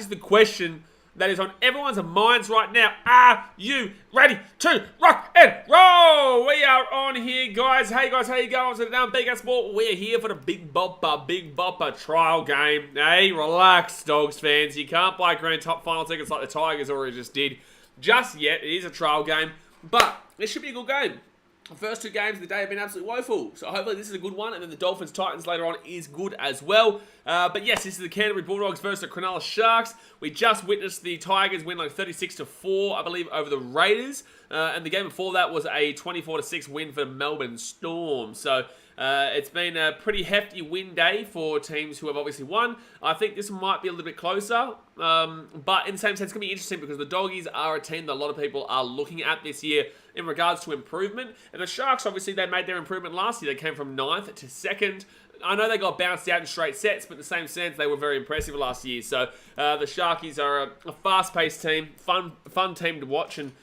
the question that is on everyone's minds right now. Are you ready to rock and roll? We are on here, guys. Hey, guys, how you going? So down Big Sport. We're here for the Big Bopper trial game. Hey, relax, Dogs fans. You can't buy grand top final tickets like the Tigers already just did just yet. It is a trial game, but it should be a good game. The first two games of the day have been absolutely woeful, so hopefully this is a good one, and then the Dolphins-Titans later on is good as well. But yes, this is the Canterbury Bulldogs versus the Cronulla Sharks. We just witnessed the Tigers win like 36-4, I believe, over the Raiders, and the game before that was a 24-6 win for the Melbourne Storm. So it's been a pretty hefty win day for teams who have obviously won. I think this might be a little bit closer, but in the same sense, it's going to be interesting because the Doggies are a team that a lot of people are looking at this year in regards to improvement. And the Sharks, obviously, they made their improvement last year. They came from 9th to 2nd. I know they got bounced out in straight sets, but in the same sense, they were very impressive last year. So the Sharkies are a fast-paced team, fun team to watch, and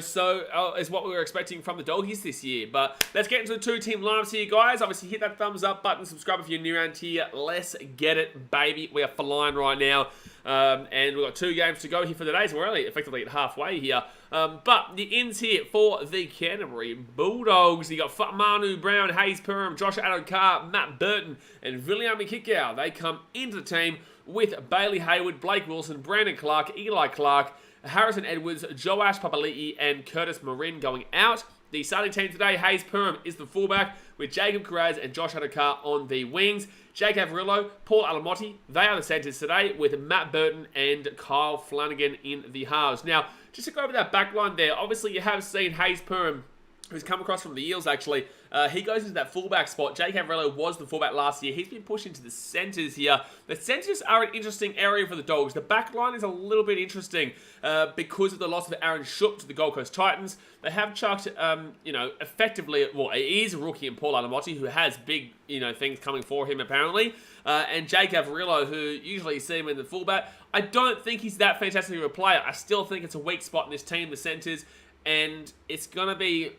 so is what we were expecting from the Doggies this year. But let's get into the two-team lineups here, guys. Obviously, hit that thumbs up button, subscribe if you're new around here. Let's get it, baby. We are flying right now. And we've got 2 games to go here for the day, so we're only effectively at halfway here. But the ins here for the Canterbury Bulldogs. You got Manu Brown, Hayes Perham, Josh Adokar, Matt Burton, and BKRmy Kickout. They come into the team with Bailey Hayward, Blake Wilson, Brandon Clark, Eli Clark, Harrison Edwards, Joash Papali'i, and Curtis Marin going out. The starting team today, Hayes Perham is the fullback with Jacob Kiraz and Josh Adokar on the wings. Jake Averillo, Paul Alamotti, they are the centres today with Matt Burton and Kyle Flanagan in the halves. Now, just to go over that back line there, obviously you have seen Hayes Perham, who's come across from the Eels actually. He goes into that fullback spot. Jake Averillo was the fullback last year. He's been pushed into the centres here. The centres are an interesting area for the Dogs. The back line is a little bit interesting because of the loss of Aaron Shook to the Gold Coast Titans. They have chucked, effectively, well, it is a rookie in Paul Alamotti, who has big, things coming for him apparently. And Jake Averillo, who usually you see him in the fullback. I don't think he's that fantastic of a player. I still think it's a weak spot in this team, the centres. And it's going to be,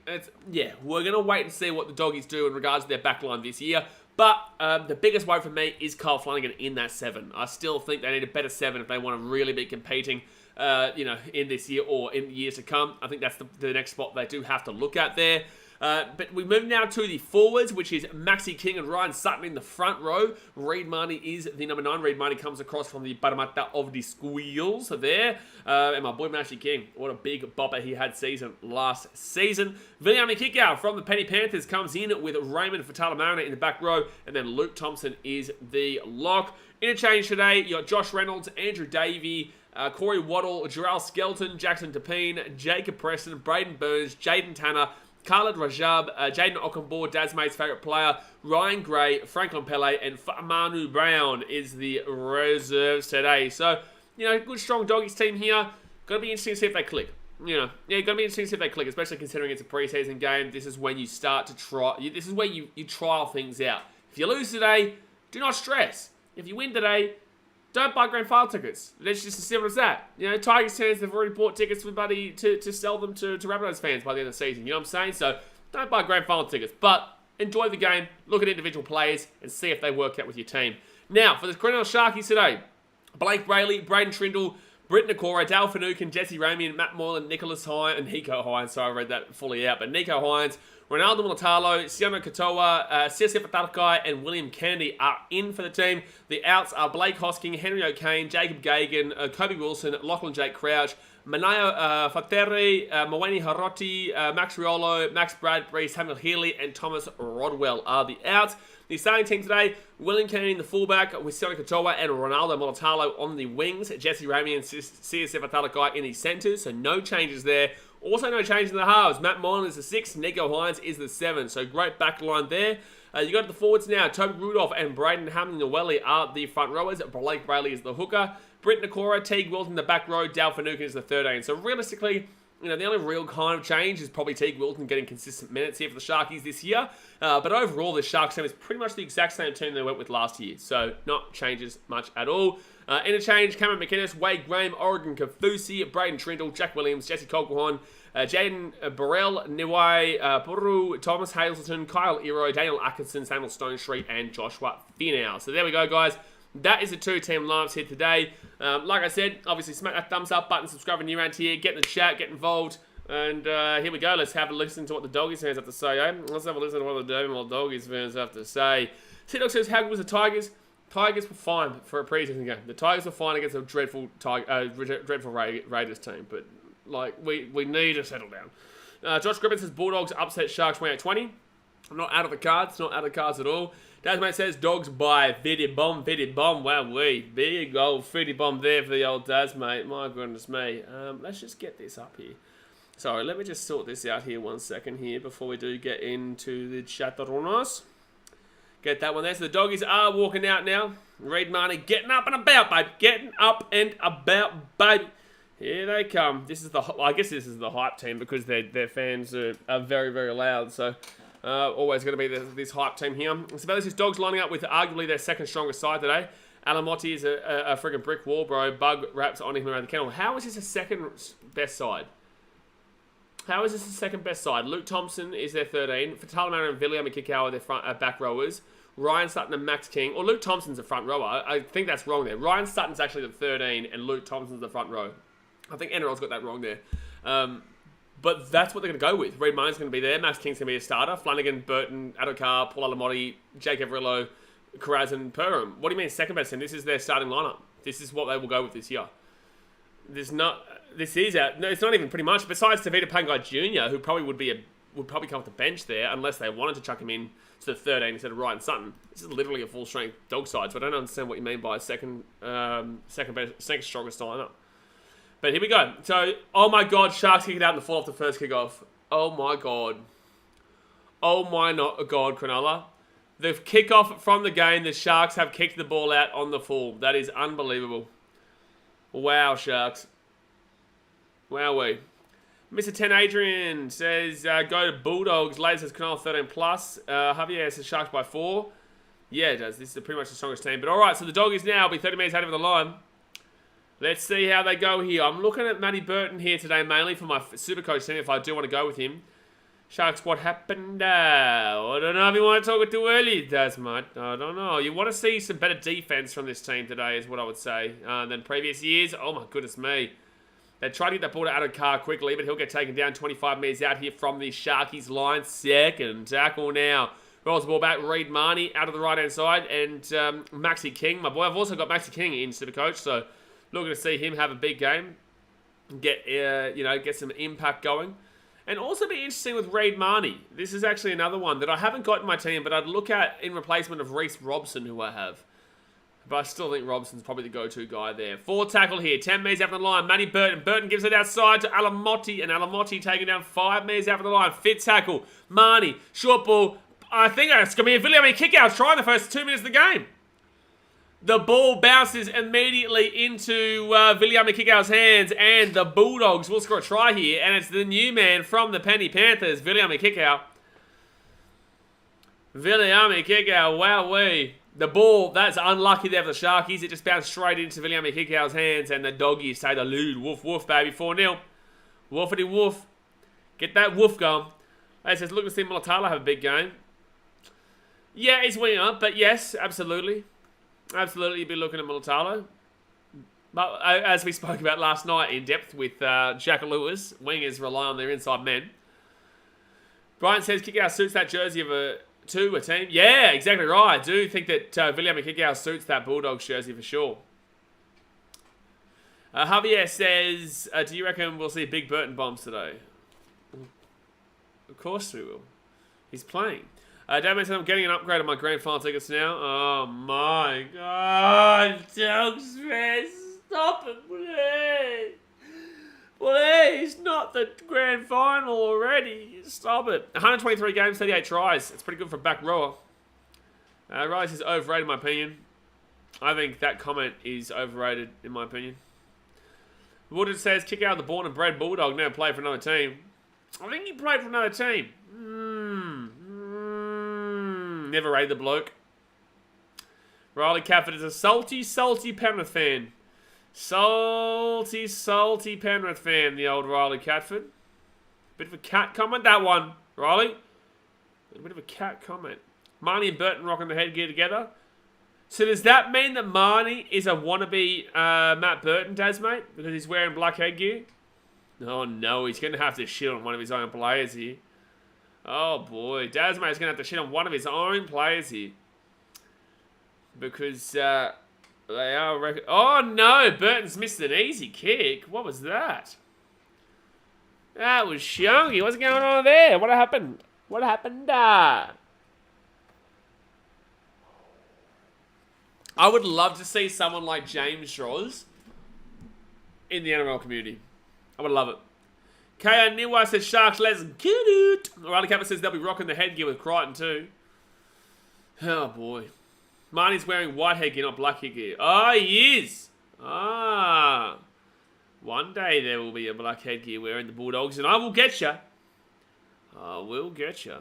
we're going to wait and see what the Doggies do in regards to their backline this year. But the biggest worry for me is Kyle Flanagan in that 7. I still think they need a better 7 if they want to really be competing, in this year or in the years to come. I think that's the next spot they do have to look at there. But we move now to the forwards, which is Maxi King and Ryan Sutton in the front row. Reid Marnie is the number 9. Reid Marnie comes across from the Parramatta of the Squeals there. And my boy Maxi King, what a big bopper he had last season. BKRmy Kickout from the Penny Panthers comes in with Raymond Fatala-Mariner in the back row. And then Luke Thompson is the lock. Interchange today, you got Josh Reynolds, Andrew Davey, Corey Waddle, Jarrell Skelton, Jackson Tapine, Jacob Preston, Braden Burns, Jaden Tanner, Khalid Rajab, Jaden Okunbor, Dad's mate's favourite player, Ryan Gray, Franklin Pele, and Manu Brown is the reserves today. So, good strong Doggies team here. Going to be interesting to see if they click. Going to be interesting to see if they click, especially considering it's a preseason game. This is when you start to try. This is where you trial things out. If you lose today, do not stress. If you win today, don't buy grand final tickets. It's just as simple as that. Tigers fans have already bought tickets for buddy to sell them to Rabbitohs fans by the end of the season. You know what I'm saying? So don't buy grand final tickets, but enjoy the game, look at individual players, and see if they work out with your team. Now, for the Cronulla Sharkies today, Blake Brayley, Braden Trindle, Britt Nakora, Dale Finucane, Jesse Ramey, Matt Moylan, Nicholas Hines, and Nico Hines. Sorry, I read that fully out. But Nico Hines, Ronaldo Mulatalo, Siano Katoa, Siasi Fatalakai, and William Kennedy are in for the team. The outs are Blake Hosking, Henry O'Kane, Jacob Gagan, Kobe Wilson, Lachlan Jake Crouch, Manayo Fateri, Mawani Haroti, Max Riolo, Max Bradbury, Samuel Healy, and Thomas Rodwell are the outs. The starting team today, William Kennedy in the fullback with Sione Katoa and Ronaldo Mulatalo on the wings, Jesse Ramey and Siasi Fatalakai in the centres, so no changes there. Also no change in the halves. Matt Moylan is the 6, Nico Hines is the 7, so great back line there. You got the forwards now. Toby Rudolph and Braden Hamlin-Naweli are the front rowers. Blake Brayley is the hooker. Britt Nakora, Teague Wilton in the back row. Dale Finucane is the 13. So realistically, the only real kind of change is probably Teague Wilton getting consistent minutes here for the Sharkies this year. But overall, the Sharks team is pretty much the exact same team they went with last year. So not changes much at all. Interchange, Cameron McInnes, Wade Graham, Oregon Kafusi, Braden Trindle, Jack Williams, Jesse Colquhoun, Jaden Burrell, Niwai Puru, Thomas Hazelton, Kyle Ero, Daniel Atkinson, Samuel Stonestreet, and Joshua Finau. So there we go, guys. that is the 2-team lineups here today. Like I said, obviously smack that thumbs up button, subscribe when you're around here, get in the chat, get involved. And here we go. Let's have a listen to what the Doggies fans have to say. Eh? Let's have a listen to what the Doggies fans have to say. T-Dog says, how good was the Tigers? Tigers were fine for a preseason game. The Tigers were fine against a dreadful Raiders team. But, like, we need to settle down. Josh Griffin says, Bulldogs upset Sharks 28-20. Not out of the cards. Not out of the cards at all. Dasmate says, Dogs by Fitty Bomb. Wow, big old Fitty Bomb there for the old Dasmate. My goodness me. Let's just get this up here. Sorry, let me just sort this out here 1 second here before we do get into the chat-a-ronas. Get that one there. So the Doggies are walking out now. Reed Marnie getting up and about, babe. Getting up and about, babe. Here they come. This is I guess this is the hype team because their fans are very, very loud. So always going to be this hype team here. Sibelius' Dogs lining up with arguably their second strongest side today. Alamotti is a friggin' brick wall, bro. Bug wraps on him around the kennel. How is this a second best side? How is this the second best side? Luke Thompson is their 13. Fatalamana and William Kikau are their back rowers. Ryan Sutton and Max King. Or Luke Thompson's a front rower. I think that's wrong there. Ryan Sutton's actually the 13 and Luke Thompson's the front row. I think NRL's got that wrong there. But that's what they're going to go with. Reed Marnie's going to be there. Max King's going to be a starter. Flanagan, Burton, Adokar, Paul Alamotti, Jake Everillo, Karaz and Perham. What do you mean second best team? This is their starting lineup. This is what they will go with this year. It's not even pretty much. Besides Tavita Pangai Jr., who probably would probably come off the bench there unless they wanted to chuck him in to the 13 instead of Ryan Sutton. This is literally a full strength dog side, so I don't understand what you mean by second strongest lineup. But here we go. So, oh my God, Sharks kick it out in the fall off the first kickoff. Oh my God. Oh my God, Cronulla. The kickoff from the game, the Sharks have kicked the ball out on the full. That is unbelievable. Wow, Sharks. Wowee. Mr. 10 Adrian says, go to Bulldogs. Later says Cronulla 13+. Javier says Sharks by 4. Yeah, it does. This is pretty much the strongest team. But alright, so the Doggies now will be 30 metres out of the line. Let's see how they go here. I'm looking at Matty Burton here today, mainly for my Supercoach team, if I do want to go with him. Sharks, what happened? I don't know if you want to talk it too early, Dasmate. I don't know. You want to see some better defense from this team today, is what I would say, than previous years. Oh, my goodness me. They tried to get that ball out of the car quickly, but he'll get taken down 25 metres out here from the Sharkies line. Second tackle now. Rolls the ball back. Reed Marnie out of the right-hand side. And Maxi King, my boy. I've also got Maxi King in Supercoach, so looking to see him have a big game. Get some impact going. And also be interesting with Reed Marnie. This is actually another one that I haven't got in my team, but I'd look at in replacement of Reece Robson, who I have. But I still think Robson's probably the go-to guy there. Forward tackle here. 10 metres after the line. Matty Burton. Burton gives it outside to Alamotti. And Alamotti taking down 5 metres after the line. Fit tackle. Marnie. Short ball. I think it's going to be a William kick-out try in the first 2 minutes of the game. The ball bounces immediately into William Kickout's hands, and the Bulldogs will score a try here, and it's the new man from the Penny Panthers, William Kickout. William Kickout, wowee. The ball, that's unlucky there for the Sharkies. It just bounced straight into William Kickout's hands, and the Doggies say the lead. Woof, woof, baby, 4-0. Woofity woof. Get that woof going. It says, look to see Mulatalo have a big game. Yeah, he's winning up, but yes, absolutely. Absolutely, you'd be looking at Mulatalo. But as we spoke about last night in depth with Jack Lewis, wingers rely on their inside men. Brian says, Kickout suits that jersey of a team. Yeah, exactly right. I do think that William Kickout suits that Bulldogs jersey for sure. Javier says, do you reckon we'll see big Burton bombs today? Of course we will. He's playing. Damon says, I'm getting an upgrade on my grand final tickets now. Oh my God. Dogs, man. Stop it, please. Please, not the grand final already. Stop it. 123 games, 38 tries. It's pretty good for a back rower. Riley says, overrated in my opinion. I think that comment is overrated in my opinion. Woodard says, kick out the born and bred Bulldog, now play for another team. I think he played for another team. Never rated the bloke. Riley Cafford is a salty, salty Penrith fan. Salty, salty Penrith fan, the old Riley Catford. Bit of a cat comment, that one, Riley. A bit of a cat comment. Marnie and Burton rocking the headgear together. So does that mean that Marnie is a wannabe Matt Burton, Daz, mate? Because he's wearing black headgear? Oh, no. He's going to have to shit on one of his own players here. Oh, boy. Daz, mate's going to have to shit on one of his own players here. Because they are... Oh, no. Burton's missed an easy kick. What was that? That was shonky. What's going on there? What happened? What happened? I would love to see someone like James Schroz in the NRL community. I would love it. KO Niwa says Sharks, let's get it. Riley Kappa says they'll be rocking the headgear with Crichton too. Oh boy. Marnie's wearing white headgear, not black headgear. Oh, he is. Ah. One day there will be a black headgear wearing the Bulldogs, and I will get you. I will get you.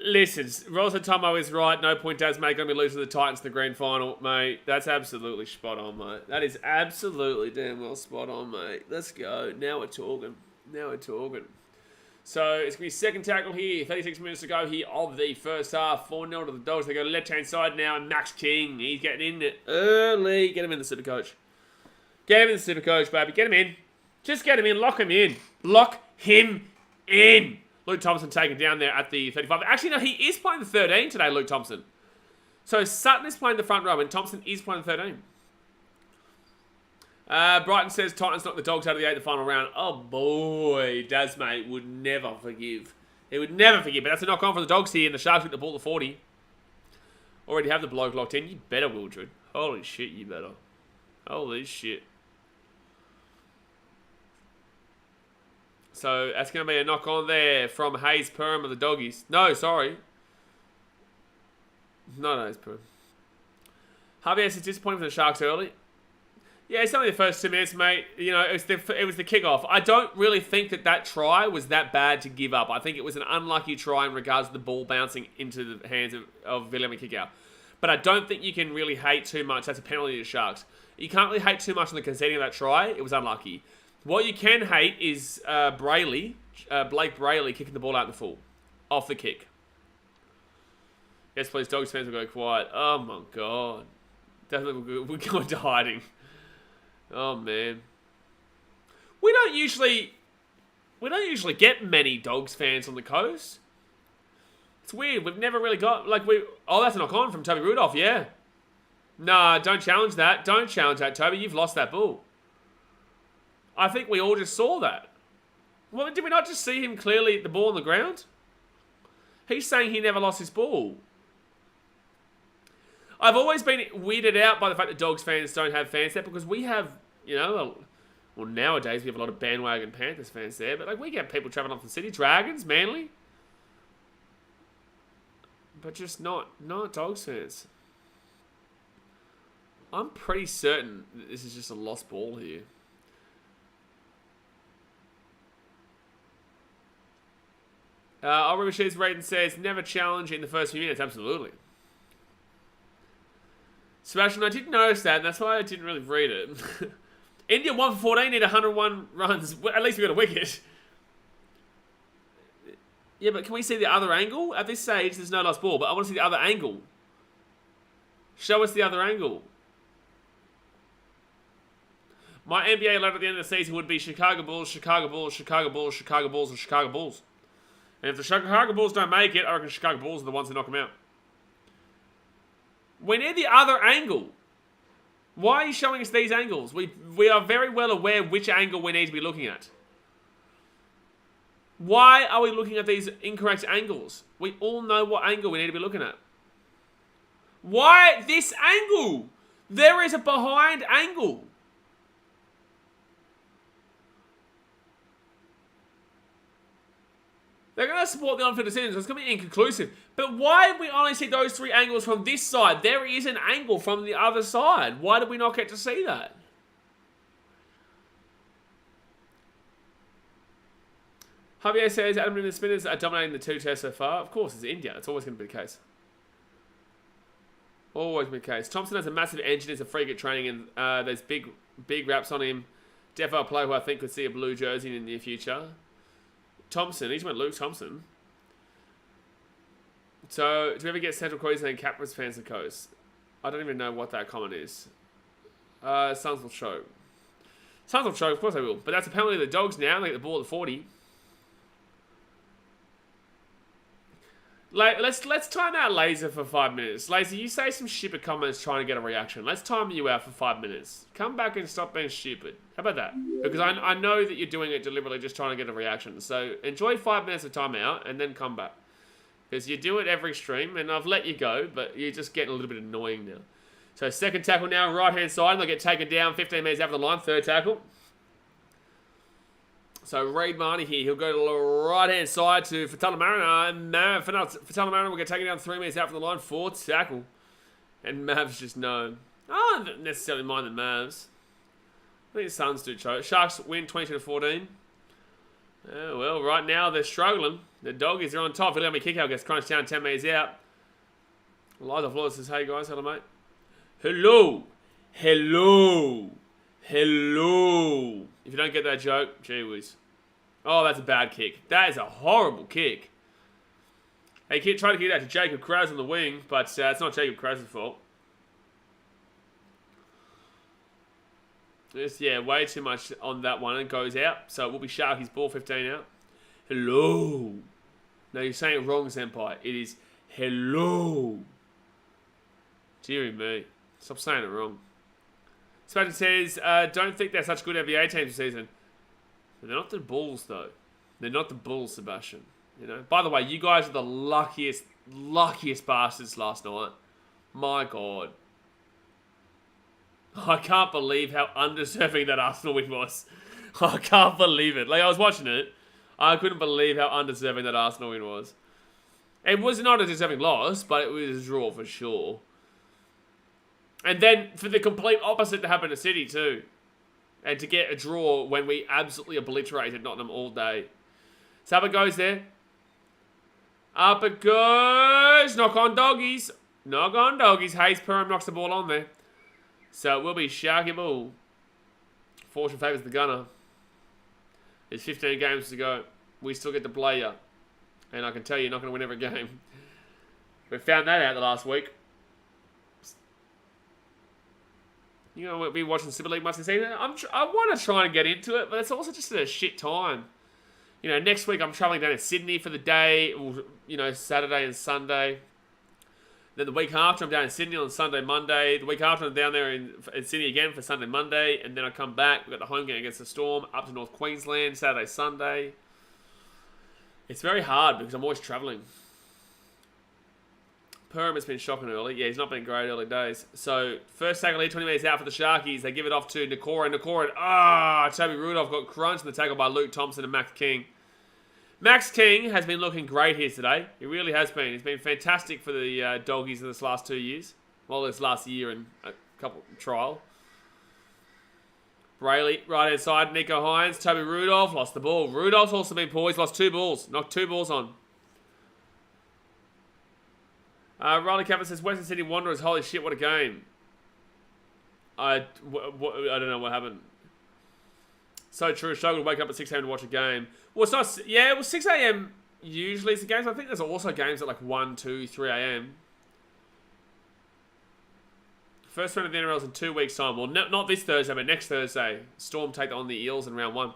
Listen, Rosa Tomo is right. No point, Daz, mate. Going to be losing to the Titans in the grand final, mate. That's absolutely spot on, mate. That is absolutely damn well spot on, mate. Let's go. Now we're talking. Now we're talking. So it's going to be second tackle here. 36 minutes to go here of the first half. 4-0 to the Dogs. They go left-hand side now. And Max King, he's getting in it early. Get him in the Super Coach. Get him in the Super Coach, baby. Get him in. Just get him in. Lock him in. Lock him in. Luke Thompson taken down there at the 35. Actually, no, he is playing the 13 today, Luke Thompson. So Sutton is playing the front row and Thompson is playing the 13. Brighton says Titans knocked the Dogs out of the 8th, the final round. Oh boy, Daz, mate, would never forgive. He would never forgive. But that's a knock on for the Dogs here, and the Sharks get the ball to 40. Already have the bloke locked in. You better, Wildred. Holy shit, you better. Holy shit. So that's going to be a knock on there from Hayes Perm of the Doggies. No, sorry. Not Hayes Perm. Javier is disappointed for the Sharks early. Yeah, it's only the first 2 minutes, mate. You know, it was the kickoff. I don't really think that try was that bad to give up. I think it was an unlucky try in regards to the ball bouncing into the hands of William Kickout. But I don't think you can really hate too much. That's a penalty to the Sharks. You can't really hate too much on the conceding of that try. It was unlucky. What you can hate is Blake Brayley kicking the ball out in the full. Off the kick. Yes, please, Dogs fans will go quiet. Oh, my God. Definitely we're going to hiding. Oh, man. We don't usually get many Dogs fans on the coast. It's weird. We've never really got, oh, that's a knock on from Toby Rudolph, yeah. Nah, don't challenge that. Don't challenge that, Toby. You've lost that ball. I think we all just saw that. Well, did we not just see him clearly, the ball on the ground? He's saying he never lost his ball. I've always been weirded out by the fact that Dogs fans don't have fans there because we have, you know, well, nowadays we have a lot of bandwagon Panthers fans there, but we get people travelling up from the city, Dragons, Manly, but just not Dogs fans. I'm pretty certain that this is just a lost ball here. Oliver Shears Raiden says, never challenge in the first few minutes. Absolutely. Sebastian, I did notice that, and that's why I didn't really read it. India 1 for 14, need 101 runs. At least we got a wicket. Yeah, but can we see the other angle? At this stage, there's no lost ball, but I want to see the other angle. Show us the other angle. My NBA load at the end of the season would be Chicago Bulls, Chicago Bulls, Chicago Bulls, Chicago Bulls, and Chicago Bulls. And if the Chicago Bulls don't make it, I reckon Chicago Bulls are the ones that knock them out. We need the other angle. Why are you showing us these angles? We are very well aware which angle we need to be looking at. Why are we looking at these incorrect angles? We all know what angle we need to be looking at. Why this angle? There is a behind angle. They're going to support the on-field decisions. It's going to be inconclusive. But why did we only see those three angles from this side? There is an angle from the other side. Why did we not get to see that? Javier says, Adam and the Spinners are dominating the two tests so far. Of course, it's India. It's always going to be the case. Always be the case. Thompson has a massive engine. He's a freak at training, and there's big raps on him. Defo player who I think could see a blue jersey in the near future. Thompson, he's went Luke Thompson. So, do we ever get Central Queensland Capras fans to coast? I don't even know what that comment is. Suns will show. Suns will show, of course they will. But that's a penalty to the Dogs now. They get the ball at the 40. Let's time out Laser for 5 minutes. Laser, you say some stupid comments trying to get a reaction. Let's time you out for 5 minutes. Come back and stop being stupid. How about that? Because I know that you're doing it deliberately just trying to get a reaction. So enjoy 5 minutes of time out and then come back. Because you do it every stream and I've let you go, but you're just getting a little bit annoying now. So second tackle now, right hand side. They'll get taken down 15 metres out of the line. Third tackle. So Reid Marnie here, he'll go to the right-hand side to Fatala Mariner. Fatala Mariner will get taken down 3 metres out from the line. Fourth tackle. And Mavs just know. I don't necessarily mind the Mavs. I think the Suns do choke. Sharks win 22-14. Well, right now they're struggling. The Doggies are on top. Physicality kick out gets crunched down 10 metres out. Liza Flores says, hey guys, hello mate. Hello. Hello. Hello. If you don't get that joke, gee whiz. Oh, that's a bad kick. That is a horrible kick. Hey, kid, try to kick that to Jacob Krause on the wing, but it's not Jacob Krause's fault. Just, yeah, way too much on that one. It goes out, so it will be Sharky's ball 15 out. Hello. No, you're saying it wrong, Senpai. It is hello. Deary me. Stop saying it wrong. Sebastian says, don't think they're such good NBA teams this season. But they're not the Bulls, though. They're not the Bulls, Sebastian. You know. By the way, you guys are the luckiest bastards last night. My God. I can't believe how undeserving that Arsenal win was. I can't believe it. Like, I was watching it. I couldn't believe how undeserving that Arsenal win was. It was not a deserving loss, but it was a draw for sure. And then for the complete opposite to happen to City too. And to get a draw when we absolutely obliterated Nottingham all day. So up it goes there. Up it goes. Knock on doggies. Knock on doggies. Hayes Perham knocks the ball on there. So it will be Sharky Bull. Fortune favours the gunner. There's 15 games to go. We still get to play you. And I can tell you, you're not going to win every game. We found that out the last week. You know, we'll be watching Super League much this season. I want to try and get into it, but it's also just a shit time. You know, next week I'm travelling down to Sydney for the day, you know, Saturday and Sunday. Then the week after I'm down in Sydney on Sunday, Monday. The week after I'm down there in Sydney again for Sunday, Monday. And then I come back, we've got the home game against the Storm, up to North Queensland, Saturday, Sunday. It's very hard because I'm always travelling. Perham has been shocking early. Yeah, he's not been great early days. So, first tackle here, 20 metres out for the Sharkies. They give it off to Nakora. Toby Rudolph got crunched in the tackle by Luke Thompson and Max King. Max King has been looking great here today. He really has been. He's been fantastic for the Doggies in this last 2 years. Well, this last year and a couple trial. Brayley, right-hand side. Nico Hines. Toby Rudolph lost the ball. Rudolph's also been poor. He's lost 2 balls. Knocked 2 balls on. Riley Capper says, Western Sydney Wanderers, holy shit, what a game. I don't know what happened. So true, struggled to wake up at 6 a.m. to watch a game. Well, it's not, yeah, well, 6 a.m. usually is the games. I think there's also games at like 1, 2, 3 a.m. First round of the NRL's in 2 weeks' time. Well, not this Thursday, but next Thursday. Storm take on the Eels in round 1.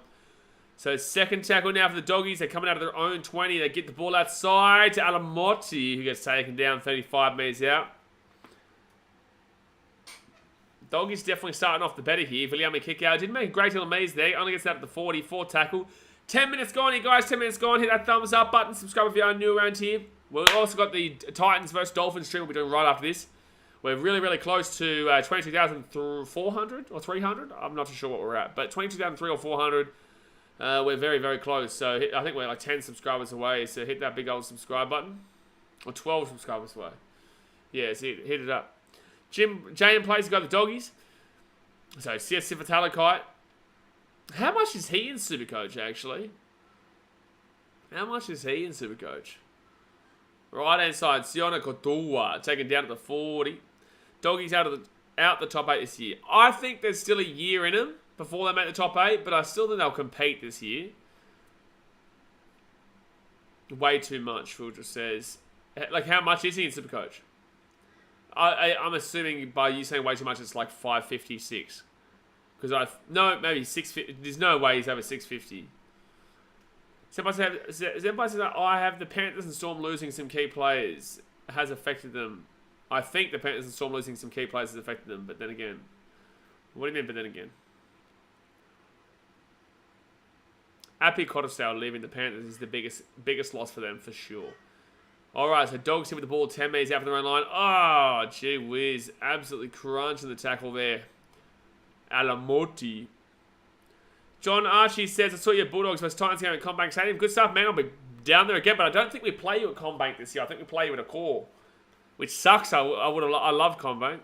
So second tackle now for the Doggies. They're coming out of their own 20. They get the ball outside to Alamotti, who gets taken down 35 metres out. Doggies definitely starting off the better here. Physicality kick out. Didn't make a great deal of means there. Only gets out at the 40. 4 tackle. 10 minutes gone here, guys. 10 minutes gone. Hit that thumbs up button. Subscribe if you're new around here. We've also got the Titans versus Dolphins stream we'll be doing right after this. We're really, really close to 22,400 or 300. I'm not too sure what we're at. But 22,300 or 400. We're very, very close. So I think we're like 10 subscribers away. So hit that big old subscribe button. Or 12 subscribers away. Yeah, so hit it up. Jay plays got the Doggies. So CS Physicality. How much is he in Supercoach, actually? How much is he in Supercoach? Right hand side, Siona Kotua taken down to the 40. Doggies out the top 8 this year. I think there's still a year in them before they make the top 8, but I still think they'll compete this year. Way too much, Phil just says. Like, how much is he in Supercoach? I'm assuming by you saying way too much, it's like 556. Because no, maybe 650. There's no way he's over 650. Senpai says that I have the Panthers and Storm losing some key players has affected them. I think the Panthers and Storm losing some key players has affected them, but then again, what do you mean? But then again, Appy Cottesdale leaving the Panthers is the biggest loss for them for sure. All right, so Dogs here with the ball, 10 metres out from their own line. Oh, gee whiz, absolutely crunching the tackle there. Alamoti. John Archie says, I saw your Bulldogs versus Titans game at Combank Stadium. Good stuff, man. I'll be down there again, but I don't think we play you at Combank this year. I think we play you at a core, which sucks. I love Combank.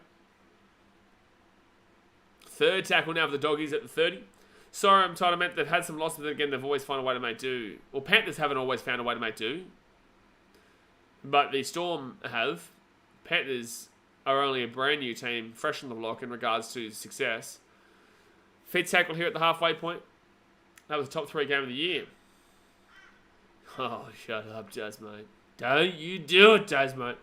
Third tackle now for the Doggies at the 30. Sorry, I'm tired. I meant they've had some losses, but again, they've always found a way to make do. Well, Panthers haven't always found a way to make do, but the Storm have. Panthers are only a brand new team, fresh on the block in regards to success. Fifth tackle here at the halfway point. That was the top 3 game of the year. Oh, shut up, Jazz, mate. Don't you do it, Jazz, mate.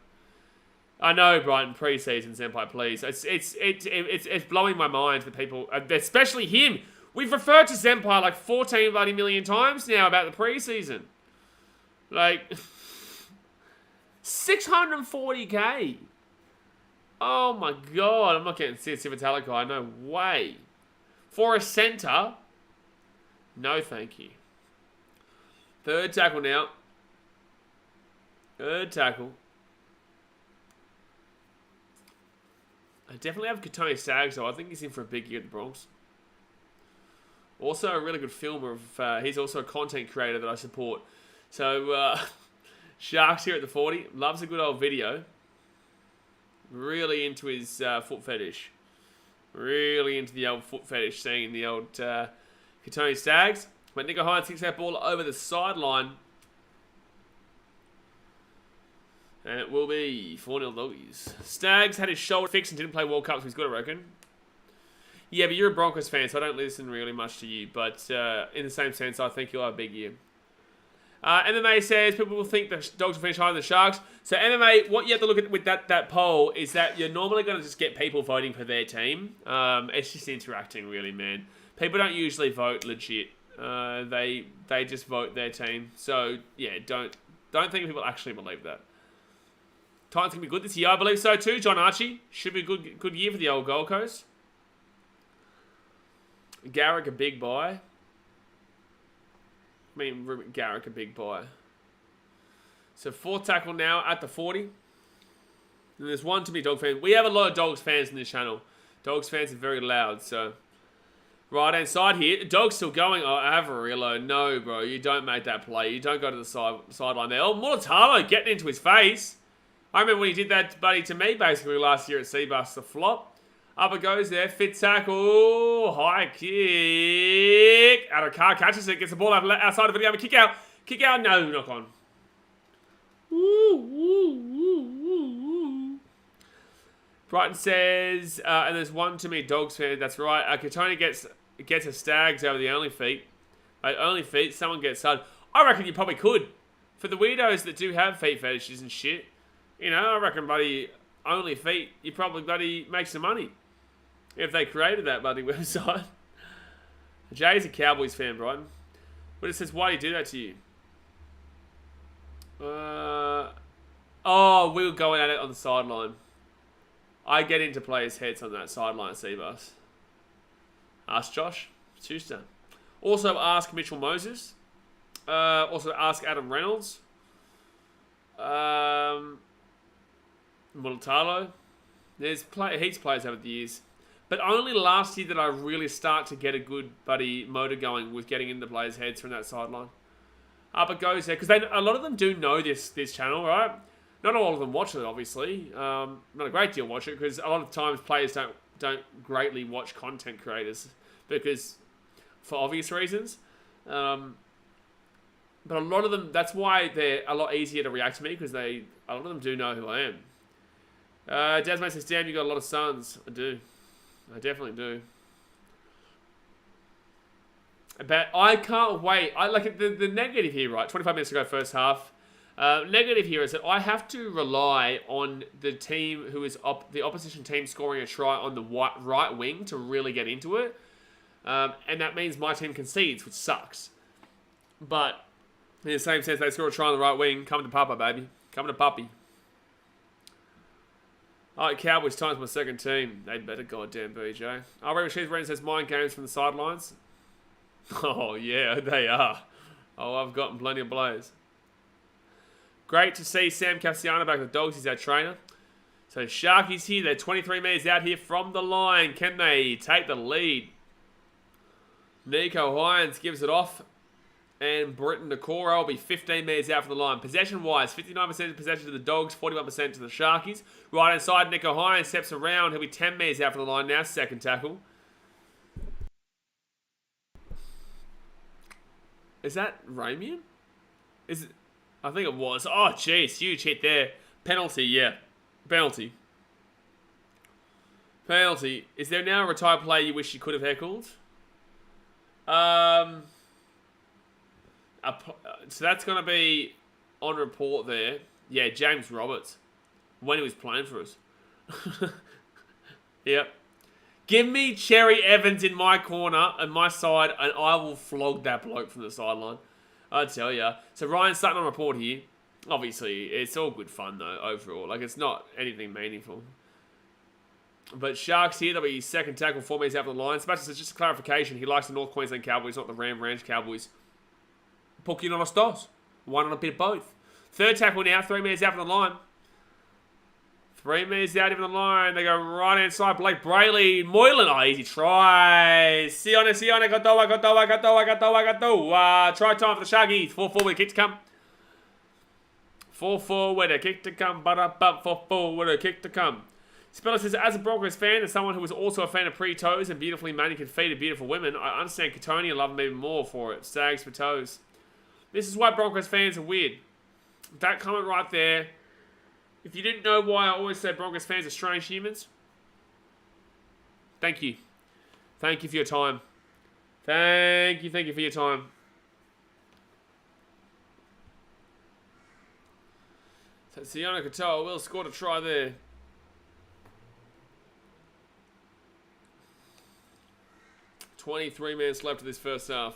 I know, Brighton, pre-season, Senpai, please. It's blowing my mind for people, especially him. We've referred to Senpai like 14 bloody million times now about the pre-season. Like, 640k. Oh my god, I'm not getting Physicality. No way. For a centre, no thank you. Third tackle now. Third tackle. I definitely have Tony Staggs, though. I think he's in for a big year at the Bronx. Also a really good filmer. He's also a content creator that I support. So, Sharks here at the 40. Loves a good old video. Really into his foot fetish. Really into the old foot fetish, seeing the old Tony Staggs. But Nico Hines kicks that ball over the sideline. And it will be 4-0 Doggies. Staggs had his shoulder fixed and didn't play World Cup, so he's good, I reckon. Yeah, but you're a Broncos fan, so I don't listen really much to you. But in the same sense, I think you'll have a big year. MMA says people will think the Dogs will finish higher than the Sharks. So MMA, what you have to look at with that poll is that you're normally going to just get people voting for their team. It's just interacting, really, man. People don't usually vote legit. They just vote their team. So yeah, don't think people actually believe that. Titans can be good this year, I believe so too. John Archie should be a good year for the old Gold Coast. Garrick a big buy. I mean, Garrick a big buy. So fourth tackle now at the 40. And there's one to be Dog fans. We have a lot of Dogs fans in this channel. Dogs fans are very loud, so. Right hand side here. Dog's still going. Oh, Avarillo. No, bro. You don't make that play. You don't go to the sideline there. Oh, Mulatalo getting into his face. I remember when he did that, buddy, to me, basically, last year at Seabus, the flop. Up it goes there. Fit tackle. High kick. Out of car. Catches it. Gets the ball outside of it. Kick out. Kick out. No, knock on. Brighton says, and there's one to me, Dogs fan. That's right. Katoni gets a Stags over the only feet. Only feet. Someone gets subbed. I reckon you probably could. For the weirdos that do have feet fetishes and shit, you know, I reckon, buddy, only feet, you probably, buddy, make some money. If they created that bloody website. Jay's a Cowboys fan, Brighton. But it says, why do you do that to you? Oh, we were going at it on the sideline. I get into players' heads on that sideline, Seabus. Ask Josh. Tuesday. Also ask Mitchell Moses. Also ask Adam Reynolds. Mulatalo. There's heaps of players over the years. But only last year did I really start to get a good buddy motor going with getting into players' heads from that sideline. Up it goes there. Because a lot of them do know this channel, right? Not all of them watch it, obviously. Not a great deal watch it, because a lot of times players don't greatly watch content creators. Because, for obvious reasons. But a lot of them, that's why they're a lot easier to react to me, because a lot of them do know who I am. Desmond says, damn, you got a lot of sons. I do. I definitely do. But I can't wait. I like the negative here, right? 25 minutes to go first half. Negative here is that I have to rely on the team who is the opposition team scoring a try on the right wing to really get into it. And that means my team concedes, which sucks. But in the same sense, they score a try on the right wing. Coming to Papa, baby. Coming to Puppy. Alright, Cowboys, time for my second team. They better goddamn BJ. I reckon She's Brandon says mind games from the sidelines. Oh, yeah, they are. Oh, I've gotten plenty of blows. Great to see Sam Cassiano back with the Dogs. He's our trainer. So Sharkies here. They're 23 metres out here from the line. Can they take the lead? Nico Hines gives it off. And Britton Nakora will be 15 metres out from the line. Possession-wise, 59% possession to the Dogs, 41% to the Sharkies. Right inside, Nico Hines steps around. He'll be 10 metres out from the line now. Second tackle. Is that Ramian? Is it? I think it was. Oh, jeez. Huge hit there. Penalty, yeah. Penalty. Penalty. Is there now a retired player you wish you could have heckled? So that's going to be on report there. Yeah, James Roberts. When he was playing for us. Yep. Give me Cherry Evans in my corner and my side, and I will flog that bloke from the sideline. I tell ya. So Ryan's starting on report here. Obviously, it's all good fun though, overall. Like, it's not anything meaningful. But Sharks here, that'll be second tackle, 4 metres out from the line. Sebastian says, just a clarification, he likes the North Queensland Cowboys, not the Ram Ranch Cowboys. Porque no los dos. One on a bit of both. Third tackle now, 3 metres out from the line. 3 metres out from the line. They go right inside. Blake Brayley. Moylan. Oh, easy try. Sione. Katoa. Try time for the Sharkies. 4-4 with a kick to come. 4-4 with a kick to come. 4-4 with a kick to come. Speller says, as a Broncos fan and someone who was also a fan of pre-toes and beautifully manicured feet of beautiful women, I understand Katoni and love him even more for it. Sags for toes. This is why Broncos fans are weird. That comment right there. If you didn't know why I always say Broncos fans are strange humans, thank you. Thank you for your time. Thank you for your time. So Siona Katoa will score a try there. $23 minutes left of this first half.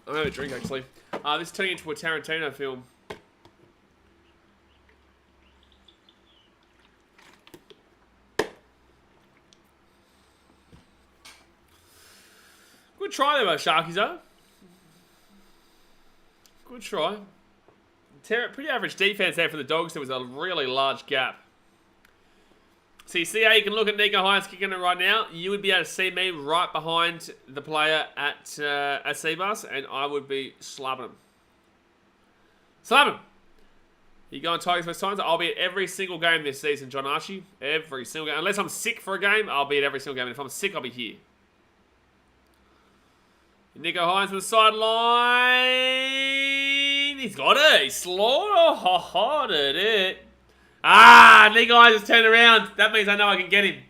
I'm having a drink, actually. This is turning into a Tarantino film. Good try there by Sharkies, though. Good try. Pretty average defense there for the Dogs. There was a really large gap. So you see how you can look at Nico Hines kicking it right now? You would be able to see me right behind the player at Seabus, and I would be slapping him. Slapping him! You go on Tigers first times? I'll be at every single game this season, John Archie. Every single game. Unless I'm sick for a game, I'll be at every single game. And if I'm sick, I'll be here. Nico Hines from the sideline. He's got it. He's slaughtered it. Ah, Nico Hines just turned around. That means I know I can get him.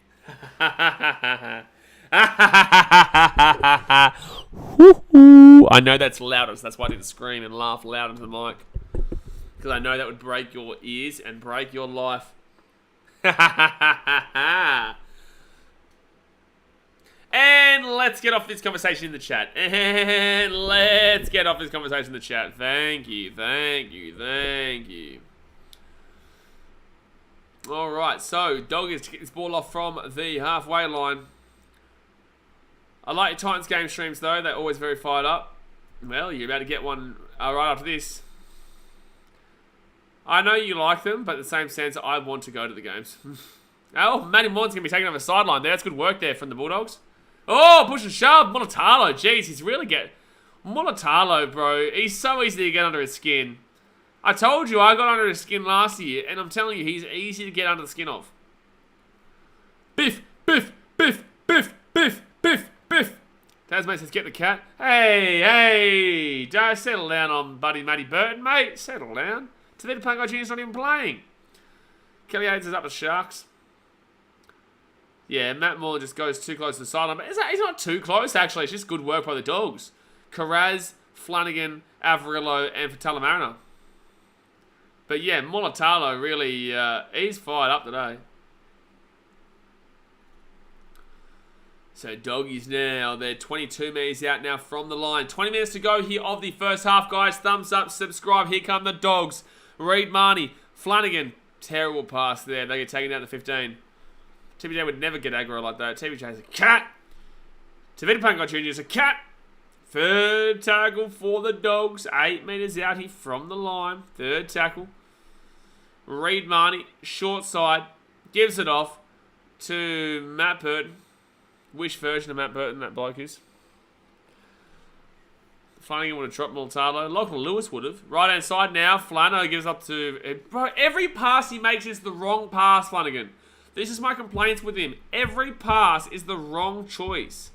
I know that's loudest. That's why I didn't scream and laugh loud into the mic. Because I know that would break your ears and break your life. And let's get off this conversation in the chat. Thank you. Alright, so Doggers to get this ball off from the halfway line. I like your Titans game streams though, they're always very fired up. Well, you're about to get one right after this. I know you like them, but in the same sense, I want to go to the games. Oh, Matty Morton's going to be taking over the sideline there. That's good work there from the Bulldogs. Oh, push and shove. Mulatalo, jeez, he's really Mulatalo, bro, he's so easy to get under his skin. I told you I got under his skin last year, and I'm telling you, he's easy to get under the skin of. Biff, biff, biff, biff, biff, biff, biff. Tasman says, get the cat. Hey, don't settle down on buddy Matty Burton, mate. Settle down. Tavita Pango Jr.'s not even playing. Kelly Aids is up the Sharks. Yeah, Matt Moore just goes too close to the sideline. But he's not too close, actually. It's just good work by the Dogs. Carraz, Flanagan, Averillo, and Fatala-Mariner. But yeah, Mulatalo really, he's fired up today. So Doggies now, they're 22 metres out now from the line. 20 minutes to go here of the first half, guys. Thumbs up, subscribe. Here come the Dogs. Reed Marnie, Flanagan. Terrible pass there. They get taken down to 15. TBJ would never get aggro like that. TBJ's a cat. Tavita Pangai Jr. is a cat. Third tackle for the Dogs. 8 metres out here from the line. Third tackle. Reed Marnie, short side. Gives it off to Matt Burton. Which version of Matt Burton that bloke is? Flanagan would have dropped Multalo. Lachlan Lewis would have. Right hand side now. Flano gives up to... Bro, every pass he makes is the wrong pass, Flanagan. This is my complaints with him. Every pass is the wrong choice.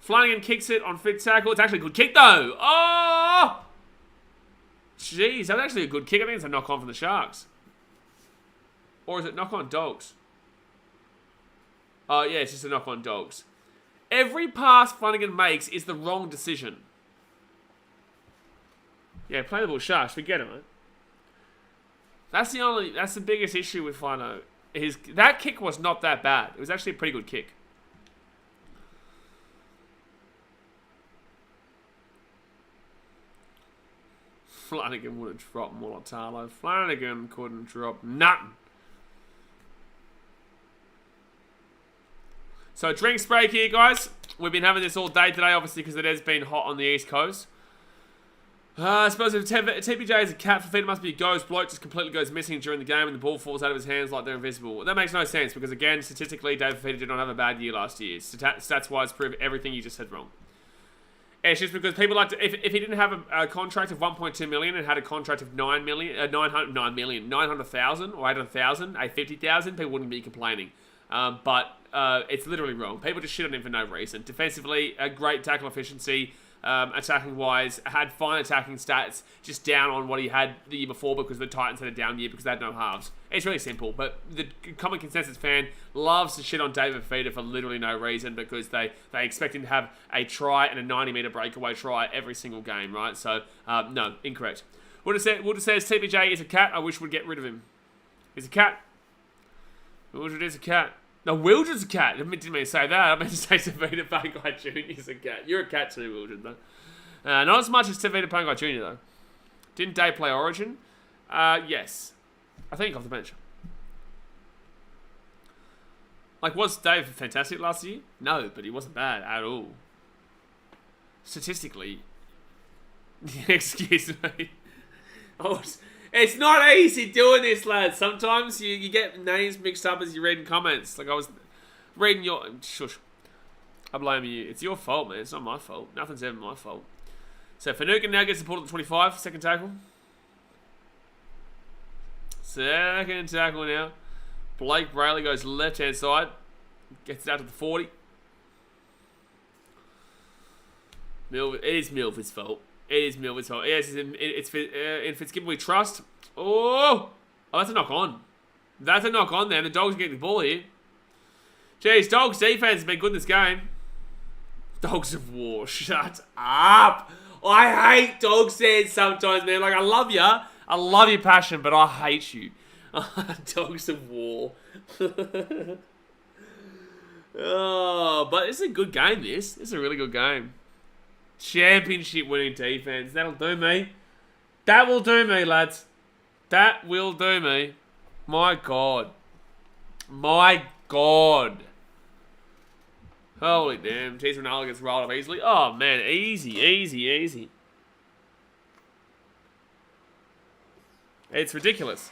Flanagan kicks it on fit tackle. It's actually a good kick, though. Oh! Jeez, that was actually a good kick. I think it's a knock-on from the Sharks. Or is it knock-on Dogs? Oh, yeah, it's just a knock-on Dogs. Every pass Flanagan makes is the wrong decision. Yeah, play the ball Sharks. Forget it, man. That's the biggest issue with Flano. That kick was not that bad. It was actually a pretty good kick. Flanagan would have dropped Mulatalo. Flanagan couldn't drop nothing. So drinks break here, guys. We've been having this all day today, obviously, because it has been hot on the East Coast. I suppose if TPJ is a cat, Fafita must be a ghost. Bloke just completely goes missing during the game and the ball falls out of his hands like they're invisible. That makes no sense because, again, statistically, David Fafita did not have a bad year last year. Stats-wise, prove everything you just said wrong. It's just because people like to... If he didn't have a contract of 1.2 million and had a contract of 900,000 or 800,000, 850,000, people wouldn't be complaining. But it's literally wrong. People just shit on him for no reason. Defensively, a great tackle efficiency. Attacking-wise, had fine attacking stats, just down on what he had the year before because the Titans had a down year because they had no halves. It's really simple, but the common consensus fan loves to shit on David Fafita for literally no reason because they expect him to have a try and a 90-metre breakaway try every single game, right? So, no, incorrect. Would have says TPJ is a cat. I wish we'd get rid of him. He's a cat. Wildred is a cat. No, Wildred's a cat. I didn't mean to say that. I meant to say Tavita Pangai Jr. is a cat. You're a cat too, Wildred, though. Not as much as Tavita Pangai Jr., though. Didn't Dave play Origin? Yes. I think off the bench. Like, was Dave fantastic last year? No, but he wasn't bad at all. Statistically. Excuse me. It's not easy doing this, lads. Sometimes you get names mixed up as you're reading comments. Like I was reading your... Shush. I blame you. It's your fault, man. It's not my fault. Nothing's ever my fault. So Finucane now gets the ball at the 25. Second tackle. Second tackle now. Blake Brayley goes left-hand side. Gets it out to the 40. It is Milford's fault. It is Milford's fault. Yes, it's in Fitzgibbon we trust. Oh, that's a knock on. That's a knock on there. The Dogs are getting the ball here. Jeez, Dogs defense has been good in this game. Dogs of War, shut up. I hate Dogs fans sometimes, man. Like, I love you. I love your passion, but I hate you. Dogs of War. Oh, but it's a good game, this. It's a really good game. Championship winning defense. That'll do me. That will do me, lads. That will do me. My God. My God. Holy damn. Jeez, Ronaldo gets rolled up easily. Oh, man. Easy, easy, easy. It's ridiculous.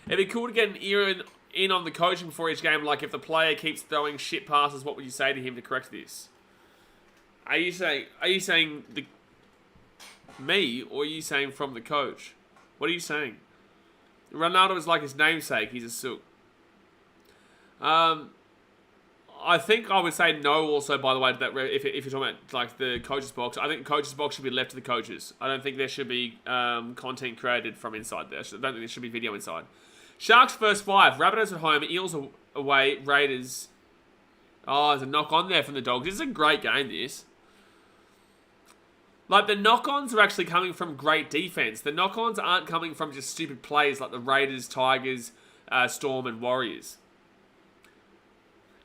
It'd be cool to get an ear in on the coaching before each game. Like, if the player keeps throwing shit passes, what would you say to him to correct this? Are you saying me, or are you saying from the coach? What are you saying? Ronaldo is like his namesake. He's a sook. I think I would say no also, by the way, to that if you're talking about like the coach's box. I think the coach's box should be left to the coaches. I don't think there should be content created from inside there. I don't think there should be video inside. Sharks first 5. Rabbitohs at home. Eels away. Raiders. Oh, there's a knock on there from the Dogs. This is a great game, this. Like, the knock-ons are actually coming from great defense. The knock-ons aren't coming from just stupid plays like the Raiders, Tigers, Storm, and Warriors.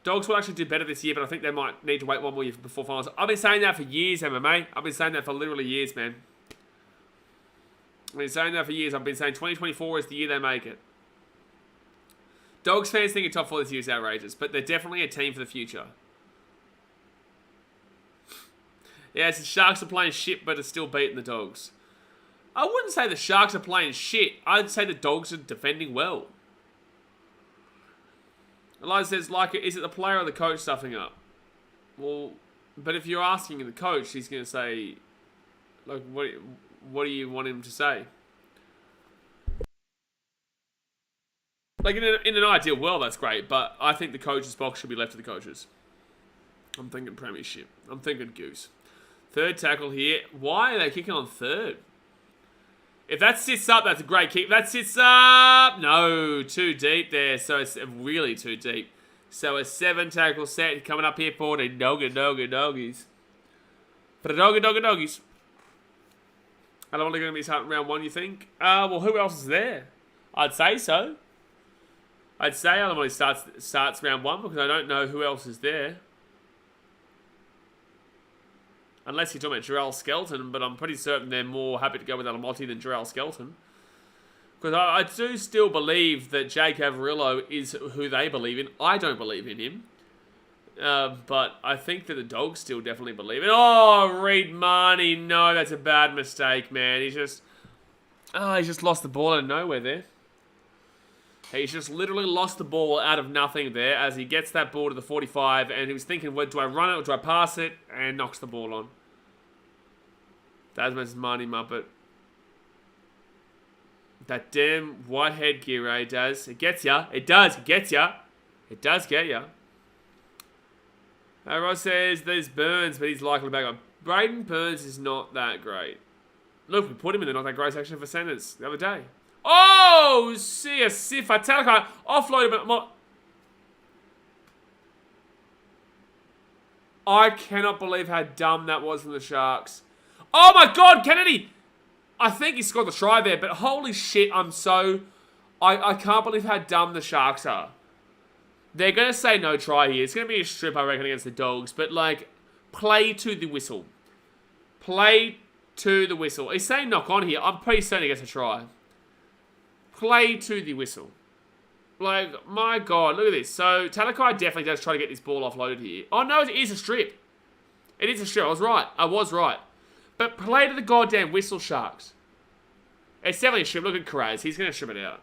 Dogs will actually do better this year, but I think they might need to wait one more year before finals. I've been saying that for years, MMA. I've been saying that for literally years, man. I've been saying that for years. I've been saying 2024 is the year they make it. Dogs fans thinking top 4 this year is outrageous, but they're definitely a team for the future. Yeah, the Sharks are playing shit, but are still beating the Dogs. I wouldn't say the Sharks are playing shit. I'd say the Dogs are defending well. Eliza says, like, is it the player or the coach stuffing up? Well, but if you're asking the coach, he's going to say, like, what do you want him to say? Like, in an ideal world, that's great, but I think the coach's box should be left to the coaches. I'm thinking premiership. I'm thinking Goose. Third tackle here. Why are they kicking on third? If that sits up, that's a great kick. If that sits up, no, too deep there. So it's really too deep. So a 7 tackle set coming up here for the doggies. For the doggies. I don't want to go to be starting round 1, you think? Well, who else is there? I'd say so. I'd say Alamoli starts round 1 because I don't know who else is there. Unless you're talking about Jarrell Skelton, but I'm pretty certain they're more happy to go with Alamotti than Jarrell Skelton. Because I do still believe that Jake Averillo is who they believe in. I don't believe in him. But I think that the Dogs still definitely believe in. Oh, Reed Marnie. No, that's a bad mistake, man. He's just lost the ball out of nowhere there. He's just literally lost the ball out of nothing there as he gets that ball to the 45 and he was thinking, well, do I run it or do I pass it? And knocks the ball on. That's Mrs. Marnie Muppet. That damn white headgear, eh, Daz? It gets ya. It does. It gets ya. It does get ya. Ross says there's Burns, but he's likely back on. Braden Burns is not that great. Look, we put him in the not that great section for Senators the other day. Oh, see a Sifa Talakai offload a bit more. I cannot believe how dumb that was from the Sharks. Oh my God, Kennedy! I think he scored the try there, but holy shit, I can't believe how dumb the Sharks are. They're going to say no try here. It's going to be a strip, I reckon, against the Dogs, but like, play to the whistle. Play to the whistle. He's saying knock on here. I'm pretty certain he gets a try. Play to the whistle. Like, my God, look at this. So, Talakai definitely does try to get this ball offloaded here. Oh, no, it is a strip. It is a strip. I was right. But play to the goddamn whistle, Sharks. It's definitely a strip. Look at Karaz. He's going to strip it out.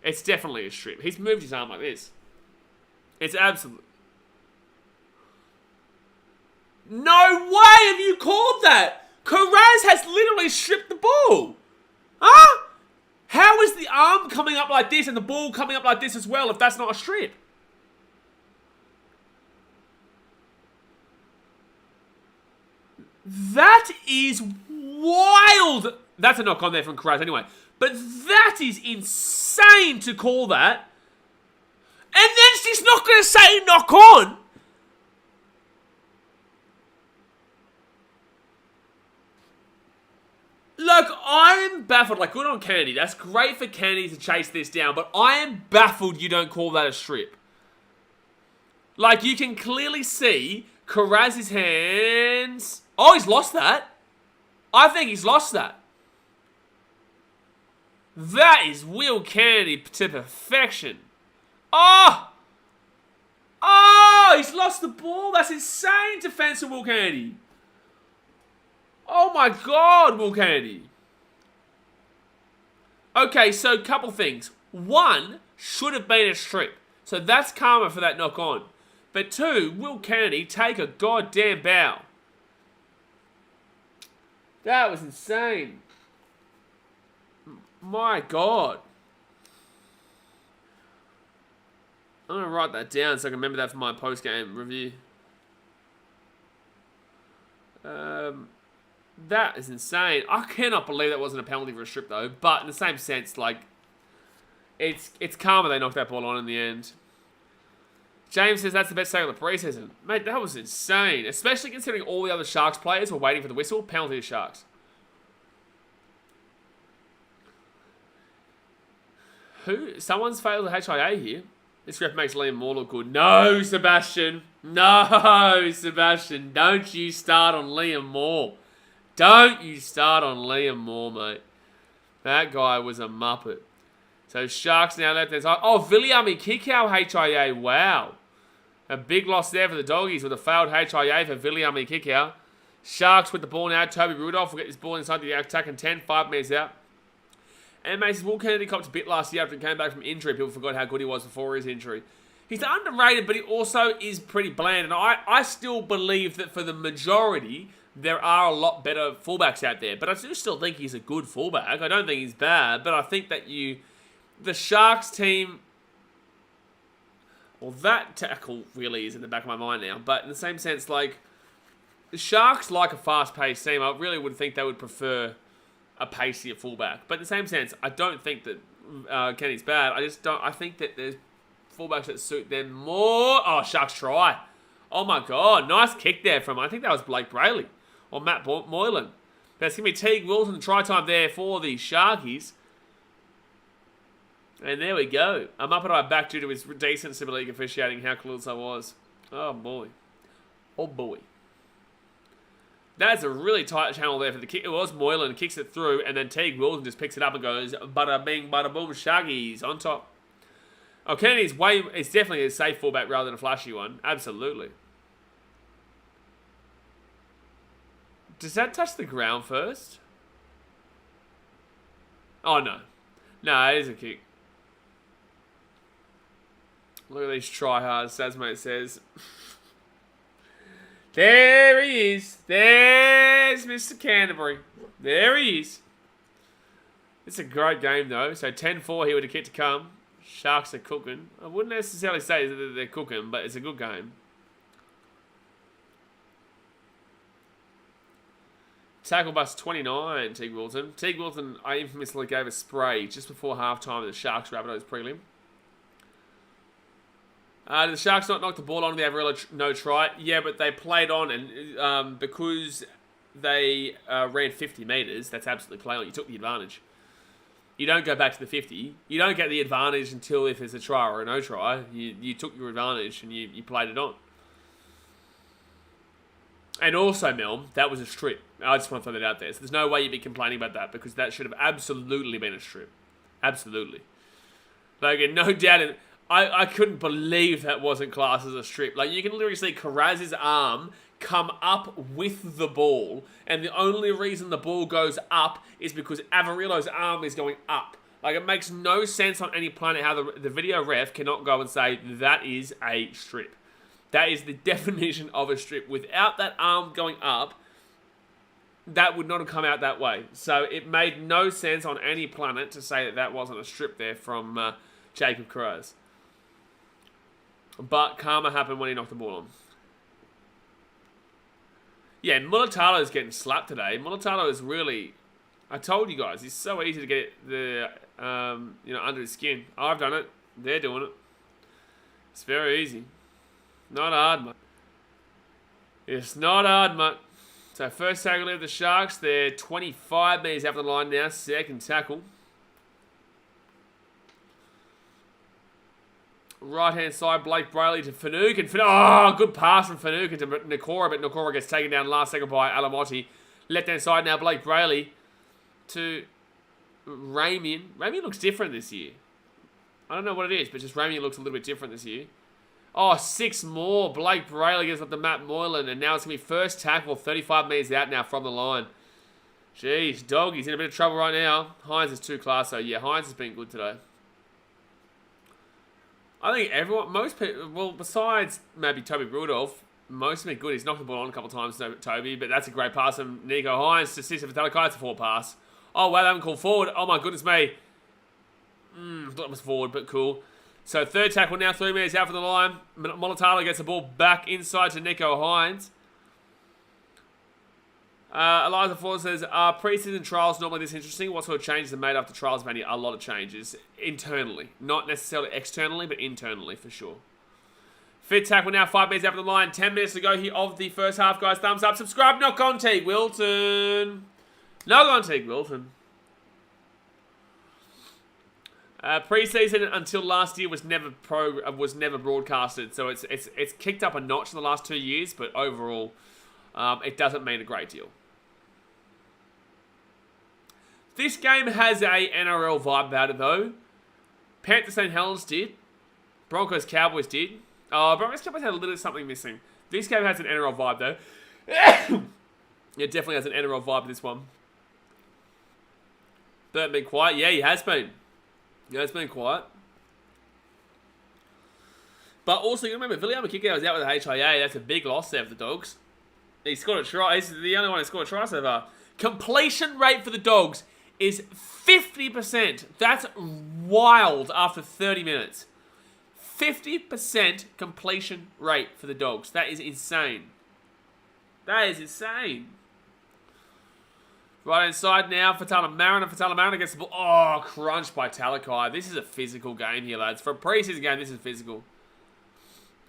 It's definitely a strip. He's moved his arm like this. It's absolute. No way have you called that. Karaz has literally stripped the ball. Huh? How is the arm coming up like this and the ball coming up like this as well if that's not a strip? That is wild. That's a knock on there from Karaz anyway. But that is insane to call that. And then she's not going to say knock on. Look, I am baffled. Like, good on Kennedy. That's great for Kennedy to chase this down. But I am baffled you don't call that a strip. Like, you can clearly see Karaz's hands. Oh, he's lost that. I think he's lost that. That is Will Kennedy to perfection. Oh! Oh, he's lost the ball. That's insane defense of Will Kennedy. Oh my God, Will Kennedy. Okay, so couple things. One, should have been a strip. So that's karma for that knock on. But two, Will Kennedy take a goddamn bow. That was insane. My God. I'm going to write that down so I can remember that for my post-game review. That is insane. I cannot believe that wasn't a penalty for a strip, though. But in the same sense, like, It's karma they knocked that ball on in the end. James says that's the best tackle of the preseason. Mate, that was insane. Especially considering all the other Sharks players were waiting for the whistle. Penalty to Sharks. Someone's failed the HIA here. This ref makes Liam Moore look good. No, Sebastian. No, Sebastian. Don't you start on Liam Moore. Don't you start on Liam Moore, mate. That guy was a muppet. So Sharks now left hand side. Oh, BKRmy kick out HIA. Wow. A big loss there for the Doggies with a failed HIA for BKRmy kick out. Sharks with the ball now. Toby Rudolph will get this ball inside the attack and 10, 5 metres out. And Mason Will Kennedy copped a bit last year after he came back from injury. People forgot how good he was before his injury. He's underrated, but he also is pretty bland. And I still believe that for the majority, there are a lot better fullbacks out there. But I do still think he's a good fullback. I don't think he's bad, but I think that the Sharks team, well, that tackle really is in the back of my mind now. But in the same sense, like, the Sharks like a fast-paced team. I really would think they would prefer a pacier fullback. But in the same sense, I don't think that Kenny's bad. I think that there's fullbacks that suit them more. Oh, Sharks try. Oh my God. Nice kick there from, I think that was Blake Brayley or Matt Moylan. But it's going to be Teague Wilson try time there for the Sharkies. And there we go. I'm up at our back due to his decent Super League officiating. How close I was. Oh boy. Oh boy. That's a really tight channel there for the kick. It was Moylan kicks it through, and then Teague Wilson just picks it up and goes, bada bing, bada boom, Sharkies on top. Oh, Kennedy's it's definitely a safe fullback rather than a flashy one. Absolutely. Does that touch the ground first? Oh, no. No, it is a kick. Look at these tryhards, Sasmate says. There he is. There's Mr. Canterbury. There he is. It's a great game, though. So 10-4 here with a kick to come. Sharks are cooking. I wouldn't necessarily say that they're cooking, but it's a good game. Tackle bus 29, Teague Wilson. Teague Wilson, I infamously gave a spray just before halftime of the Sharks Rabbitohs prelim. Did the Sharks not knock the ball on? They have really no try. Yeah, but they played on, and because they ran 50 metres, that's absolutely play on. You took the advantage. You don't go back to the 50. You don't get the advantage until if there's a try or a no try. You took your advantage and you played it on. And also, Mel, that was a strip. I just want to throw that out there. So there's no way you'd be complaining about that because that should have absolutely been a strip. Absolutely. Like, no doubt. I couldn't believe that wasn't classed as a strip. Like, you can literally see Carraz's arm come up with the ball, and the only reason the ball goes up is because Avarillo's arm is going up. Like, it makes no sense on any planet how the video ref cannot go and say that is a strip. That is the definition of a strip. Without that arm going up, that would not have come out that way. So it made no sense on any planet to say that wasn't a strip there from Jacob Carraz. But karma happened when he knocked the ball on. Yeah, Mulatalo's getting slapped today. Mulatalo is really, I told you guys, it's so easy to get under his skin. I've done it. They're doing it. It's very easy. Not hard, mate. It's not hard, mate. So first tackle of the Sharks. They're 25 metres out the line now. Second tackle. Right-hand side, Blake Brayley to Finucane. Oh, good pass from Finucane to Nakora, but Nakora gets taken down last second by Alamotti. Left-hand side now, Blake Brayley to Ramian. Ramian looks different this year. I don't know what it is, but just Ramian looks a little bit different this year. Oh, 6 more. Blake Brayley gets up to Matt Moylan, and now it's going to be first tackle, 35 metres out now from the line. Jeez, Doggy's in a bit of trouble right now. Hines is too class, so yeah, Hines has been good today. I think most people, well, besides maybe Toby Rudolph, most have been good. He's knocked the ball on a couple of times, Toby, but that's a great pass from Nico Hines to Sisa Vitalikai. It's a forward pass. Oh, wow, they haven't called forward. Oh, my goodness me. Thought it was forward, but cool. So third tackle now, 3 metres out from the line. Mulatalo gets the ball back inside to Nico Hines. Eliza Ford says, are preseason trials normally this interesting? What sort of changes are made after trials have any? A lot of changes. Internally. Not necessarily externally, but internally for sure. Fit tackle now, 5 minutes after the line. 10 minutes to go here of the first half, guys. Thumbs up. Subscribe. Knock on Teague Wilton. Knock on Teague Wilton. Preseason until last year was never broadcasted, so it's kicked up a notch in the last 2 years, but overall, it doesn't mean a great deal. This game has a NRL vibe about it, though. Panthers St. Helens did. Broncos Cowboys did. Broncos Cowboys had a little something missing. This game has an NRL vibe, though. It definitely has an NRL vibe, this one. Bert been quiet? Yeah, he has been. Yeah, it's been quiet. But also, you remember, Viliama Kikau was out with the HIA. That's a big loss there for the Dogs. He scored a try. He's the only one who scored a try so far. Completion rate for the Dogs is 50%. That's wild after 30 minutes. 50% completion rate for the Dogs. That is insane. That is insane. Right inside now, Fatala Mariner. Fatala Mariner gets the ball. Oh, crunched by Talakai. This is a physical game here, lads. For a preseason game, this is physical.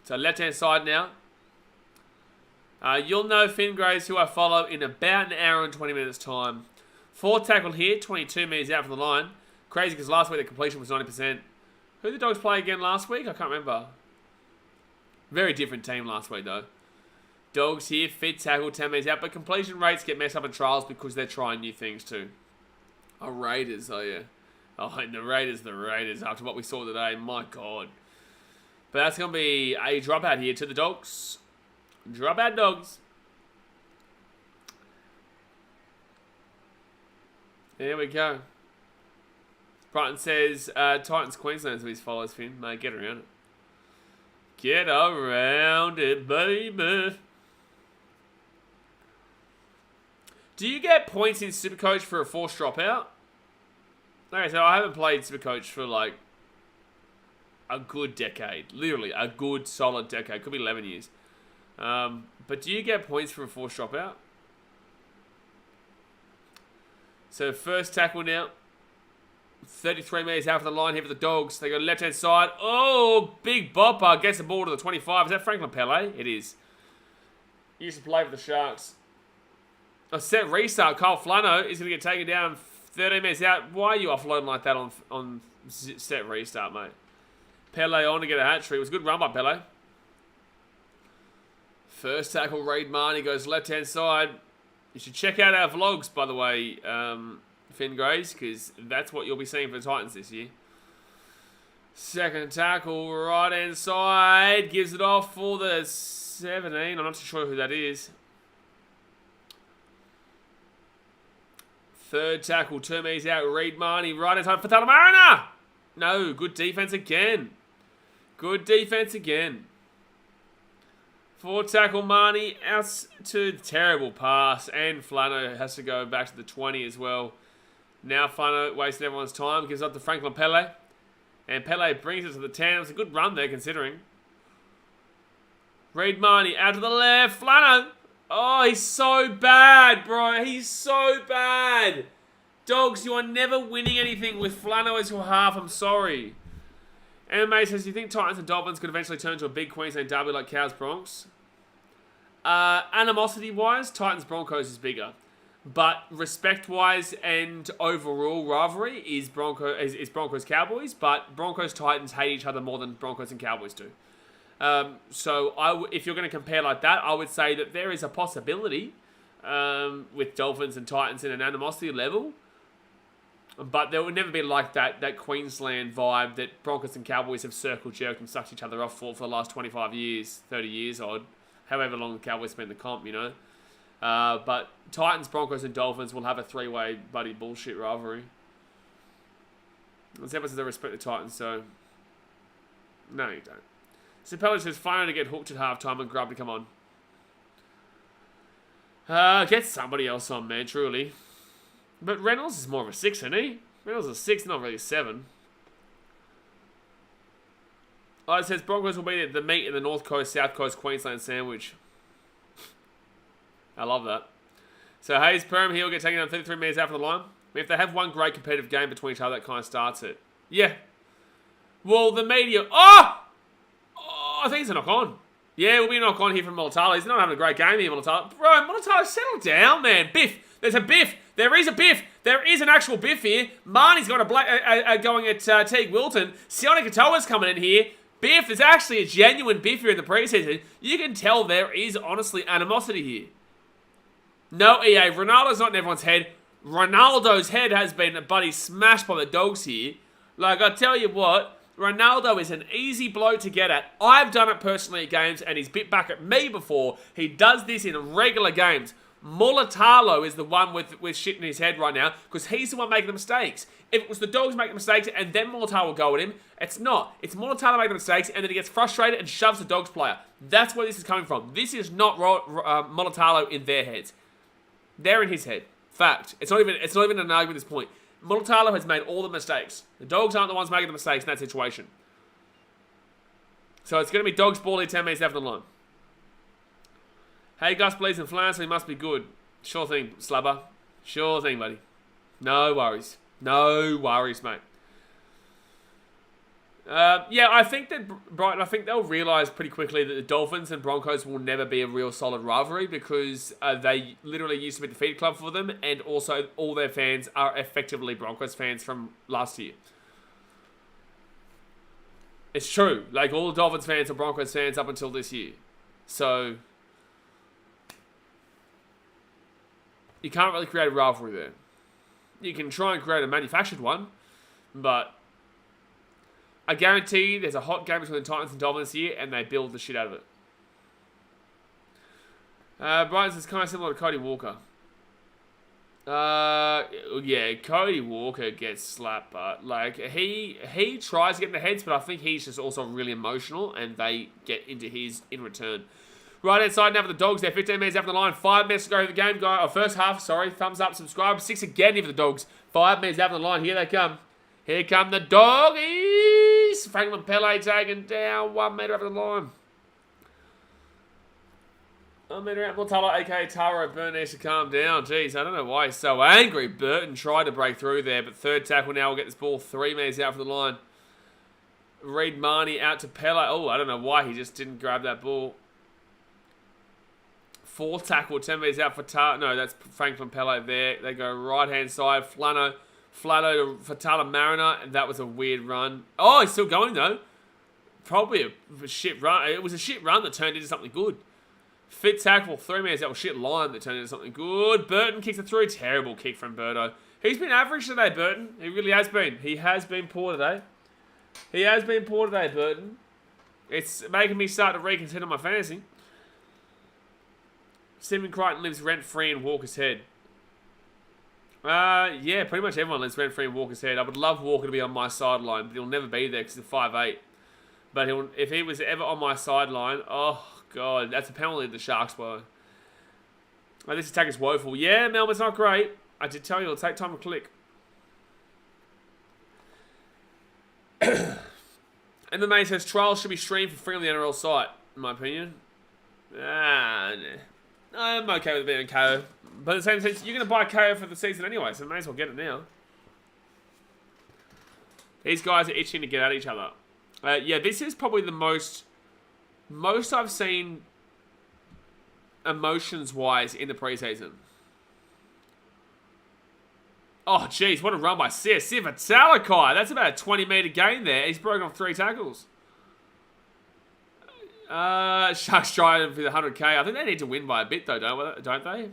So left-hand side now. You'll know Finn Graves, who I follow, in about an hour and 20 minutes' time. 4 tackle here, 22 metres out from the line. Crazy because last week the completion was 90%. Who did the Dogs play again last week? I can't remember. Very different team last week, though. Dogs here, fit tackle, 10 metres out, but completion rates get messed up in trials because they're trying new things too. Oh, Raiders, oh yeah. Oh, and the Raiders, after what we saw today, my God. But that's going to be a dropout here to the Dogs. Dropout Dogs. There we go. Brighton says, Titans Queensland is his followers, Finn. Mate, get around it. Get around it, baby. Do you get points in Supercoach for a forced dropout? Okay, so I haven't played Supercoach for like a good decade. Literally, a good solid decade. Could be 11 years. But do you get points for a forced dropout? So first tackle now. 33 metres out from the line here for the Dogs. They go left-hand side. Oh, big bopper. Gets the ball to the 25. Is that Franklin Pele? It is. He used to play for the Sharks. A set restart. Kyle Flano is going to get taken down 13 metres out. Why are you offloading like that on set restart, mate? Pele on to get a hat-trick. It was a good run by Pele. First tackle, Reid Marnie goes left-hand side. You should check out our vlogs, by the way, Finn Graves, because that's what you'll be seeing for the Titans this year. Second tackle, right-hand side. Gives it off for the 17. I'm not too sure who that is. Third tackle, 2 metres out. Reid Marnie, right-hand side for Talamarina. No, good defense again. Good defense again. Fourth tackle, Marnie out to the terrible pass. And Flano has to go back to the 20 as well. Now Flano wasting everyone's time. Gives up to Franklin Pele. And Pele brings it to the 10. It was a good run there considering. Reid Marnie out to the left. Flano. Oh, he's so bad, bro. He's so bad. Dogs, you are never winning anything with Flano as your half. I'm sorry. MMA says, do you think Titans and Dolphins could eventually turn to a big Queensland derby like Cows Bronx? Animosity-wise, Titans-Broncos is bigger. But respect-wise and overall rivalry is Broncos-Cowboys. But Broncos-Titans hate each other more than Broncos and Cowboys do. So if you're going to compare like that, I would say that there is a possibility with Dolphins and Titans in an animosity level. But there will never be like that Queensland vibe that Broncos and Cowboys have circle-jerked and sucked each other off for the last 25 years, 30 years odd. However long the Cowboys spend the comp, you know. But Titans, Broncos, and Dolphins will have a three-way buddy bullshit rivalry. As ever says I respect the Titans, so... No, you don't. Sapelli says, finally to get hooked at halftime and Grub to come on. Get somebody else on, man, truly. But Reynolds is more of a 6, isn't he? Reynolds is a 6, not really a 7. Oh, it says Broncos will be the meat in the North Coast, South Coast, Queensland sandwich. I love that. So Hayes Perm, he'll get taken down 33 metres out from the line. If they have one great competitive game between each other, that kind of starts it. Yeah. Well, the media... Oh, I think it's a knock-on. Yeah, we'll be a knock-on here from Mulatalo. He's not having a great game here, Mulatalo. Bro, Mulatalo, settle down, man. Biff. There's a biff. There is a biff. There is an actual biff here. Marnie's got going at Teague Wilton. Sione Katoa's coming in here. Biff. There's actually a genuine biff here in the preseason. You can tell there is, honestly, animosity here. No, EA. Ronaldo's not in everyone's head. Ronaldo's head has been, buddy, smashed by the Dogs here. Like, I tell you what, Ronaldo is an easy bloke to get at. I've done it personally at games, and he's bit back at me before. He does this in regular games. Mulatalo is the one with shit in his head right now, because he's the one making the mistakes. If it was the Dogs making the mistakes, and then Mulatalo will go at him, it's not. It's Mulatalo making the mistakes, and then he gets frustrated and shoves the Dogs player. That's where this is coming from. This is not Mulatalo in their heads. They're in his head. Fact. It's not even an argument at this point. Mulatalo has made all the mistakes. The Dogs aren't the ones making the mistakes in that situation. So it's going to be Dogs ball here 10 minutes after the line. Hey, Gus Bleeds and Flans, so he must be good. Sure thing, slubber. Sure thing, buddy. No worries. No worries, mate. Yeah, I think that Brighton, I think they'll realise pretty quickly that the Dolphins and Broncos will never be a real solid rivalry because they literally used to be the feeder club for them, and also all their fans are effectively Broncos fans from last year. It's true. Like, all the Dolphins fans are Broncos fans up until this year. So, you can't really create a rivalry there. You can try and create a manufactured one, but I guarantee there's a hot game between the Titans and Dolphins here, and they build the shit out of it. Brighton's is kind of similar to Cody Walker. Yeah, Cody Walker gets slapped, but like he tries to get in the heads, but I think he's just also really emotional, and they get into his in return. Right hand side now for the Dogs. They're 15 minutes after the line. 5 minutes to go in the game, guy. Or first half, sorry. Thumbs up, subscribe. 6 again here for the Dogs. 5 minutes after the line. Here they come. Here come the Doggies. Franklin Pele taken down 1 metre after the line. 1 metre out. Mulatalo, a.k.a. Taro. Burton needs to calm down. Jeez, I don't know why he's so angry. Burton tried to break through there, but third tackle now will get this ball 3 metres out for the line. Reed Marnie out to Pele. Oh, I don't know why he just didn't grab that ball. Fourth tackle, 10 metres out for no, that's Franklin Pele there. They go right-hand side. Flano for Tala Mariner, and that was a weird run. Oh, he's still going, though. Probably a shit run. It was a shit run that turned into something good. Fit tackle, 3 minutes out. Shit line that turned into something good. Burton kicks it through. Terrible kick from Birdo. He's been average today, Burton. He really has been. He has been poor today. He has been poor today, Burton. It's making me start to reconsider my fantasy. Stephen Crichton lives rent-free in Walker's Head. Yeah, pretty much everyone lives rent-free in Walker's Head. I would love Walker to be on my sideline, but he'll never be there because he's 5'8". But if he was ever on my sideline, oh, God, that's a penalty to the Sharks, boy. Oh, this attack is woeful. Yeah, Melbourne's not great. I did tell you, it'll take time to click. MMA says trials should be streamed for free on the NRL site, in my opinion. Nah. I'm okay with being KO. But in the same sense, you're going to buy KO for the season anyway, so may as well get it now. These guys are itching to get at each other. Yeah, this is probably the most I've seen emotions-wise in the preseason. Oh, jeez, what a run by Siva Talakai. That's about a 20-metre gain there. He's broken off 3 tackles. Sharks trying for the 100k. I think they need to win by a bit though, don't they?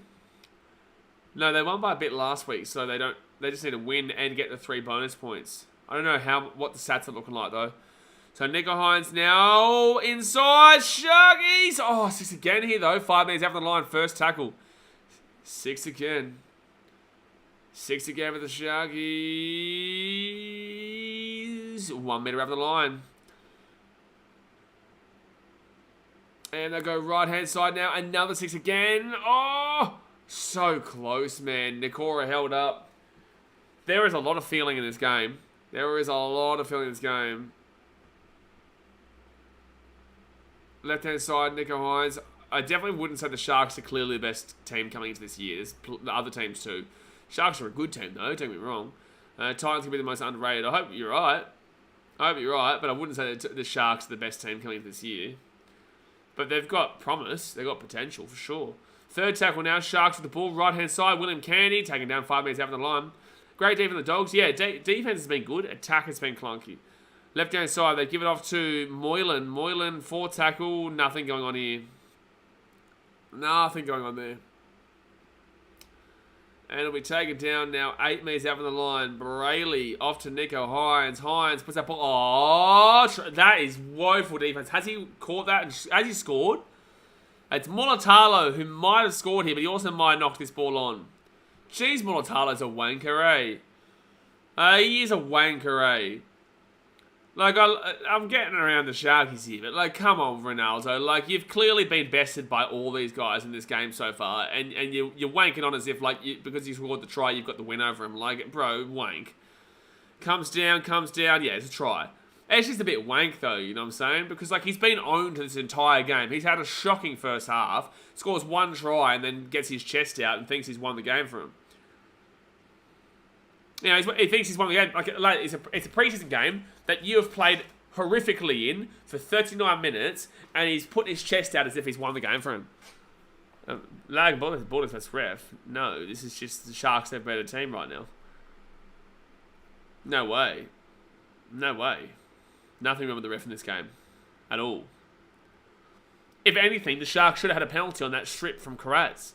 No, they won by a bit last week, so they don't. They just need to win and get the 3 bonus points. I don't know what the stats are looking like though. So Nico Hines now inside Sharkies. Oh, 6 again here though. 5 minutes after the line, first tackle. 6 again. 6 again for the Sharkies. 1 metre after the line. And they go right-hand side now. Another 6 again. Oh, so close, man. Nikora held up. There is a lot of feeling in this game. There is a lot of feeling in this game. Left-hand side, Nico Hines. I definitely wouldn't say the Sharks are clearly the best team coming into this year. There's the other teams too. Sharks are a good team though, don't get me wrong. Titans can be the most underrated. I hope you're right. But I wouldn't say that the Sharks are the best team coming into this year. But they've got promise. They've got potential for sure. Third tackle now, Sharks with the ball. Right-hand side, William Candy taking down 5 metres out of the line. Great defense of the Dogs. Yeah, defense has been good. Attack has been clunky. Left-hand side, they give it off to Moylan. Moylan, 4 tackle. Nothing going on here. Nothing going on there. And it'll be taken down now. 8 metres out from the line. Brayley off to Nico Hines. Hines puts that ball. Oh, that is woeful defense. Has he caught that? Has he scored? It's Mulatalo who might have scored here, but he also might have knocked this ball on. Jeez, Mulatalo's a wanker, eh? He is a wanker, eh? Like, I'm getting around the Sharkies here, but, like, come on, Ronaldo. Like, you've clearly been bested by all these guys in this game so far, and you're wanking on as if, like, because you scored the try, you've got the win over him. Like, bro, wank. Comes down. Yeah, it's a try. It's just a bit wank, though, you know what I'm saying? Because, like, he's been owned this entire game. He's had a shocking first half, scores 1 try, and then gets his chest out and thinks he's won the game for him. You know, he thinks he's won the game. Like it's a preseason game that you have played horrifically in for 39 minutes, and he's put his chest out as if he's won the game for him. Bulldogs vs ref. No, this is just the Sharks have a better team right now. No way. Nothing wrong with the ref in this game. At all. If anything, the Sharks should have had a penalty on that strip from Carraz.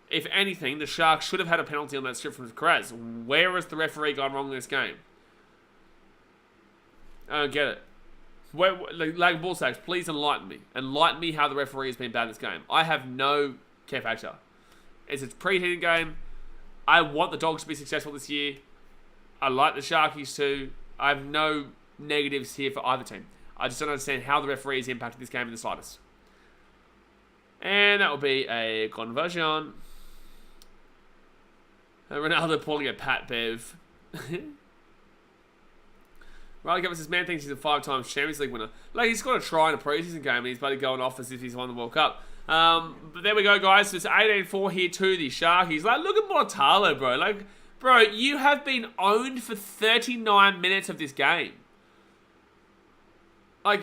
If anything, the Sharks should have had a penalty on that strip from Carraz. Where has the referee gone wrong in this game? I don't get it. Like Bulldogs, please enlighten me. Enlighten me how the referee has been bad in this game. I have no care factor. It's a preseason game. I want the Dogs to be successful this year. I like the Sharkies too. I have no negatives here for either team. I just don't understand how the referee has impacted this game in the slightest. And that will be a conversion. Ronaldo pulling a Pat Bev. Riley Cup says, man thinks he's a 5-time Champions League winner. Like, he's got a try in a preseason game and he's bloody going off as if he's won the World Cup. But there we go, guys. So it's 18-4 here to the Sharkies. Like, look at Mortalo, bro. Like, bro, you have been owned for 39 minutes of this game. Like,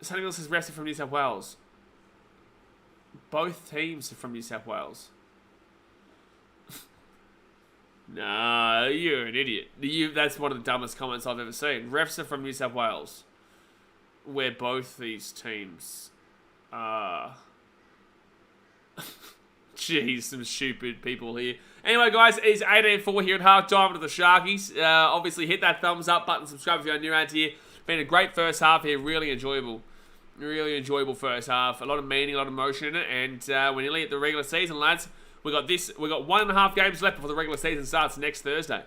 Sonny Mills is rested from New South Wales. Both teams are from New South Wales. Nah, you're an idiot. That's one of the dumbest comments I've ever seen. Refs are from New South Wales, where both these teams are. Jeez, some stupid people here. Anyway, guys, it's 18-4 here at half time to the Sharkies. Obviously, hit that thumbs up button, subscribe if you're new around here. Been a great first half here, really enjoyable. Really enjoyable first half. A lot of meaning, a lot of emotion in it, and we're nearly at the regular season, lads. We got 1.5 games left before the regular season starts next Thursday.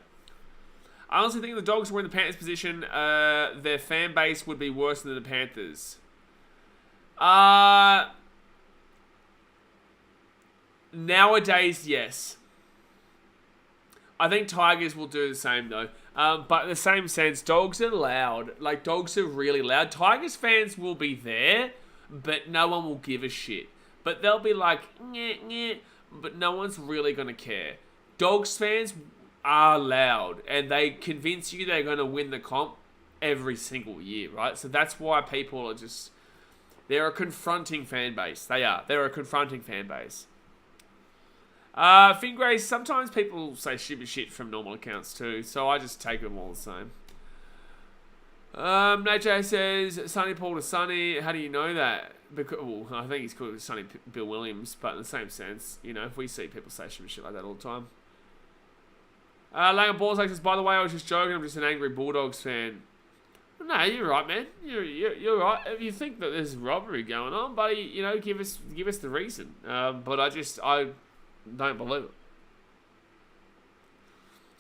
I honestly think if the Dogs were in the Panthers' position, their fan base would be worse than the Panthers. Nowadays, yes. I think Tigers will do the same though. But in the same sense, Dogs are loud. Like, Dogs are really loud. Tigers fans will be there, but no one will give a shit. But they'll be like, nyeh, nyeh, but no one's really going to care. Dogs fans are loud, and they convince you they're going to win the comp every single year, right? So that's why people are just... They're a confronting fan base. They are. They're a confronting fan base. Fingrays, sometimes people say stupid shit from normal accounts too, so I just take them all the same. Nature says, Sonny Paul to Sonny, how do you know that? Because, well, I think he's called Sonny Bill Williams, but in the same sense, you know, if we see people say stupid shit like that all the time. Langham Balls says, by the way, I was just joking, I'm just an angry Bulldogs fan. No, you're right, man. You're right. If you think that there's robbery going on, buddy, you know, give us the reason. But I don't believe it.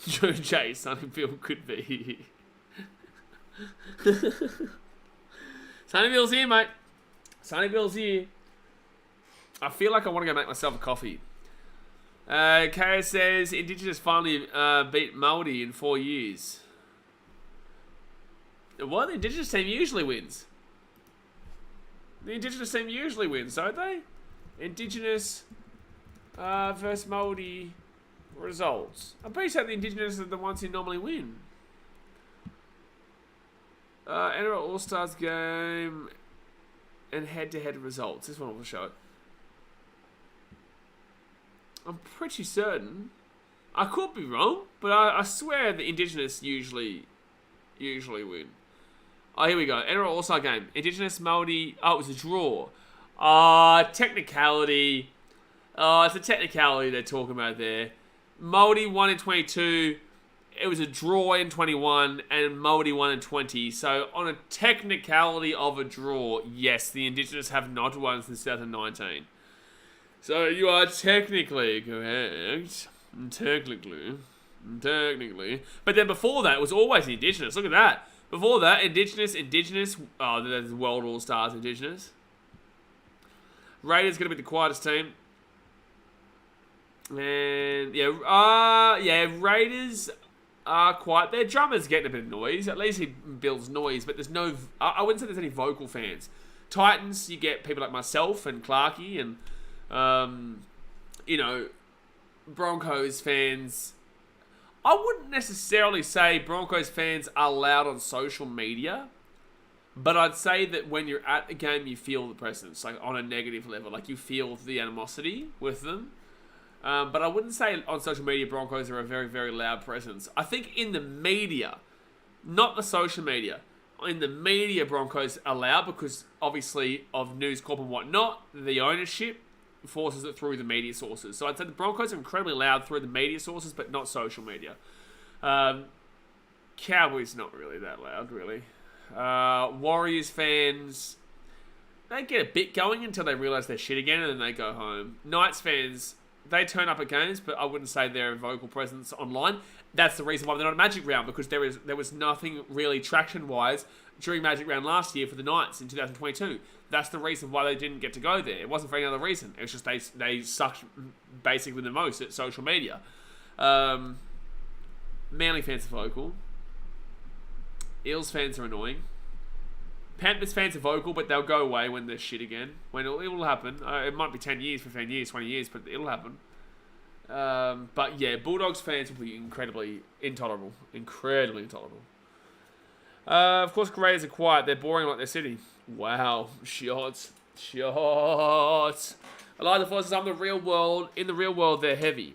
Joe J, Sonny Bill could be. Sonny Bill's here, mate. Sonny Bill's here. I feel like I want to go make myself a coffee. KS says, Indigenous finally beat Māori in 4 years. Well, the Indigenous team usually wins. The Indigenous team usually wins, don't they? Indigenous versus Māori results. I'm pretty sure the Indigenous are the ones who normally win. NRL All-Stars game and head-to-head results. This one will show it. I'm pretty certain. I could be wrong, but I swear the Indigenous usually win. Oh, here we go. NRL All-Star game. Indigenous, Māori. Oh, it was a draw. Technicality. Oh, it's a technicality they're talking about there. Māori won in 22. It was a draw in 21, and Māori won in 20. So, on a technicality of a draw, yes, the Indigenous have not won since 2019. So, you are technically correct. Technically. But then before that, it was always the Indigenous. Look at that. Before that, Indigenous. Oh, there's World All-Stars Indigenous. Raiders going to be the quietest team. And, Raiders are quiet. Their drummer's getting a bit of noise. At least he builds noise, but there's no... I wouldn't say there's any vocal fans. Titans, you get people like myself and Clarkey and, Broncos fans... I wouldn't necessarily say Broncos fans are loud on social media, but I'd say that when you're at a game, you feel the presence, like on a negative level. Like you feel the animosity with them. But I wouldn't say on social media Broncos are a very, very loud presence. I think in the media, not the social media, in the media Broncos are loud because obviously of News Corp and whatnot, the ownership forces it through the media sources. So I'd say the Broncos are incredibly loud through the media sources, but not social media. Cowboys not really that loud, really. Warriors fans, they get a bit going until they realise they're shit again and then they go home. Knights fans, they turn up at games, but I wouldn't say they're a vocal presence online. That's the reason why they're not a Magic Round, because there was nothing really traction-wise during Magic Round last year for the Knights in 2022. That's the reason why they didn't get to go there. It wasn't for any other reason. It was just they sucked basically the most at social media. Manly fans are vocal. Eels fans are annoying. Panthers fans are vocal, but they'll go away when they're shit again. When it will happen. It might be 10 years, 15 years, 20 years, but it'll happen. But yeah, Bulldogs fans will be incredibly intolerable. Incredibly intolerable. Of course, Raiders are quiet. They're boring like their city. Wow. Shots. I like the forces on the real world. In the real world, they're heavy.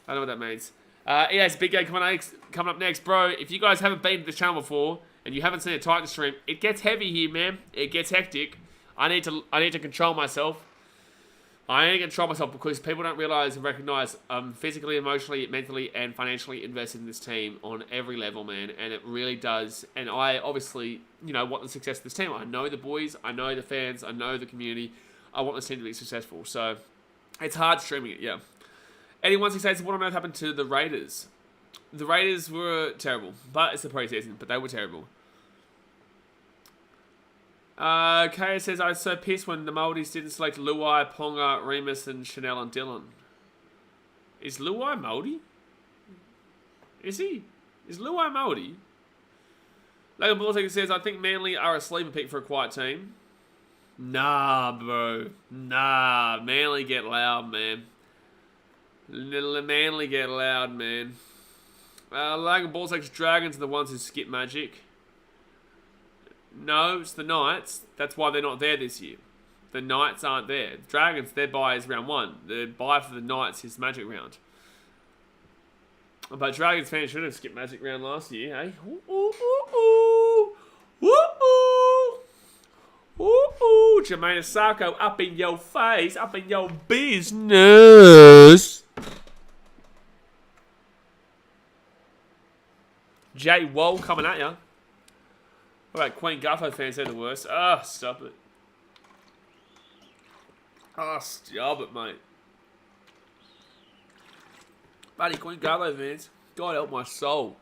I don't know what that means. EA's big game coming up next. Bro, if you guys haven't been to the channel before and you haven't seen a Titan stream, it gets heavy here, man. It gets hectic. I need to control myself. I need to control myself because people don't realize and recognize I'm physically, emotionally, mentally, and financially invested in this team on every level, man. And it really does. And I obviously, want the success of this team. I know the boys. I know the fans. I know the community. I want this team to be successful. So it's hard streaming it, yeah. Anyone says, what on earth happened to the Raiders? The Raiders were terrible. But it's the preseason. But they were terrible. Kaya says, I was so pissed when the Māoris didn't select Luai, Ponga, Remus, and Chanel and Dylan. Is Luai Māori? Is he? Is Luai Māori? Logan Bulltaker says, I think Manly are a sleeper pick for a quiet team. Nah, bro. Nah. Manly get loud, man. Manly get loud, man. Logan Bulltaker's Dragons are the ones who skip Magic. No, it's the Knights. That's why they're not there this year. The Knights aren't there. The Dragons, their bye is round 1. The bye for the Knights is Magic Round. But Dragons fans should have skipped Magic Round last year, eh? Jermaine Asako up in your face, up in your business. Jay Woll coming at ya. Alright, Queen Gutho fans are the worst. Ah, stop it. Ah, stop it, mate. Buddy, Queen Gutho fans. God help my soul.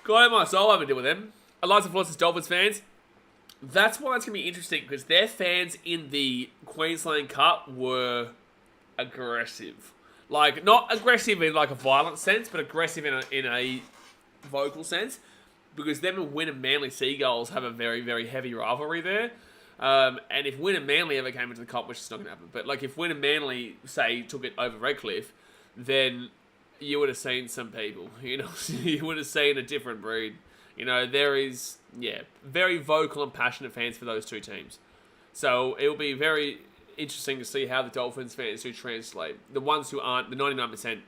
God help my soul, I haven't dealt with them. Eliza Flores Dolphins fans. That's why it's going to be interesting, because their fans in the Queensland Cup were aggressive. Like, not aggressive in like a violent sense, but aggressive in a vocal sense. Because them and Win and Manly Seagulls have a very, very heavy rivalry there. And if Win and Manly ever came into the comp, which is not going to happen, but like if Win and Manly, say, took it over Redcliffe, then you would have seen some people, you know, you would have seen a different breed. You know, there is, very vocal and passionate fans for those two teams. So it will be very interesting to see how the Dolphins fans do translate. The ones who aren't, the 99%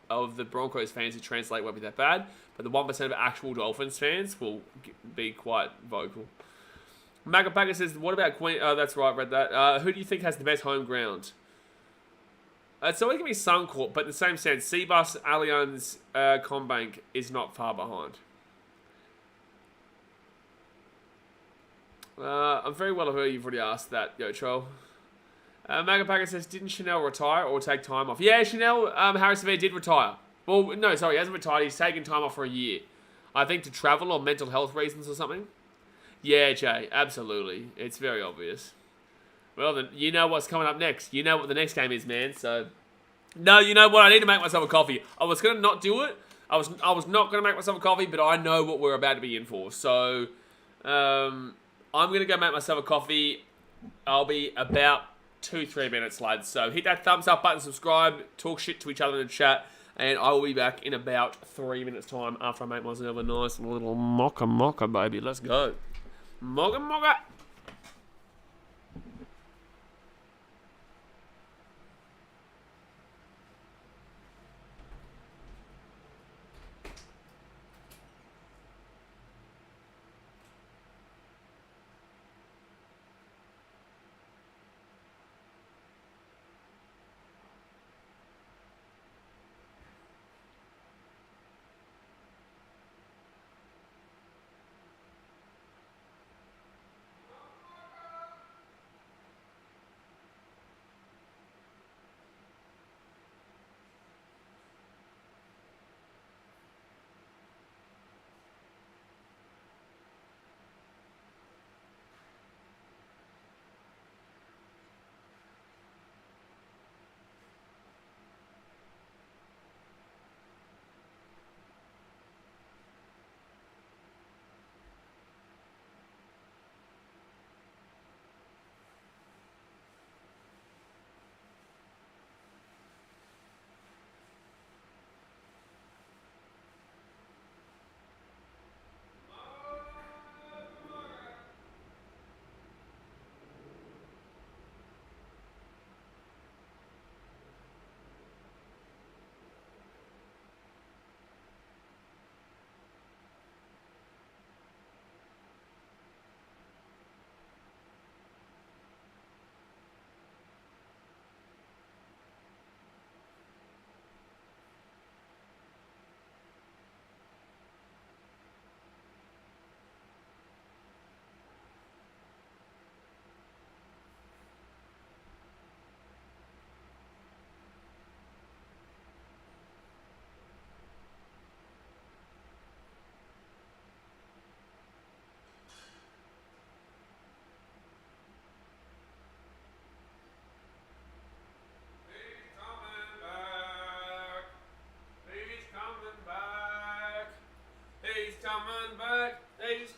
of the Broncos fans who translate won't be that bad, but the 1% of actual Dolphins fans will be quite vocal. Magapaka says, what about Queen? Oh, that's right, I read that. Who do you think has the best home ground? It's always going to be Suncorp, but in the same sense, Seabus, Allianz, Combank is not far behind. I'm very well aware you've already asked that, Yo Troll. Magapaka says, didn't Chanel retire or take time off? Yeah, Chanel Harris-Severe did retire. Well, no, sorry, he hasn't retired. He's taken time off for a year. I think to travel or mental health reasons or something. Yeah, Jay, absolutely. It's very obvious. Well, then, you know what's coming up next. You know what the next game is, man. So, no, you know what? I need to make myself a coffee. I was going to not do it. I was not going to make myself a coffee, but I know what we're about to be in for. So, I'm going to go make myself a coffee. I'll be about 2-3 minutes, lads. So hit that thumbs up button, subscribe, talk shit to each other in the chat, and I will be back in about 3 minutes' time after I make myself a nice little mocha, baby. Let's go. Mocha.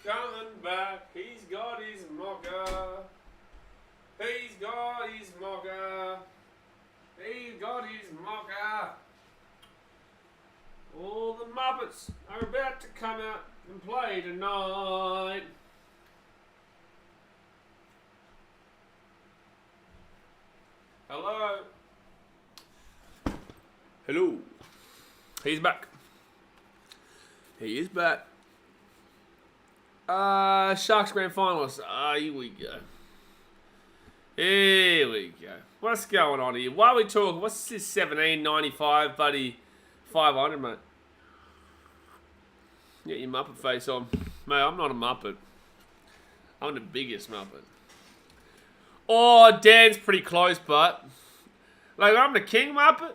Coming back, he's got his mocha. He's got his mocha. He's got his mocha. All the Muppets are about to come out and play tonight. Hello. Hello. He's back. He is back. Sharks Grand Finals. Here we go. Here we go. What's going on here? Why are we talking? What's this 1795, buddy? 500, mate. Get your Muppet face on. Mate, I'm not a Muppet. I'm the biggest Muppet. Oh, Dan's pretty close, but... Like, I'm the king Muppet.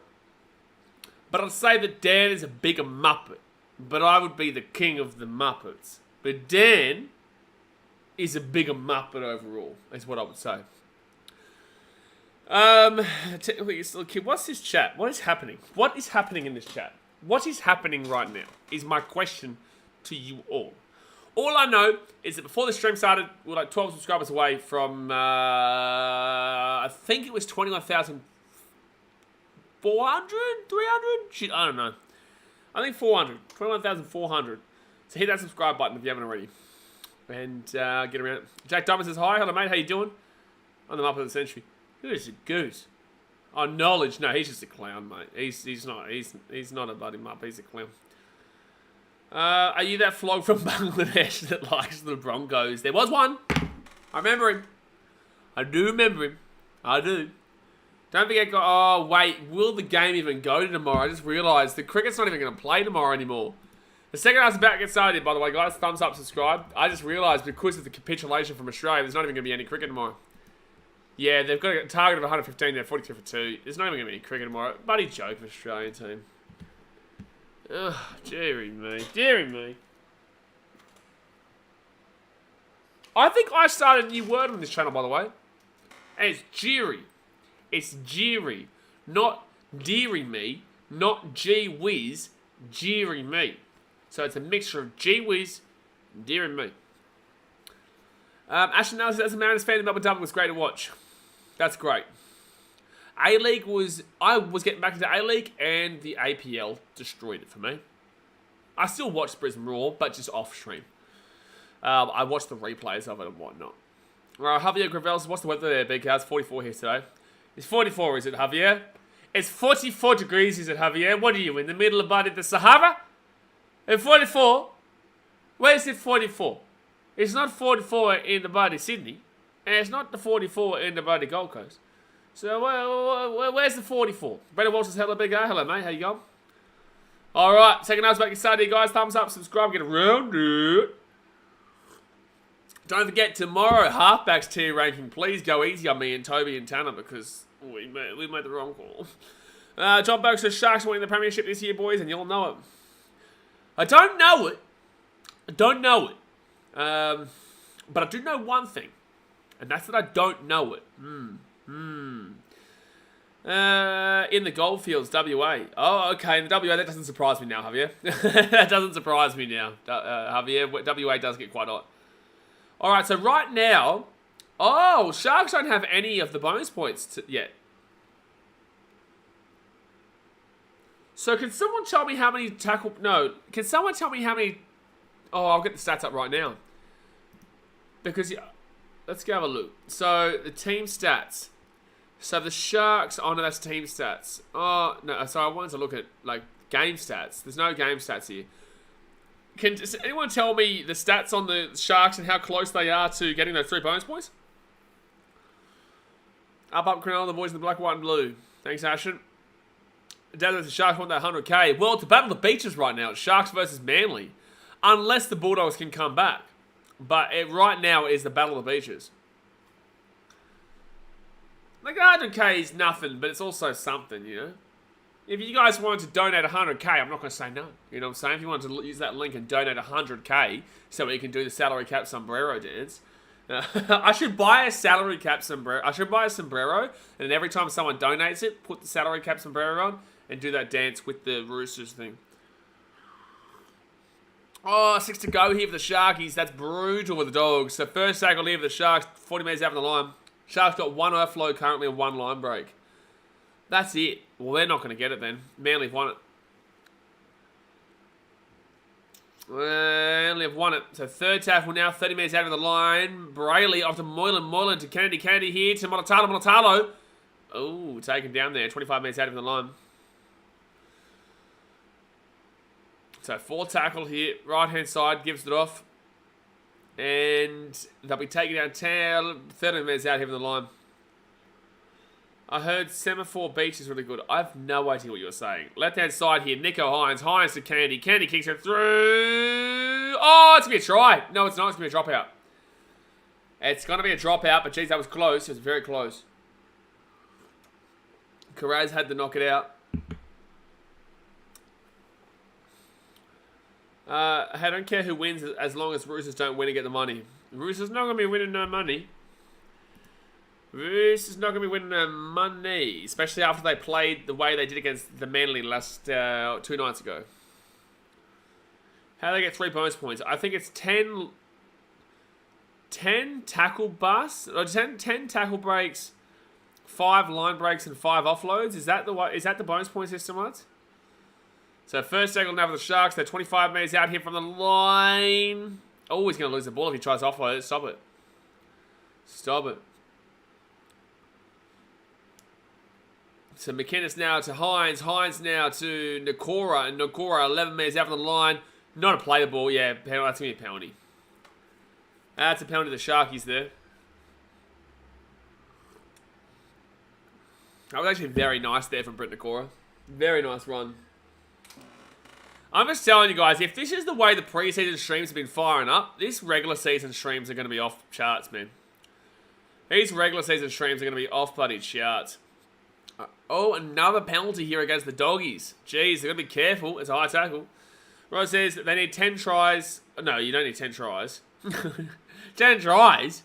But I'd say that Dan is a bigger Muppet. But I would be the king of the Muppets. But Dan is a bigger Muppet overall, is what I would say. Technically, you're still a kid. What's this chat? What is happening? What is happening in this chat? What is happening right now is my question to you all. All I know is that before the stream started, we were like 12 subscribers away from, I think it was 21,400, 300? Shit, I don't know. I think 400, 21,400. So hit that subscribe button if you haven't already. And get around. Jack Diamond says, hi, hello mate, how you doing? On the up of the century. Who is a goose? Oh, knowledge. No, he's just a clown, mate. He's not a bloody mup, he's a clown. Are you that flog from Bangladesh that likes the Broncos? There was one. I remember him. I do remember him. I do. Don't forget, oh wait, will the game even go to tomorrow? I just realised the cricket's not even going to play tomorrow anymore. The second half's about to get started, by the way, guys. Thumbs up, subscribe. I just realised because of the capitulation from Australia, there's not even going to be any cricket tomorrow. Yeah, they've got a target of 115, they're 42 for 2. There's not even going to be any cricket tomorrow. Bloody joke for Australian team. Ugh, dearie me. Dearie me. I think I started a new word on this channel, by the way. And it's jeery. It's jeery. Not dearie me. Not gee whiz. Jeery me. So it's a mixture of gee whiz and dearie me. Ashton Nelson, as a Mariners fan, the Melbourne Double was great to watch. That's great. A-League I was getting back into A-League and the APL destroyed it for me. I still watch Brisbane Roar, but just off stream. I watched the replays of it and whatnot. Alright, Javier Gravel says, what's the weather there, BK? It's 44 here today. It's 44, is it, Javier? It's 44 degrees, is it, Javier? What are you, in the middle of the Sahara? At 44? Where is it 44? It's not 44 in the bloody Sydney. And it's not the 44 in the bloody Gold Coast. So, where's the 44? Brendan Walsh says, hello, big guy. Hello, mate. How you going? Alright, second half's back inside here, guys. Thumbs up, subscribe, get around it. Don't forget, tomorrow, halfbacks tier ranking. Please go easy on me and Toby and Tanner because we made the wrong call. John Burke says, Sharks winning the premiership this year, boys, and you'll know it. I don't know it. But I do know one thing. And that's that I don't know it. In the Goldfields, WA. Oh, okay. In the WA, that doesn't surprise me now, Javier. That doesn't surprise me now, Javier. WA does get quite hot. All right, so right now... Oh, Sharks don't have any of the bonus points yet. So can someone tell me how many tackle... No, can someone tell me how many... Oh, I'll get the stats up right now. Because... Let's go have a look. So, the team stats. So, the Sharks... Oh, no, that's team stats. Oh, no, sorry, I wanted to look at, like, game stats. There's no game stats here. Does anyone tell me the stats on the Sharks and how close they are to getting those 3 bonus points? Up, Cronulla, the boys in the black, white, and blue. Thanks, Ashton. Dad, the Sharks want that 100k. Well, it's a battle of the beaches right now. It's Sharks versus Manly. Unless the Bulldogs can come back. But right now is the battle of the beaches. Like 100k is nothing, but it's also something, you know. If you guys wanted to donate 100k, I'm not going to say no. You know what I'm saying? If you wanted to use that link and donate 100k so we can do the salary cap sombrero dance. I should buy a salary cap sombrero. I should buy a sombrero, and then every time someone donates it, put the salary cap sombrero on and do that dance with the Roosters thing. Oh, 6 to go here for the Sharkies. That's brutal with the Dogs. So first tackle here for the Sharks, 40 metres out of the line. Sharks got 1 overflow currently and 1 line break. That's it. Well, they're not going to get it then. Manly have won it. Manly have won it. So third tackle now, 30 metres out of the line. Brayley off to Moylan to Kennedy here to Monotalo. Oh, taken down there, 25 metres out of the line. So 4 tackle here, right-hand side, gives it off. And they'll be taking down 30 metres out here from the line. I heard Semaphore Beach is really good. I have no idea what you're saying. Left-hand side here, Nico Hines. Hines to Kennedy. Kennedy kicks it through. Oh, it's going to be a try. No, it's not. It's going to be a dropout. It's going to be a dropout, but geez, that was close. It was very close. Carraz had to knock it out. I don't care who wins as long as Roosters don't win and get the money. Roosters not going to be winning no money. Roosters not going to be winning no money. Especially after they played the way they did against the Manly last 2 nights ago. How do they get 3 bonus points? I think it's 10 tackle busts, or 10 tackle breaks, 5 line breaks, and 5 offloads. Is that the bonus point system, lads? So first tackle now for the Sharks. They're 25 metres out here from the line. Oh, he's going to lose the ball if he tries to offload it. Stop it. Stop it. So McInnes now to Hines. Hines now to Nakora. And Nakora 11 metres out from the line. Not a play the ball. Yeah, that's going to be a penalty. That's a penalty to the Sharkies there. That was actually very nice there from Brett Nakora. Very nice run. I'm just telling you guys, if this is the way the preseason streams have been firing up, these regular season streams are going to be off charts, man. These regular season streams are going to be off bloody charts. Oh, another penalty here against the Doggies. Jeez, they're going to be careful. It's a high tackle. Rod says they need 10 tries. No, you don't need 10 tries. 10 tries?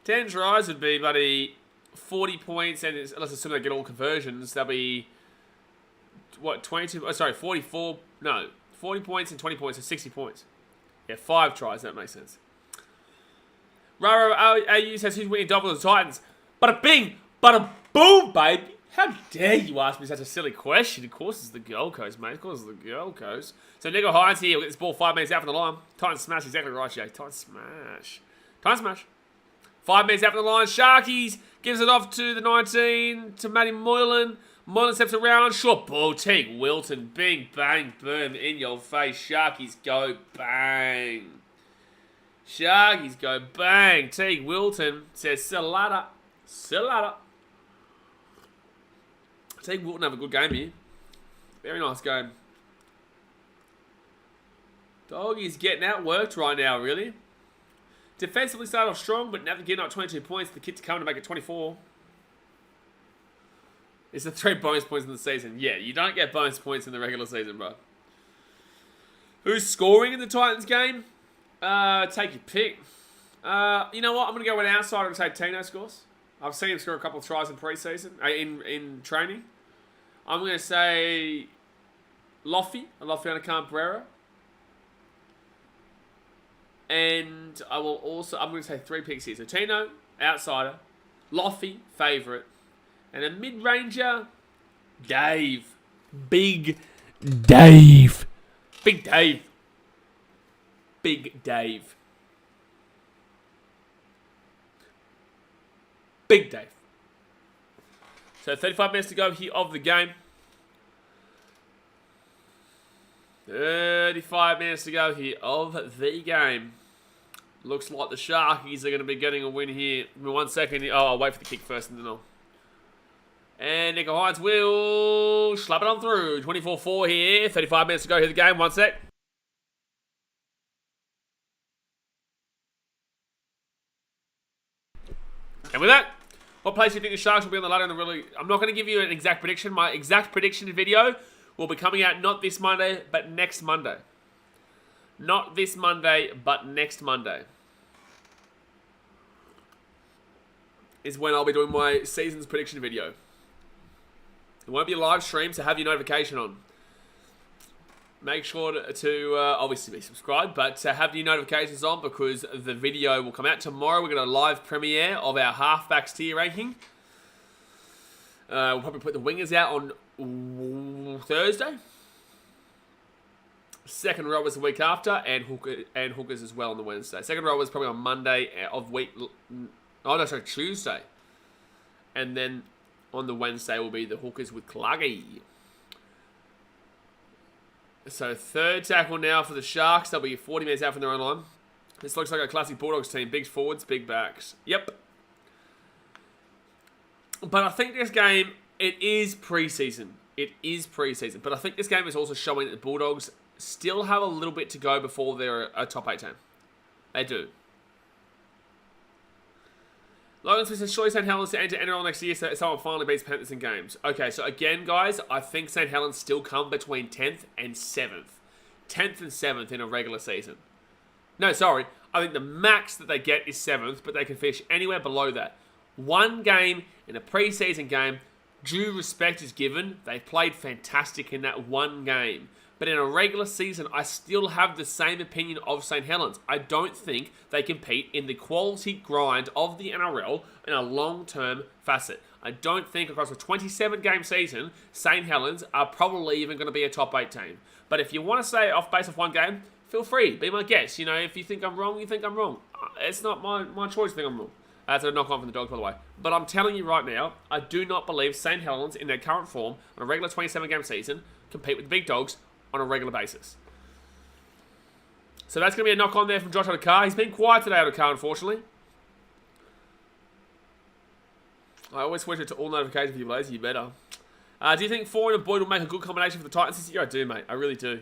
10 tries would be, buddy, 40 points, and let's assume they get all conversions, they'll be, what, 22, oh, sorry, 44, no, 40 points and 20 points, so 60 points. Yeah, 5 tries, that makes sense. Raro AU says, who's winning double the Titans? Bada bing, bada boom, baby. How dare you ask me such a silly question? Of course it's the Gold Coast, mate. Of course it's the Gold Coast. So Nico Hines here will get this ball 5 minutes out from the line. Titans smash, exactly right, Jay. Titans smash. Titans smash. 5 minutes out from the line. Sharkies gives it off to the 19, to Matty Moylan. Moylan steps around. Short ball. Teague Wilton. Bing, bang, boom. In your face. Sharkies go bang. Sharkies go bang. Teague Wilton says, Salada. Salada. Teague Wilton have a good game here. Very nice game. Doggies getting outworked right now, really. Defensively started off strong, but now they're getting up 22 points. The kids are coming to make it 24. It's the 3 bonus points in the season. Yeah, you don't get bonus points in the regular season, bro. Who's scoring in the Titans game? Take your pick. You know what? I'm going to go with an outsider and say Tino scores. I've seen him score a couple of tries in preseason, in training. I'm going to say Lofiana Canberra. And I'm going to say 3 picks here. So Tino, outsider. Loffy, favourite. And a mid-ranger, Dave. Big Dave. Big Dave. Big Dave. Big Dave. So 35 minutes to go here of the game. 35 minutes to go here of the game. Looks like the Sharkies are going to be getting a win here. Give me 1 second. Oh, I'll wait for the kick first and then I'll... And Nico Hines will slap it on through. 24-4 here. 35 minutes to go here the game. 1 sec. And with that, what place do you think the Sharks will be on the ladder in the really... I'm not going to give you an exact prediction. My exact prediction video will be coming out not this Monday, but next Monday. Not this Monday, but next Monday. Is when I'll be doing my season's prediction video. It won't be a live stream, so have your notification on. Make sure to obviously be subscribed, but have your notifications on because the video will come out tomorrow. We're going to live premiere of our halfbacks tier ranking. We'll probably put the wingers out on Thursday. Second row was the week after, and hookers as well on the Wednesday. Second row was probably on Monday of week... Oh, no, sorry, Tuesday. And then on the Wednesday will be the hookers with Cluggy. So third tackle now for the Sharks. They'll be 40 minutes out from their own line. This looks like a classic Bulldogs team. Big forwards, big backs. Yep. But I think this game, it is preseason. It is preseason. But I think this game is also showing that the Bulldogs still have a little bit to go before they're a top 8 team. They do. Logan Smith says, surely St. Helens to enter NRL next year so someone finally beats Panthers in games. Okay, so again, guys, I think St. Helens still come between 10th and 7th. 10th and 7th in a regular season. No, sorry. I think the max that they get is 7th, but they can finish anywhere below that. One game in a preseason game, due respect is given. They played fantastic in that one game. But in a regular season, I still have the same opinion of St. Helens. I don't think they compete in the quality grind of the NRL in a long-term facet. I don't think across a 27-game season, St. Helens are probably even going to be a top 8 team. But if you want to say off base of one game, feel free. Be my guest. You know, if you think I'm wrong, you think I'm wrong. It's not my choice to think I'm wrong. That's a knock on from the Dogs, by the way. But I'm telling you right now, I do not believe St. Helens, in their current form, on a regular 27-game season, compete with the big dogs on a regular basis. So that's going to be a knock on there from Josh Adokar. He's been quiet today, Adokar, unfortunately. I always switch it to all notifications for you, Blaze. You better. Do you think Foran and Boyd will make a good combination for the Titans this year? I do, mate. I really do.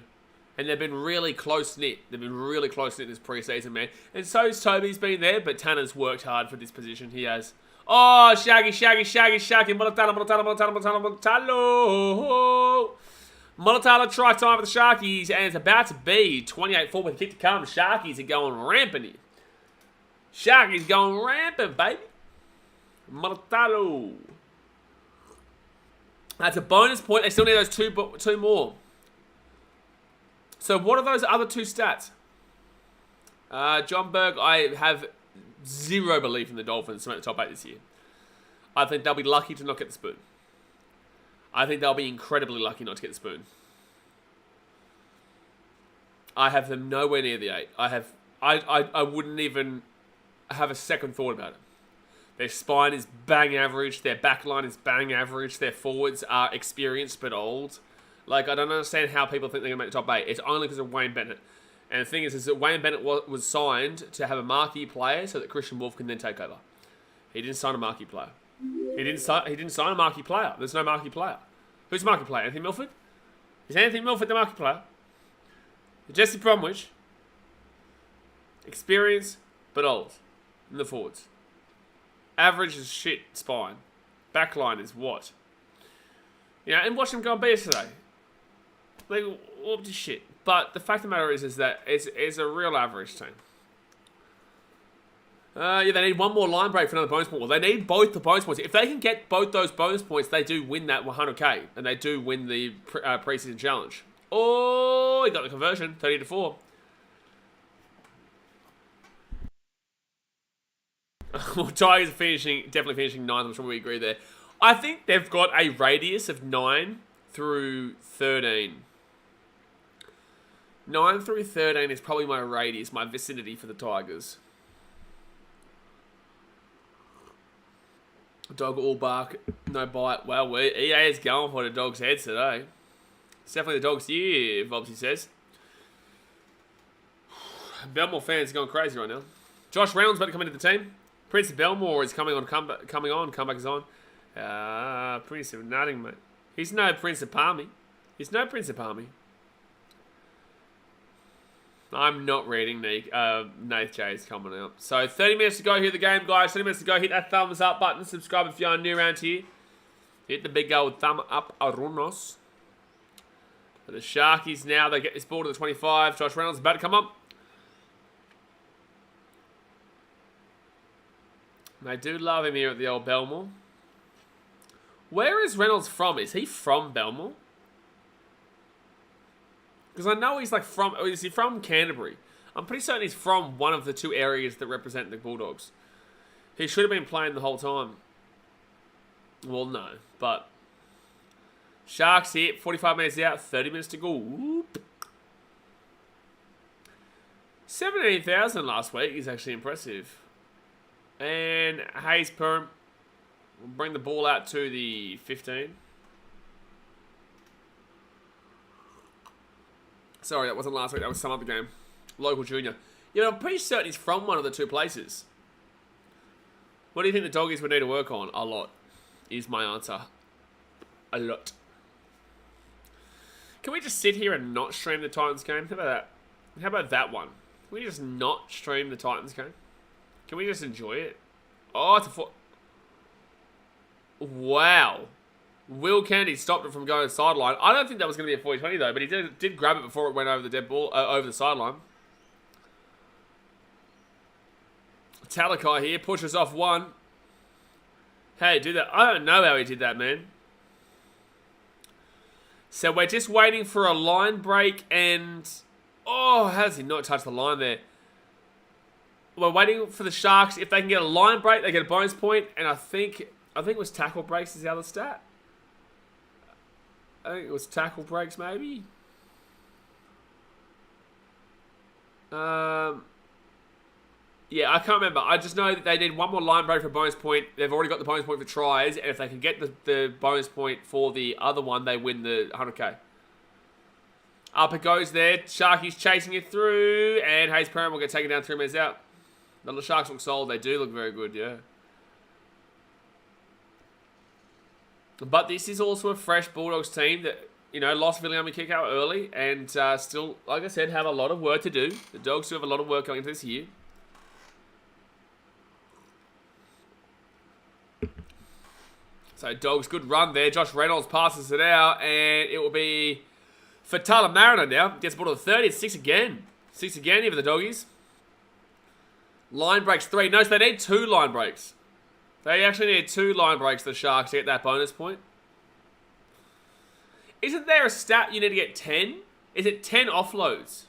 And they've been really close-knit. They've been really close-knit this preseason, man. And so's Toby's been there, but Tanner's worked hard for this position. He has. Oh, Shaggy. Mulatalo try time for the Sharkies, and it's about to be 28-4 with a kick to come. The Sharkies are going rampant here. Sharkies going rampant, baby. Mulatalo. That's a bonus point. They still need those two more. So what are those other 2 stats? John Berg, I have zero belief in the Dolphins to make the top 8 this year. I think they'll be lucky to not get the spoon. I think they'll be incredibly lucky not to get the spoon. I have them nowhere near the 8. I wouldn't even have a second thought about it. Their spine is bang average. Their backline is bang average. Their forwards are experienced but old. Like, I don't understand how people think they're going to make the top 8. It's only because of Wayne Bennett. And the thing is that Wayne Bennett was signed to have a marquee player so that Christian Wolf can then take over. He didn't sign a marquee player. He didn't sign a marquee player. There's no marquee player. Who's the marquee player? Anthony Milford? Is Anthony Milford the marquee player? Jesse Bromwich. Experienced, but old. In the forwards. Average is shit spine. Backline is what? You know, and watch them go and beat us today. Like, what the shit. But the fact of the matter is that it's a real average team. Yeah, they need one more line break for another bonus point. Well, they need both the bonus points. If they can get both those bonus points, they do win that 100k. And they do win the preseason challenge. Oh, he got the conversion. 30-4. Well, Tigers are definitely finishing 9th. I'm sure we agree there. I think they've got a radius of 9 through 13. 9 through 13 is probably my radius, my vicinity for the Tigers. Dog all bark, no bite. Well, EA is going for the Dogs' heads today. It's definitely the Dogs' year, Vobsy says. Belmore fans are going crazy right now. Josh Reynolds about to come into the team. Prince of Belmore is coming on. Comeback is on. Prince of nothing, mate. He's no Prince of Palmy. I'm not reading Nath J's coming out. So 30 minutes to go here the game, guys. 30 minutes to go. Hit that thumbs up button. Subscribe if you're new around here. Hit the big old thumb up aronos. For the Sharkies now, they get this ball to the 25. Josh Reynolds is about to come up. They do love him here at the old Belmore. Where is Reynolds from? Is he from Belmore? Because I know he's like from... Is he from Canterbury? I'm pretty certain he's from one of the 2 areas that represent the Bulldogs. He should have been playing the whole time. Well, no. But... Sharks here. 45 minutes out. 30 minutes to go. Whoop. 17,000 last week is actually impressive. And Hayes Perm will bring the ball out to the 15. Sorry, that wasn't last week. That was some other game. Local junior. Yeah, I'm pretty certain he's from one of the 2 places. What do you think the Doggies would need to work on? A lot is my answer. A lot. Can we just sit here and not stream the Titans game? How about that? How about that one? Can we just not stream the Titans game? Can we just enjoy it? Oh, it's a wow. Will Kennedy stopped it from going to the sideline. I don't think that was going to be a 40-20 though, but he did grab it before it went over the dead ball, over the sideline. Talakai here pushes off one. Hey, do that. I don't know how he did that, man. So we're just waiting for a line break and... Oh, how does he not touch the line there? We're waiting for the Sharks. If they can get a line break, they get a bonus point. And I think it was tackle breaks is the other stat. I think it was tackle breaks, maybe. Yeah, I can't remember. I just know that they need one more line break for a bonus point. They've already got the bonus point for tries. And if they can get the bonus point for the other one, they win the 100k. Up it goes there. Sharky's chasing it through. And Hayes Perham will get taken down 3 minutes out. The Sharks look solid. They do look very good, yeah. But this is also a fresh Bulldogs team that, you know, lost Physicality kick out early. And still, like I said, have a lot of work to do. The Dogs do have a lot of work going into this year. So, Dogs, good run there. Josh Reynolds passes it out, and it will be for Tyler Mariner now. Gets the ball to the 30. It's 6 again. 6 again here for the Doggies. Line breaks 3. No, so they need 2 line breaks. They actually need 2 line breaks, the Sharks, to get that bonus point. Isn't there a stat you need to get 10? Is it 10 offloads?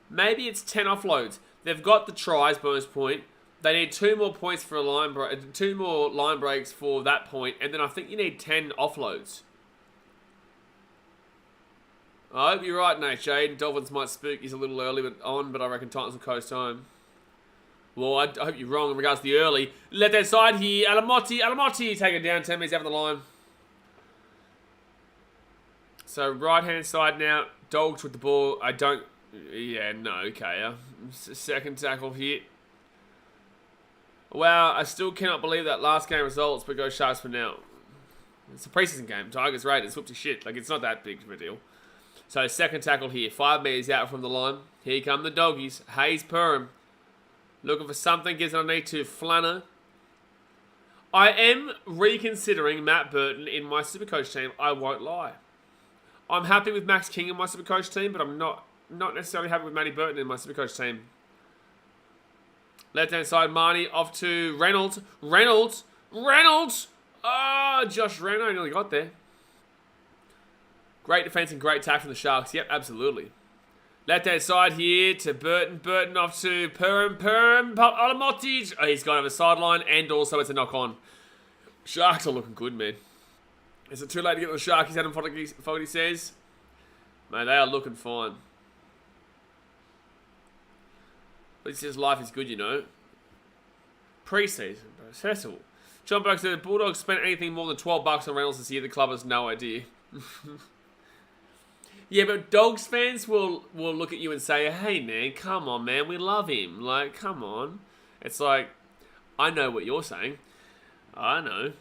Maybe it's 10 offloads. They've got the tries bonus point. They need 2 more points for a line break, 2 more line breaks for that point, and then I think you need 10 offloads. I hope you're right, Nate Shade. Dolphins might spook. He's a little early but I reckon Titans will coast home. Well, I hope you're wrong in regards to the early. Left hand side here. Alamotti take it down 10 minutes after the line. So right hand side now. Dogs with the ball. Yeah, no, okay. Second tackle here. Wow, I still cannot believe that last game results, but go Sharks for now. It's a preseason game. Tigers, Raiders, whoopty shit. Like, it's not that big of a deal. So, second tackle here. 5 meters out from the line. Here come the Doggies. Hayes Perham. Looking for something. Gives it underneath to Flanner. I am reconsidering Matt Burton in my Supercoach team. I won't lie. I'm happy with Max King in my Supercoach team, but I'm not necessarily happy with Matty Burton in my Supercoach team. Left hand side, Marnie off to Reynolds. Reynolds! Oh, Josh Reno nearly got there. Great defense and great tackle from the Sharks. Yep, absolutely. Left hand side here to Burton. Burton off to Perham. Alamotti. Oh, he's gone over the sideline, and also it's a knock on. Sharks are looking good, man. Is it too late to get the Sharkies? Adam Fogarty says. Man, they are looking fine. But he says life is good, you know. Pre-season, bro. Cecil. John Burke said the Bulldogs spent anything more than $12 on Reynolds this year. The club has no idea. Yeah, but Dogs fans will look at you and say, hey, man, come on, man. We love him. Like, come on. It's like, I know what you're saying. I know.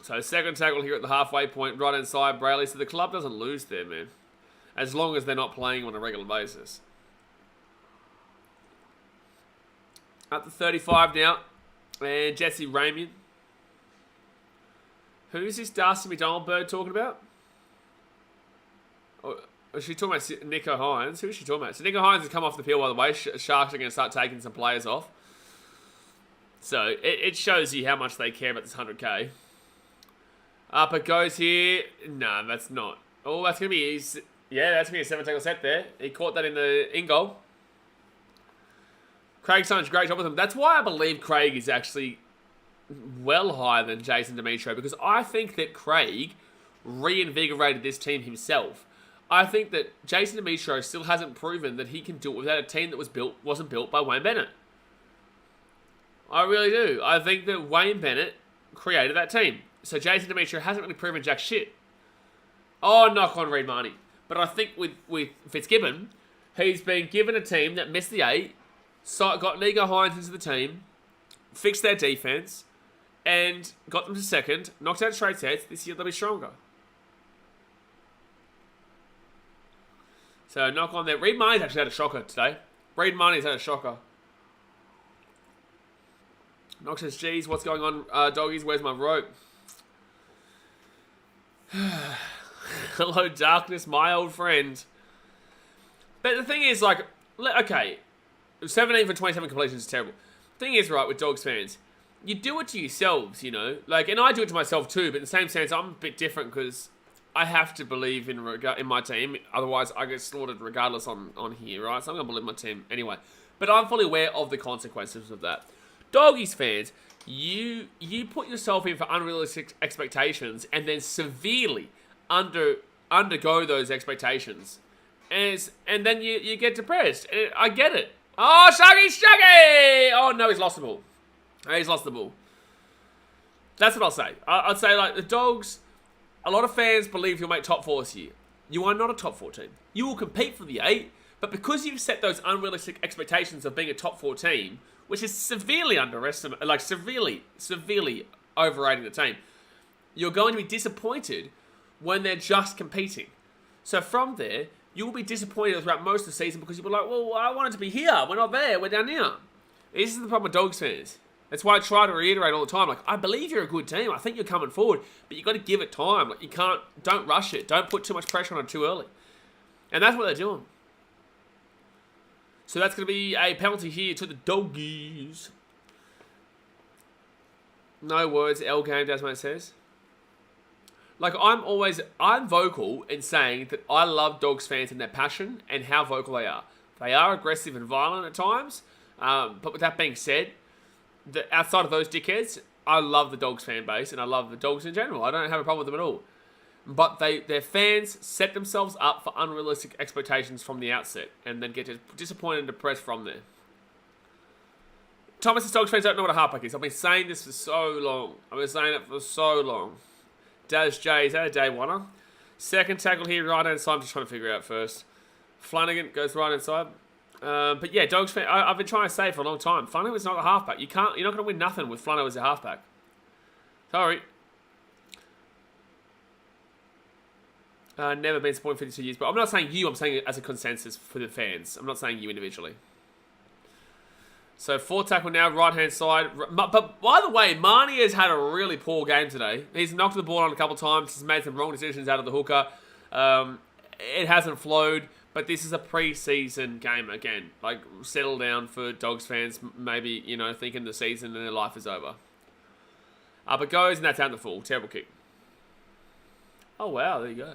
So, second tackle here at the halfway point. Right inside, Brayley. So, the club doesn't lose there, man. As long as they're not playing on a regular basis. Up to 35 now. And Jesse Ramian. Who's this Darcy McDonald bird talking about? Oh, is she talking about Nico Hines? Who is she talking about? So Nico Hines has come off the field, by the way. Sharks are going to start taking some players off. So it shows you how much they care about this 100k. Up it goes here. No, that's not. Oh, that's going to be... Yeah, that's going to be a 7-tackle set there. He caught that in goal. Craig's done a great job with him. That's why I believe Craig is actually well higher than Jason Demetrio, because I think that Craig reinvigorated this team himself. I think that Jason Demetrio still hasn't proven that he can do it without a team that wasn't built by Wayne Bennett. I really do. I think that Wayne Bennett created that team. So Jason Demetrio hasn't really proven jack shit. Oh, knock on Reed Marnie. But I think with Fitzgibbon, he's been given a team that missed the 8, got Nico Hines into the team, fixed their defense, and got them to second, knocked out straight sets. This year they'll be stronger. So knock on there. Reed Marnie's actually had a shocker today. Reed Marnie's had a shocker. Knox says, geez, what's going on, doggies? Where's my rope? Hello, darkness, my old friend. But the thing is, like, okay, 17 for 27 completions is terrible. The thing is, right, with Dogs fans, you do it to yourselves, you know. Like, and I do it to myself too, but in the same sense, I'm a bit different because I have to believe in my team. Otherwise, I get slaughtered regardless on here, right? So I'm going to believe my team anyway. But I'm fully aware of the consequences of that. Doggies fans, you put yourself in for unrealistic expectations and then severely undergo those expectations. And then you get depressed. I get it. Oh, Shaggy! Oh, no, he's lost the ball. He's lost the ball. That's what I'll say. I'd say, like, the Dogs, a lot of fans believe you'll make top 4 this year. You are not a top 4 team. You will compete for the 8, but because you've set those unrealistic expectations of being a top 4 team, which is severely underestimated, like, severely overrating the team, you're going to be disappointed when they're just competing. So from there, you'll be disappointed throughout most of the season because you'll be like, well, I wanted to be here. We're not there. We're down here. This is the problem with Dogs fans. That's why I try to reiterate all the time. Like, I believe you're a good team. I think you're coming forward, but you got to give it time. Like, don't rush it. Don't put too much pressure on it too early. And that's what they're doing. So that's going to be a penalty here to the Doggies. No words. L game, that's what it says. Like, I'm vocal in saying that I love Dogs fans and their passion and how vocal they are. They are aggressive and violent at times. But with that being said, outside of those dickheads, I love the Dogs fan base and I love the Dogs in general. I don't have a problem with them at all. But their fans set themselves up for unrealistic expectations from the outset and then get disappointed and depressed from there. Thomas and Dogs fans don't know what a halfback is. I've been saying this for so long. I've been saying it for so long. Daz J, is that a day oneer? Second tackle here, right hand side. I'm just trying to figure it out first. Flanagan goes right hand side. But yeah, Dogs fan. I've been trying to say for a long time. Flanagan's not a halfback. You're not going to win nothing with Flanagan as a halfback. Sorry. Never been supporting 52 years, but I'm not saying you. I'm saying it as a consensus for the fans. I'm not saying you individually. So, 4 tackle now, right-hand side. But, by the way, Marnie has had a really poor game today. He's knocked the ball on a couple of times. He's made some wrong decisions out of the hooker. It hasn't flowed, but this is a pre-season game again. Like, settle down for Dogs fans, maybe, thinking the season and their life is over. Up it goes, and that's out in the full. Terrible kick. Oh, wow, there you go.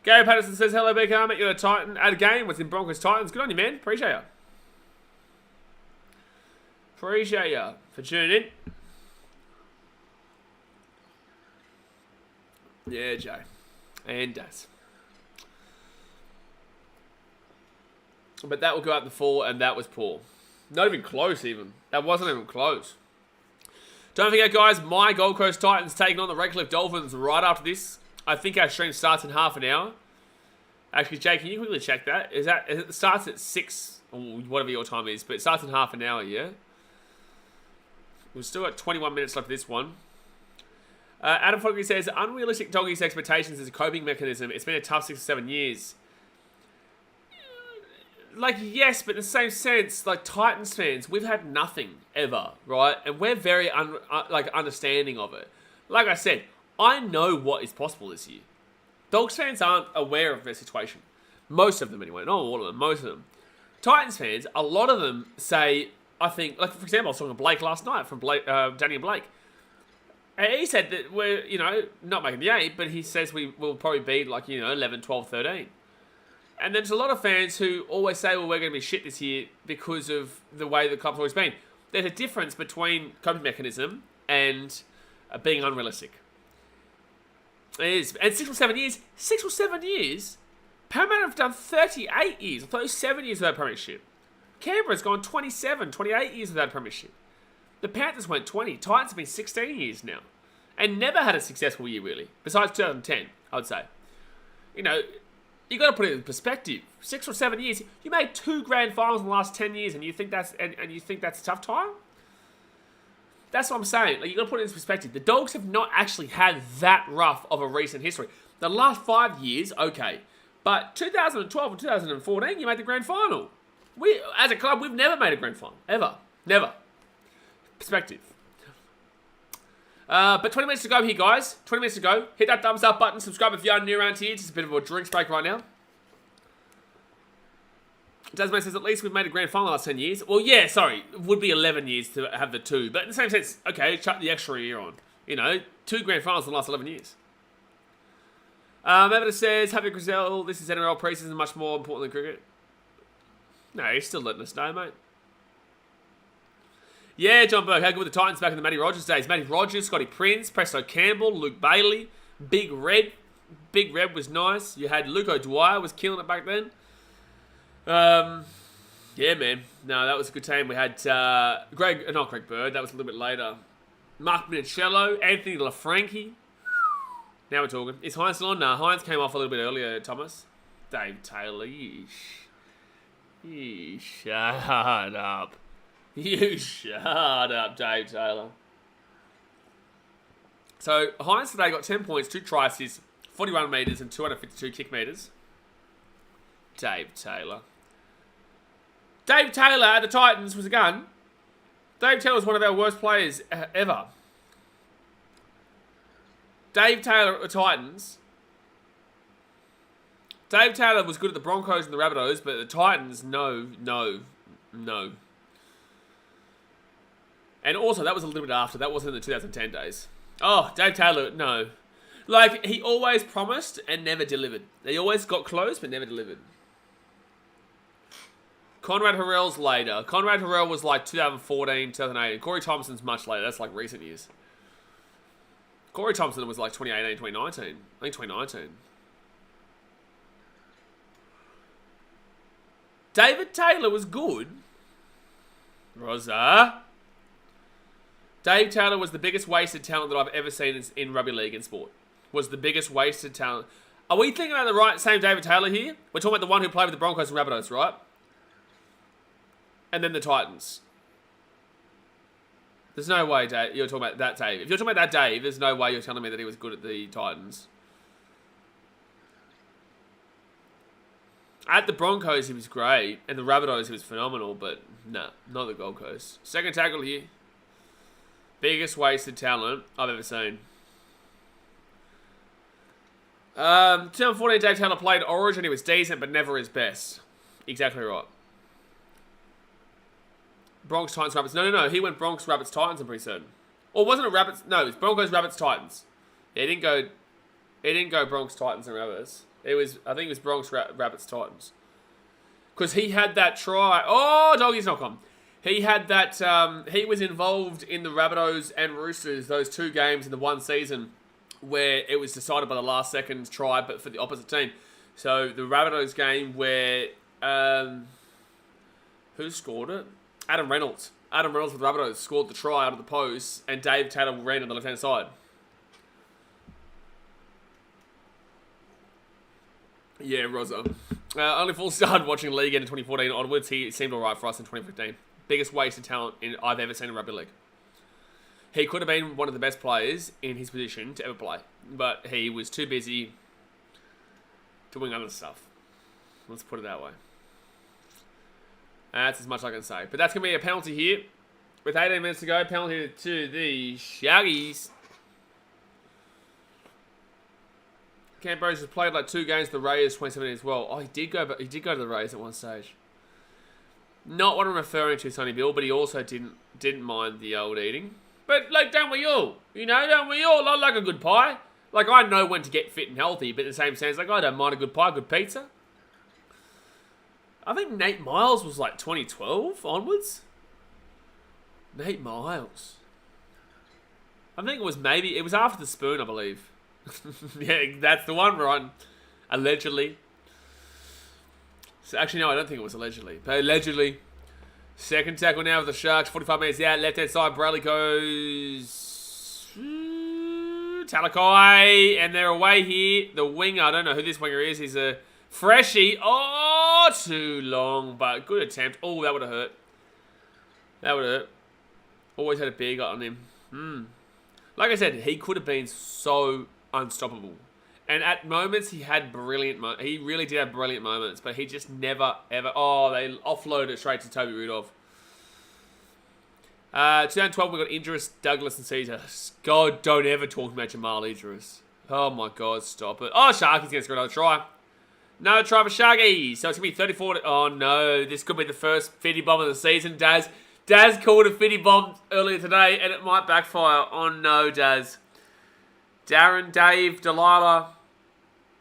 Gary Patterson says, hello, BKRmy. You're a Titan at a game. What's in Broncos Titans? Good on you, man. Appreciate you. Appreciate you for tuning in. Yeah, Jay. And Daz. But that will go out the full, and that was poor. Not even close, even. That wasn't even close. Don't forget, guys, my Gold Coast Titans taking on the Redcliffe Dolphins right after this. I think our stream starts in half an hour. Actually, Jay, can you quickly check that? It starts at 6, or whatever your time is, but it starts in half an hour, yeah? We've still got 21 minutes left of this one. Adam Fogarty says, unrealistic Doggies expectations is a coping mechanism. It's been a tough 6 or 7 years. Like, yes, but in the same sense, like, Titans fans, we've had nothing ever, right? And we're very, understanding of it. Like I said, I know what is possible this year. Dogs fans aren't aware of their situation. Most of them, anyway. Not all of them, most of them. Titans fans, a lot of them say, I think, like, for example, I was talking to Blake last night from Danny and Blake. And he said that we're, not making the 8, but he says we will probably be, 11, 12, 13. And there's a lot of fans who always say, well, we're going to be shit this year because of the way the club's always been. There's a difference between coping mechanism and being unrealistic. It is. And 6 or 7 years, Parramatta have done 38 years, 37 years without premiership. Canberra's gone 27, 28 years without a premiership. The Panthers went 20. Titans have been 16 years now. And never had a successful year, really. Besides 2010, I would say. You got to put it in perspective. 6 or 7 years. You made 2 grand finals in the last 10 years and you think that's a tough time? That's what I'm saying. You got to put it in perspective. The Dogs have not actually had that rough of a recent history. The last 5 years, okay. But 2012 and 2014, you made the grand final. We, as a club, we've never made a grand final. Ever. Never. Perspective. But 20 minutes to go here, guys. 20 minutes to go. Hit that thumbs up button. Subscribe if you are new around here. It's just a bit of a drinks break right now. Desmond says, at least we've made a grand final the last 10 years. Well, yeah, sorry. It would be 11 years to have the 2. But in the same sense, okay, chuck the extra year on. 2 grand finals in the last 11 years. Evidence says, Happy Grizel, this is NRL preseason, much more important than cricket. No, he's still letting us know, mate. Yeah, John Burke, how good were the Titans back in the Matty Rogers days? Matty Rogers, Scotty Prince, Presto Campbell, Luke Bailey, Big Red. Big Red was nice. You had Luke O'Dwyer was killing it back then. Yeah, man. No, that was a good team. We had not Greg Bird. That was a little bit later. Mark Minicello, Anthony LaFranchi. Now we're talking. Is Hines still on? No, Hines came off a little bit earlier, Thomas. Dave Taylor, you shut up. You shut up, Dave Taylor. So, Hines today got 10 points, 2 try assists, 41 metres and 252 kick metres. Dave Taylor. Dave Taylor at the Titans was a gun. Dave Taylor was one of our worst players ever. Dave Taylor at the Titans. Dave Taylor was good at the Broncos and the Rabbitohs, but at the Titans, no. And also, that was a little bit after. That wasn't in the 2010 days. Oh, Dave Taylor, no. Like, he always promised and never delivered. He always got close, but never delivered. Conrad Harrell's later. Conrad Harrell was like 2014, 2018. Corey Thompson's much later. That's like recent years. Corey Thompson was like 2018, 2019. I think 2019. David Taylor was good. Rosa. Dave Taylor was the biggest wasted talent that I've ever seen in rugby league and sport. Was the biggest wasted talent. Are we thinking about the same David Taylor here? We're talking about the one who played with the Broncos and Rabbitohs, right? And then the Titans. There's no way, Dave, you're talking about that Dave. If you're talking about that Dave, there's no way you're telling me that he was good at the Titans. At the Broncos, he was great. And the Rabbitohs, he was phenomenal. But, nah, not the Gold Coast. Second tackle here. Biggest wasted talent I've ever seen. 2014, Dave Taylor played Origin. He was decent, but never his best. Exactly right. Bronx, Titans, Rabbits. No. He went Bronx, Rabbits, Titans, I'm pretty certain. Or wasn't it Rabbits? No, it was Broncos, Rabbits, Titans. Yeah, he didn't go Bronx, Titans, and Rabbits. I think it was Bronx, Rabbits, Titans. Because he had that try. Oh, doggies not come. He had that, he was involved in the Rabbitohs and Roosters, those 2 games in the one season where it was decided by the last second try, but for the opposite team. So the Rabbitohs game where, who scored it? Adam Reynolds. Adam Reynolds with the Rabbitohs scored the try out of the post, and Dave Taylor ran on the left-hand side. Yeah, Rosa. Only full started watching League in 2014 onwards. He seemed alright for us in 2015. Biggest waste of talent I've ever seen in rugby league. He could have been one of the best players in his position to ever play, but he was too busy doing other stuff. Let's put it that way. That's as much as I can say. But that's going to be a penalty here. With 18 minutes to go, penalty to the Shaggies. Canterbury's has played like 2 games for the Raiders 2017 as well. Oh, he did go to the Raiders at one stage. Not what I'm referring to, Sonny Bill, but he also didn't mind the old eating. But, like, don't we all? Don't we all? I like a good pie. Like, I know when to get fit and healthy, but in the same sense, like, I don't mind a good pie, good pizza. I think Nate Miles was, like, 2012 onwards. Nate Miles. I think it was after the spoon, I believe. Yeah, that's the one, Ron. Allegedly. So actually, no, I don't think it was allegedly. But allegedly. Second tackle now with the Sharks. 45 minutes out. Left-hand side. Bradley goes... Talakai. And they're away here. The winger. I don't know who this winger is. He's a freshie. Oh, too long. But good attempt. Oh, that would have hurt. That would have hurt. Always had a beer gut on him. Like I said, he could have been so unstoppable. And at moments, he had brilliant moments. He really did have brilliant moments, but he just never, ever... Oh, they offloaded it straight to Toby Rudolph. 2012, we got Idris, Douglas, and Caesar. God, don't ever talk about Jamal Idris. Oh, my God, stop it. Oh, Sharky's going to score another try. No try for Shaggy. So it's going to be 34. Oh, no. This could be the first fitty bomb of the season, Daz. Daz called a fitty bomb earlier today, and it might backfire. Oh, no, Daz. Darren, Dave, Delilah.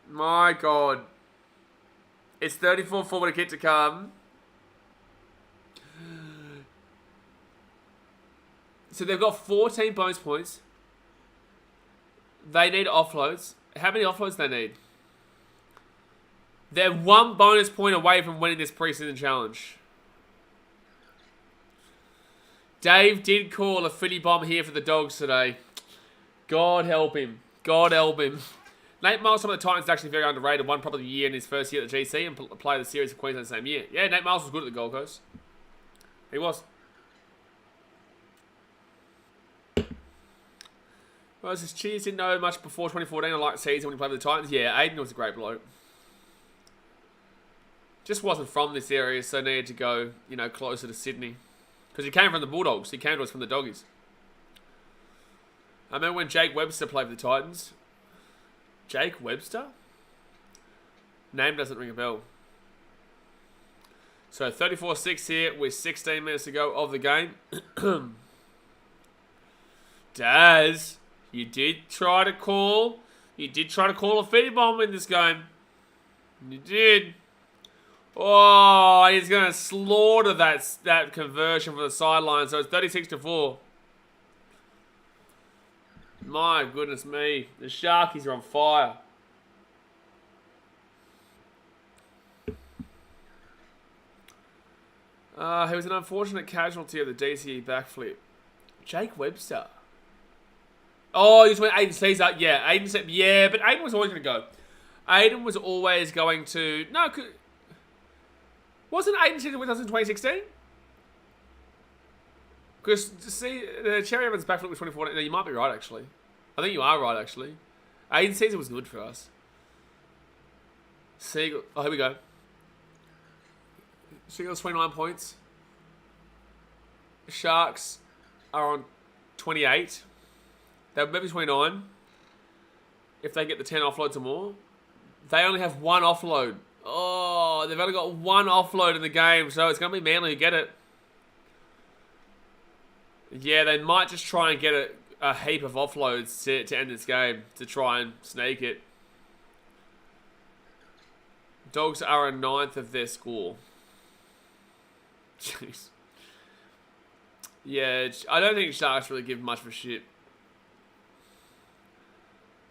My God. It's 34 forward a kick to come. So they've got 14 bonus points. They need offloads. How many offloads they need? They're 1 bonus point away from winning this preseason challenge. Dave did call a footy bomb here for the Dogs today. God help him. God help him. Nate Miles from the Titans is actually very underrated. Won probably a year in his first year at the GC and played the series of Queensland the same year. Yeah, Nate Miles was good at the Gold Coast. He was. Well, says, cheers, didn't know much before 2014. I liked season when he played with the Titans. Yeah, Aiden was a great bloke. Just wasn't from this area, so needed to go, you know, closer to Sydney. Because he came from the Bulldogs. He came to us from the Doggies. I remember when Jake Webster played for the Titans. Jake Webster? Name doesn't ring a bell. So 34-6 here with 16 minutes to go of the game. Daz, you did try to call a fitty bomb in this game. You did. Oh, he's going to slaughter that conversion for the sideline. So it's 36-4. My goodness me. The Sharkies are on fire. He was an unfortunate casualty of the DCE backflip. Jake Webster. Oh, he just went Aiden Caesar. Yeah, Aiden said, yeah, but Aiden was always going to go. Aiden was always going to... No, wasn't Aiden Caesar with us in 2016? Because, see, Cherry Evans' backflip was 2014. No, you might be right, actually. I think you are right, actually. Aiden Caesar was good for us. Seagull. Oh, here we go. Seagulls 29 points. Sharks are on 28. They'll maybe 29. If they get the 10 offloads or more. They only have 1 offload. Oh, they've only got 1 offload in the game, so it's going to be Manly who get it. Yeah, they might just try and get a heap of offloads to end this game, to try and snake it. Dogs are a 9th of their score. Jeez. Yeah, I don't think Sharks really give much of a shit.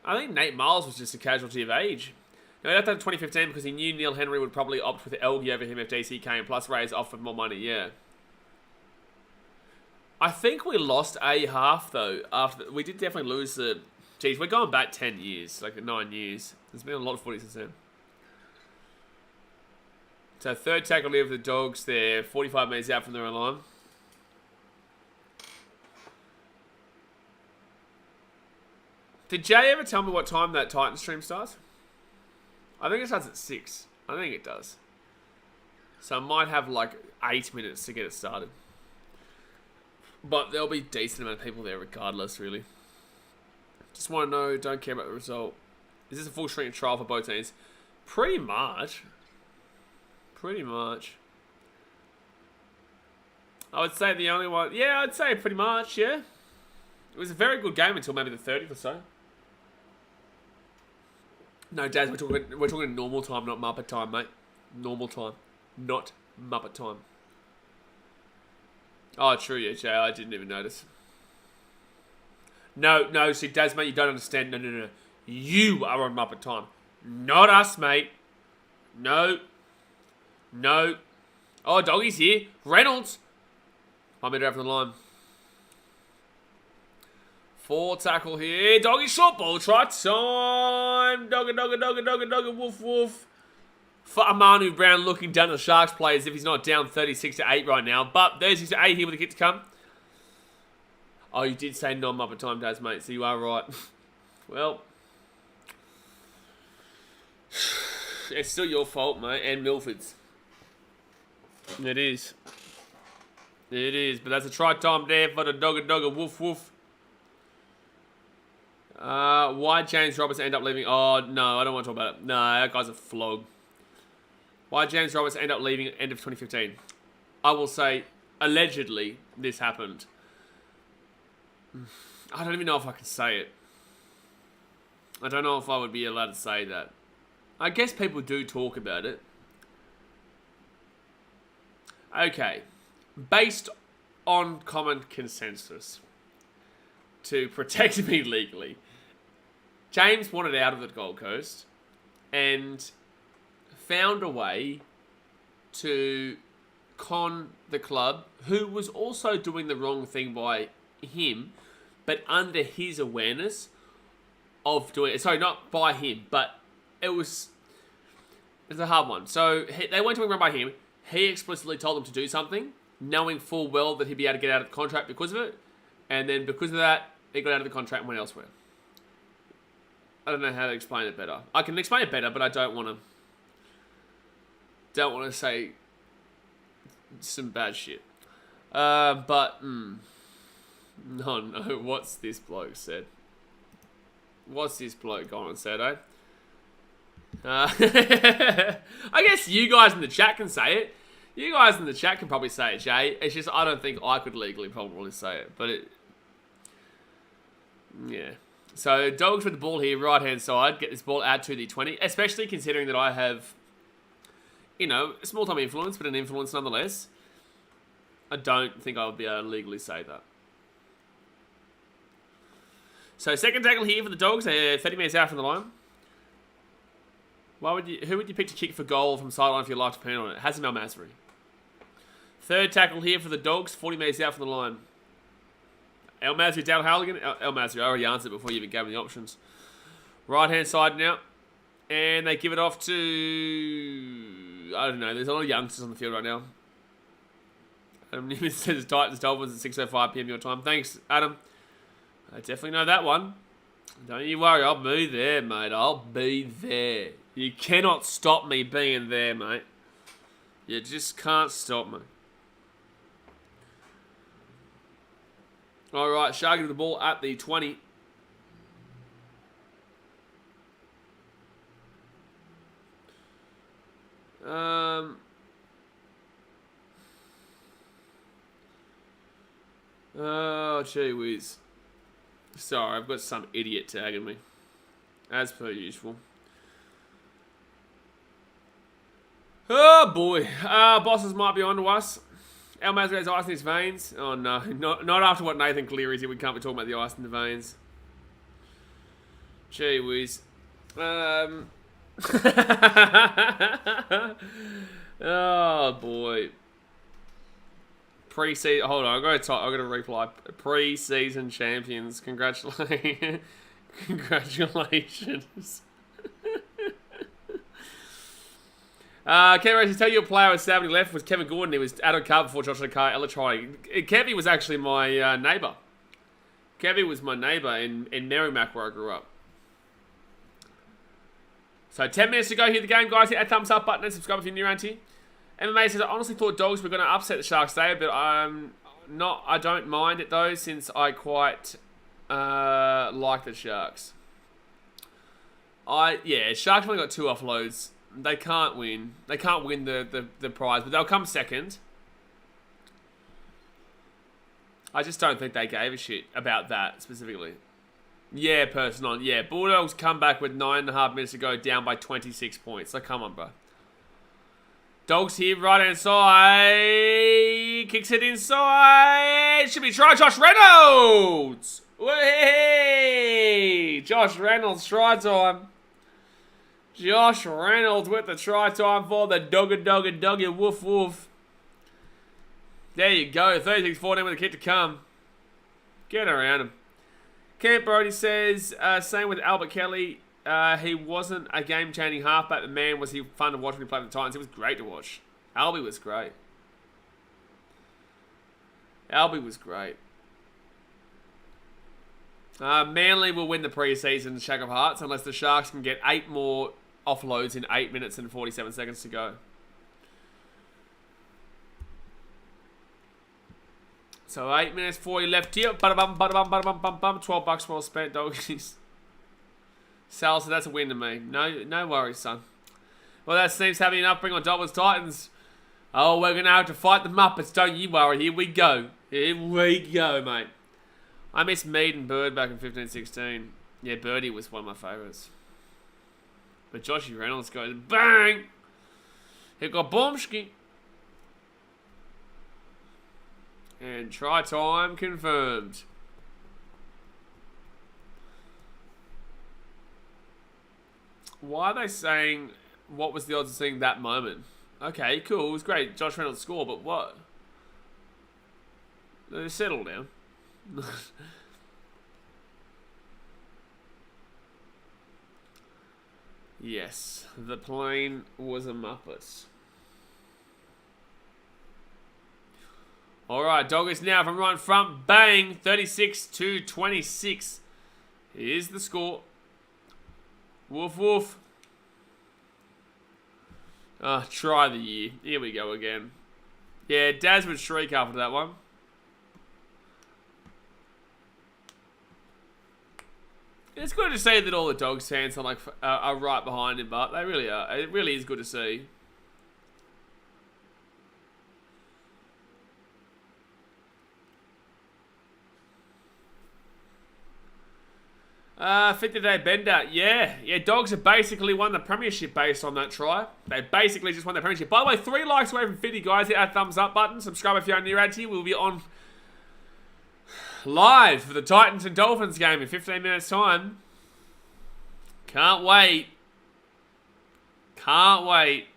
I think Nate Miles was just a casualty of age. He left that in 2015 because he knew Neil Henry would probably opt with Elgie over him if DC came, plus Ray's offered more money, yeah. I think we lost a half, though. We did definitely lose the... Geez, we're going back 10 years, like 9 years. There's been a lot of footy since then. So, third tackle here for the Dogs. They're 45 metres out from their own line. Did Jay ever tell me what time that Titan stream starts? I think it starts at 6. I think it does. So I might have like 8 minutes to get it started. But there'll be a decent amount of people there regardless, really. Just want to know, don't care about the result. Is this a full strength trial for both teams? Pretty much. Pretty much. I would say the only one... Yeah, I'd say pretty much, yeah. It was a very good game until maybe the 30th or so. No, Daz, we're talking normal time, not Muppet time, mate. Normal time, not Muppet time. Oh, true, yeah, Jay, I didn't even notice. No, see, Daz, mate, you don't understand. No. You are on Muppet time. Not us, mate. No. Oh, Doggy's here. Reynolds. 1 metre out from the line. 4 tackle here. Doggy short ball. Try time. Dogga. Woof. Fa'amanu Brown looking down at the Sharks play as if he's not down 36-8 right now. But 36-8 here with a kick to come. Oh, you did say non-Muppet time, Daz, mate. So you are right. Well. It's still your fault, mate. And Milford's. It is. But that's a try time there for the Dogga. Woof. Why James Roberts end up leaving? Oh, no, I don't want to talk about it. No, that guy's a flog. Why James Roberts end up leaving at the end of 2015? I will say, allegedly, this happened. I don't even know if I can say it. I don't know if I would be allowed to say that. I guess people do talk about it. Okay. Based on common consensus, to protect me legally, James wanted out of the Gold Coast and found a way to con the club, who was also doing the wrong thing by him, but under his awareness of doing it. Sorry, not by him, but it's a hard one. So they weren't doing wrong by him. He explicitly told them to do something, knowing full well that he'd be able to get out of the contract because of it. And then because of that, he got out of the contract and went elsewhere. I don't know how to explain it better. I can explain it better, but I don't want to say some bad shit. No, what's this bloke said? What's this bloke gone and said, eh? I guess you guys in the chat can say it. You guys in the chat can probably say it, Jay. It's just I don't think I could legally probably say it. But yeah. So Dogs with the ball here, right-hand side. Get this ball out to the 20. Especially considering that I have, a small-time influence, but an influence nonetheless. I don't think I would be able to legally say that. So second tackle here for the Dogs. 30 metres out from the line. Who would you pick to kick for goal from sideline if your life depended on it? Hazem El-Masri. Third tackle here for the Dogs. 40 metres out from the line. El-Masri, Dale Halligan. El-Masri, I already answered before you even gave me the options. Right-hand side now. And they give it off to... I don't know. There's a lot of youngsters on the field right now. It says Titans Dolphins at 6:05 PM your time. Thanks, Adam. I definitely know that one. Don't you worry. I'll be there, mate. I'll be there. You cannot stop me being there, mate. You just can't stop me. All right, Sharky to the ball at the 20. Oh, gee whiz. Sorry, I've got some idiot tagging me. As per usual. Oh, boy. Bosses might be on to us. El-Masri has ice in his veins. Oh, no. Not after what Nathan Cleary said. We can't be talking about the ice in the veins. Gee whiz. Oh, boy. Pre-season... Hold on. I've got to reply. Pre-season champions. Congratulations. Congratulations. Ken Racing, tell you a player was 70 left was Kevin Gordon. He was Adam Carr before Josh Carr, Elatroni. Kevy was actually my neighbour. Kevy was my neighbour in Merrimack where I grew up. So 10 minutes to go here the game, guys. Hit that thumbs up button and subscribe if you're new around here. MMA says, I honestly thought Dogs were going to upset the Sharks today, but I don't mind it though, since I quite like the Sharks. Sharks only got 2 offloads. They can't win. They can't win the prize, but they'll come second. I just don't think they gave a shit about that specifically. Yeah, person on. Yeah, Bulldogs come back with 9.5 minutes to go, down by 26 points. So come on, bro. Dogs here, right-hand side. Kicks it inside. Should be try Josh Reynolds. Hey, Josh Reynolds, try time. Josh Reynolds with the try time for the doggy, woof, woof. There you go, 36-14 with a kick to come. Get around him. Camp Brody says, same with Albert Kelly. He wasn't a game-changing halfback, but man, was he fun to watch when he played for the Titans. It was great to watch. Albie was great. Albie was great. Manly will win the pre-season Shack of Hearts unless the Sharks can get 8 more offloads in 8 minutes and 47 seconds to go. So 8 minutes 40 left here. Bada-bum, bada-bum, bada-bum, bum, bum. $12 well spent, doggies. Sal, so that's a win to me. No worries, son. Well, that seems to have enough bring on Dolphins Titans. Oh, we're going to have to fight the Muppets. Don't you worry. Here we go. Here we go, mate. I miss Mead and Bird back in 15-16. Yeah, Birdie was one of my favourites. But Joshy Reynolds goes bang. He got Boomski. And try time confirmed. Why are they saying what was the odds of seeing that moment? Okay, cool. It was great. Josh Reynolds score, but what? Settle down. Yes, the plane was a Muppet. Alright, Doggers now from right in front. Bang! 36-26. Here's the score. Woof woof. Try the year. Here we go again. Yeah, Daz would shriek after that one. It's good to see that all the Dogs fans are right behind him, but they really are. It really is good to see. 50-day bender. Yeah, Dogs have basically won the premiership based on that try. They basically just won the premiership. By the way, 3 likes away from 50, guys. Hit that thumbs up button. Subscribe if you're new around here. We'll be on live for the Titans and Dolphins game in 15 minutes time. Can't wait. Can't wait.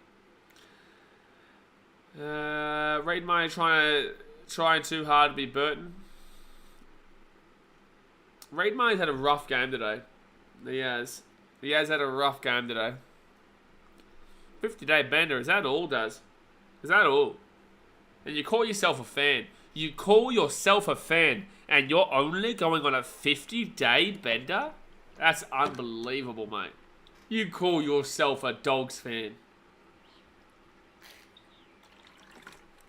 Reid May trying too hard to be Burton. Reid May's had a rough game today. He has. He has had a rough game today. 50-day bender. Is that all, Daz? Is that all? And you call yourself a fan. You call yourself a fan. And you're only going on a 50-day bender? That's unbelievable, mate. You call yourself a Dogs fan.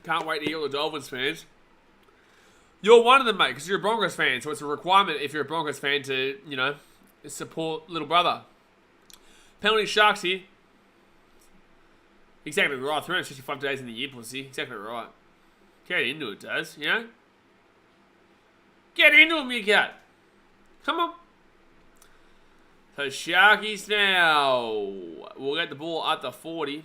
Can't wait to hear all the Dolphins fans. You're one of them, mate, because you're a Broncos fan. So it's a requirement if you're a Broncos fan to, you know, support little brother. Penalty Sharks here. Exactly right. 365 days in the year, pussy. Exactly right. Get into it, Daz, you know? Get into him, you cat. Come on. So Sharkies now. We'll get the ball at the 40.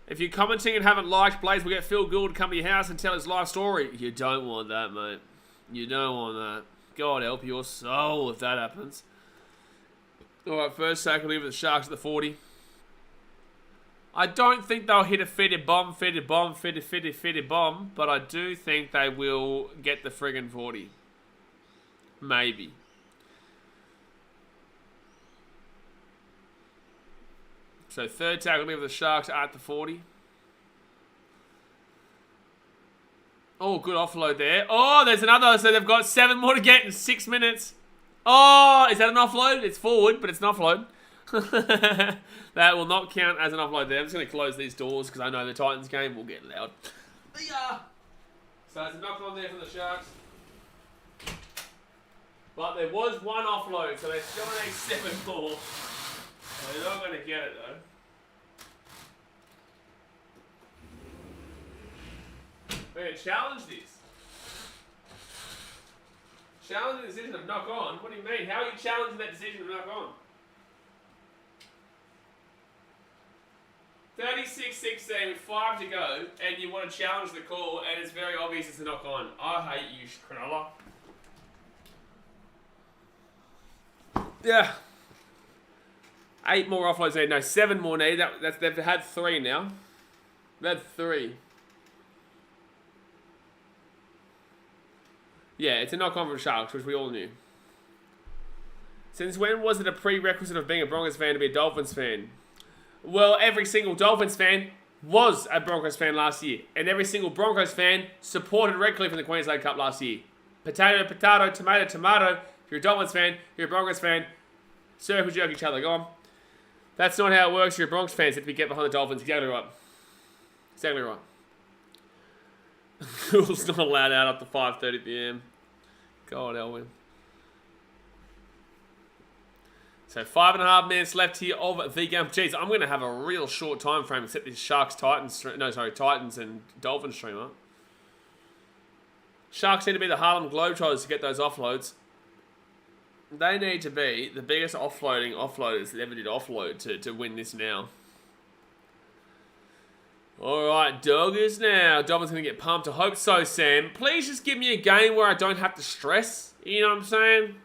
If you're commenting and haven't liked, Blaze will get Phil Gould to come to your house and tell his life story. You don't want that, mate. You don't want that. God help your soul if that happens. Alright, first tackle here for the Sharks at the 40. I don't think they'll hit a fitted bomb, but I do think they will get the friggin' 40. Maybe. So third tackle here for the Sharks at the 40. Oh, good offload there. Oh, there's another. So they've got 7 more to get in 6 minutes. Oh, is that an offload? It's forward, but it's an offload. That will not count as an offload there. I'm just going to close these doors because I know the Titans game will get loud. Yeah. So there's a knock on there for the Sharks. But there was 1 offload, so they still need 7 more. They're not going to get it, though. We're going to challenge this. Challenge the decision of knock on? What do you mean? How are you challenging that decision of knock on? 36-16 with 5 to go, and you want to challenge the call, and it's very obvious it's a knock on. I hate you, Cronulla. Yeah. 8 more offloads there. No, 7 more needed. They've had 3 now. They've had 3. Yeah, it's a knock-on from Sharks, which we all knew. Since when was it a prerequisite of being a Broncos fan to be a Dolphins fan? Well, every single Dolphins fan was a Broncos fan last year. And every single Broncos fan supported Redcliffe in the Queensland Cup last year. Potato, potato, tomato, tomato. If you're a Dolphins fan, you're a Broncos fan. Circle jerk each other. Go on. That's not how it works. You're a Broncos fans if you get behind the Dolphins. Exactly right. Exactly right. Cool's not allowed out up to 5:30 PM. God, Elwin. So 5.5 minutes left here of the game. Jeez, I'm going to have a real short time frame to set this Titans and Dolphins stream up. Sharks need to be the Harlem Globetrotters to get those offloads. They need to be the biggest offloaders that ever did offload to win this now. Alright, Doggers now. Dolphins going to get pumped. I hope so, Sam. Please just give me a game where I don't have to stress. You know what I'm saying?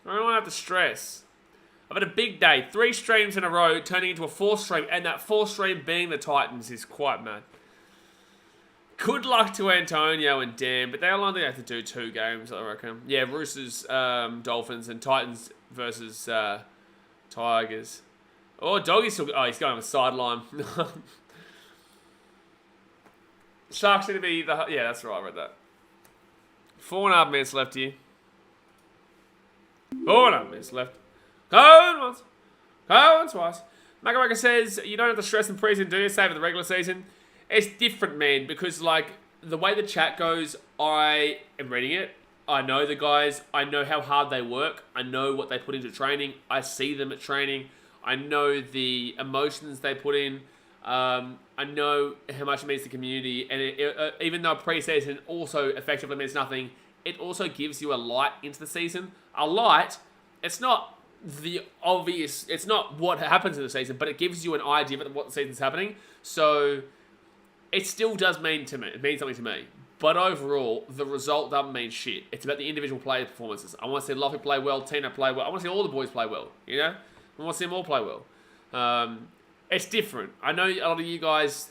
I don't have to stress. I've had a big day. 3 streams in a row turning into a 4th stream. And that 4th stream being the Titans is quite mad. Good luck to Antonio and Dan. But they'll only have to do 2 games, I reckon. Yeah, Roosters, Dolphins, and Titans versus Tigers. Oh, Doggy's still... Oh, he's going on the sideline. Sharks need to be the... Yeah, that's right. I read that. 4.5 minutes left here. 4.5 minutes left. Going once. Going twice. Makaraka says, you don't have to stress in preseason, do you? Save for the regular season. It's different, man, because, like, the way the chat goes, I am reading it. I know the guys. I know how hard they work. I know what they put into training. I see them at training. I know the emotions they put in. I know how much it means to the community. And even though preseason also effectively means nothing, it also gives you a light into the season. A light, it's not the obvious, it's not what happens in the season, but it gives you an idea of what the season's happening. So it still does mean to me. It means something to me. But overall, the result doesn't mean shit. It's about the individual player performances. I want to see Luffy play well, Tina play well. I want to see all the boys play well, you know? I want to see them all play well. It's different. I know a lot of you guys,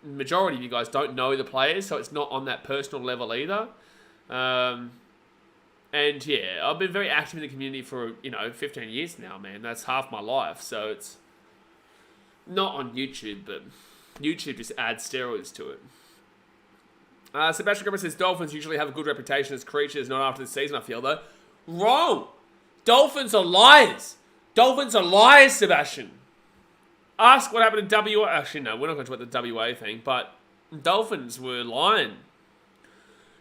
majority of you guys don't know the players, so it's not on that personal level either. And yeah, I've been very active in the community for, 15 years now, man. That's half my life. So it's not on YouTube, but YouTube just adds steroids to it. Sebastian Grummer says, Dolphins usually have a good reputation as creatures, not after the season, I feel, though. Wrong! Dolphins are liars! Dolphins are liars, Sebastian! Ask what happened in WA. Actually, no, we're not going to talk about the WA thing, but Dolphins were lying.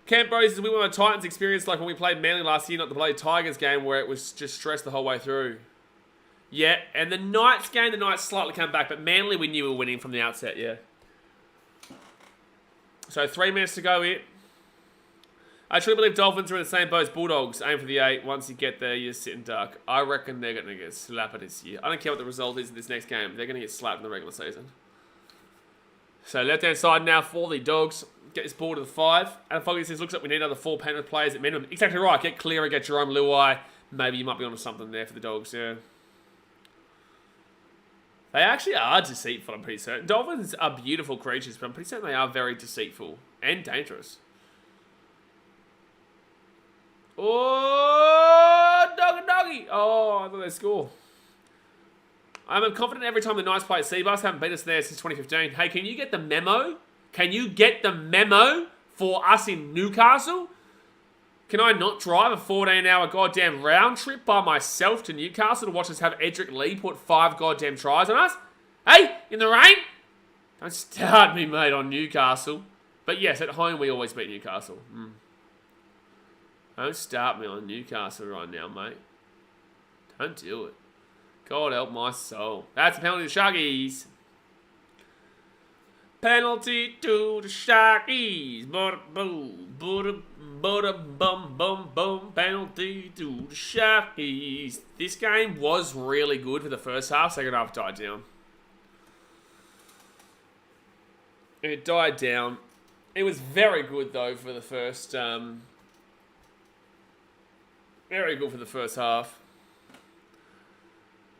Canterbury says, we want a Titans experience like when we played Manly last year, not the bloody Tigers game where it was just stressed the whole way through. Yeah, and the Knights game, the Knights slightly came back, but Manly we knew we were winning from the outset, yeah. So 3 minutes to go here. I truly believe Dolphins are in the same boat as Bulldogs. Aim for the 8. Once you get there, you're sitting duck. I reckon they're going to get slapped this year. I don't care what the result is of this next game. They're going to get slapped in the regular season. So left-hand side now for the Dogs. Get this ball to the 5. And Foggy says, looks like we need another 4 Penrith players at minimum. Exactly right. Get Cleary, get Jerome Luai. Maybe you might be onto something there for the Dogs, yeah. They actually are deceitful, I'm pretty certain. Dolphins are beautiful creatures, but I'm pretty certain they are very deceitful and dangerous. Oh, doggy. Oh, I thought they score. I'm confident every time the Knights play at Seabus. Haven't beat us there since 2015. Hey, can you get the memo? Can you get the memo for us in Newcastle? Can I not drive a 14-hour goddamn round trip by myself to Newcastle to watch us have Edric Lee put 5 goddamn tries on us? Hey, in the rain? Don't start me, mate, on Newcastle. But yes, at home we always beat Newcastle. Don't start me on Newcastle right now, mate. Don't do it. God help my soul. That's a penalty to the Sharkies. Penalty to the Sharkies. Bum. Penalty to the Sharkies. This game was really good for the first half. Second half died down. It died down. It was very good, though, for the first... very good for the first half.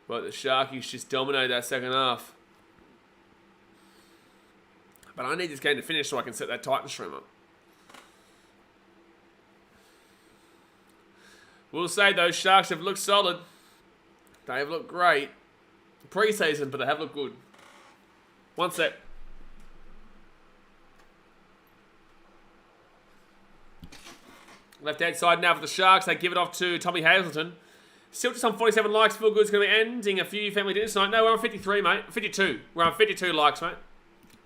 But the Sharkies just dominated that second half. But I need this game to finish so I can set that Titan stream up. We'll say those Sharks have looked solid. They have looked great. Pre-season, but they have looked good. One sec. Left-hand side now for the Sharks. They give it off to Tommy Hazleton. Still just on 47 likes. Feel good's going to be ending a few family dinners tonight. No, we're on 53, mate. 52. We're on 52 likes, mate.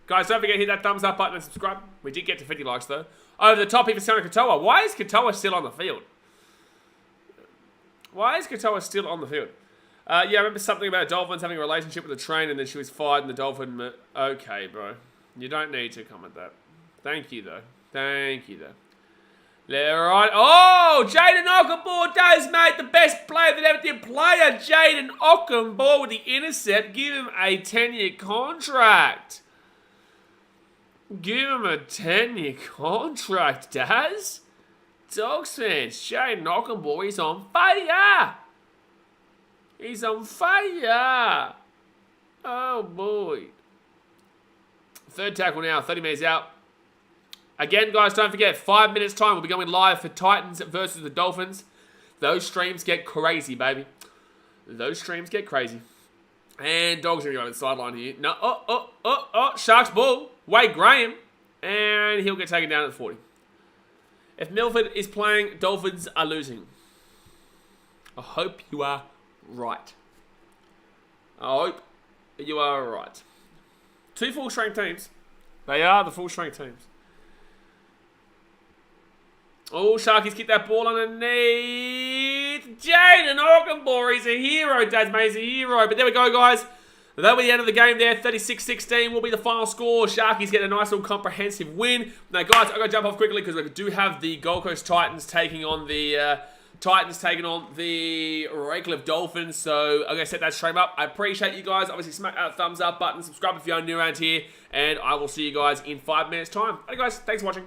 Guys, don't forget to hit that thumbs up button and subscribe. We did get to 50 likes, though. Over the top here for Sana Katoa. Why is Katoa still on the field? Why is Katoa still on the field? Yeah, I remember something about Dolphins having a relationship with a trainer and then she was fired and the Dolphin... Okay, bro. You don't need to comment that. Thank you, though. Thank you, though. Alright. Oh, Jaden Ockenball does, mate. The best player that ever did player. Jaden Ockenball with the intercept. Give him a 10-year contract. Give him a 10-year contract, Daz. Dogs fans, Jaden Ockenball, he's on fire. He's on fire. Oh, boy. Third tackle now. 30 minutes out. Again, guys, don't forget, 5 minutes time, we'll be going live for Titans versus the Dolphins. Those streams get crazy, baby. Those streams get crazy. And Dogs are going to go to the sideline here. No, Sharks ball. Wade Graham. And he'll get taken down at the 40. If Milford is playing, Dolphins are losing. I hope you are right. I hope you are right. 2 full-strength teams. They are the full-strength teams. Oh, Sharkies keep that ball underneath. Jaden Ockenball, he's a hero, Daz, mate, he's a hero. But there we go, guys. That'll be the end of the game there. 36-16 will be the final score. Sharkies get a nice little comprehensive win. Now, guys, I've got to jump off quickly because we do have the Gold Coast Titans taking on the Redcliffe Dolphins. So I'm going to set that stream up. I appreciate you guys. Obviously, smack that thumbs up button. Subscribe if you're new around here. And I will see you guys in 5 minutes' time. Hey, guys, thanks for watching.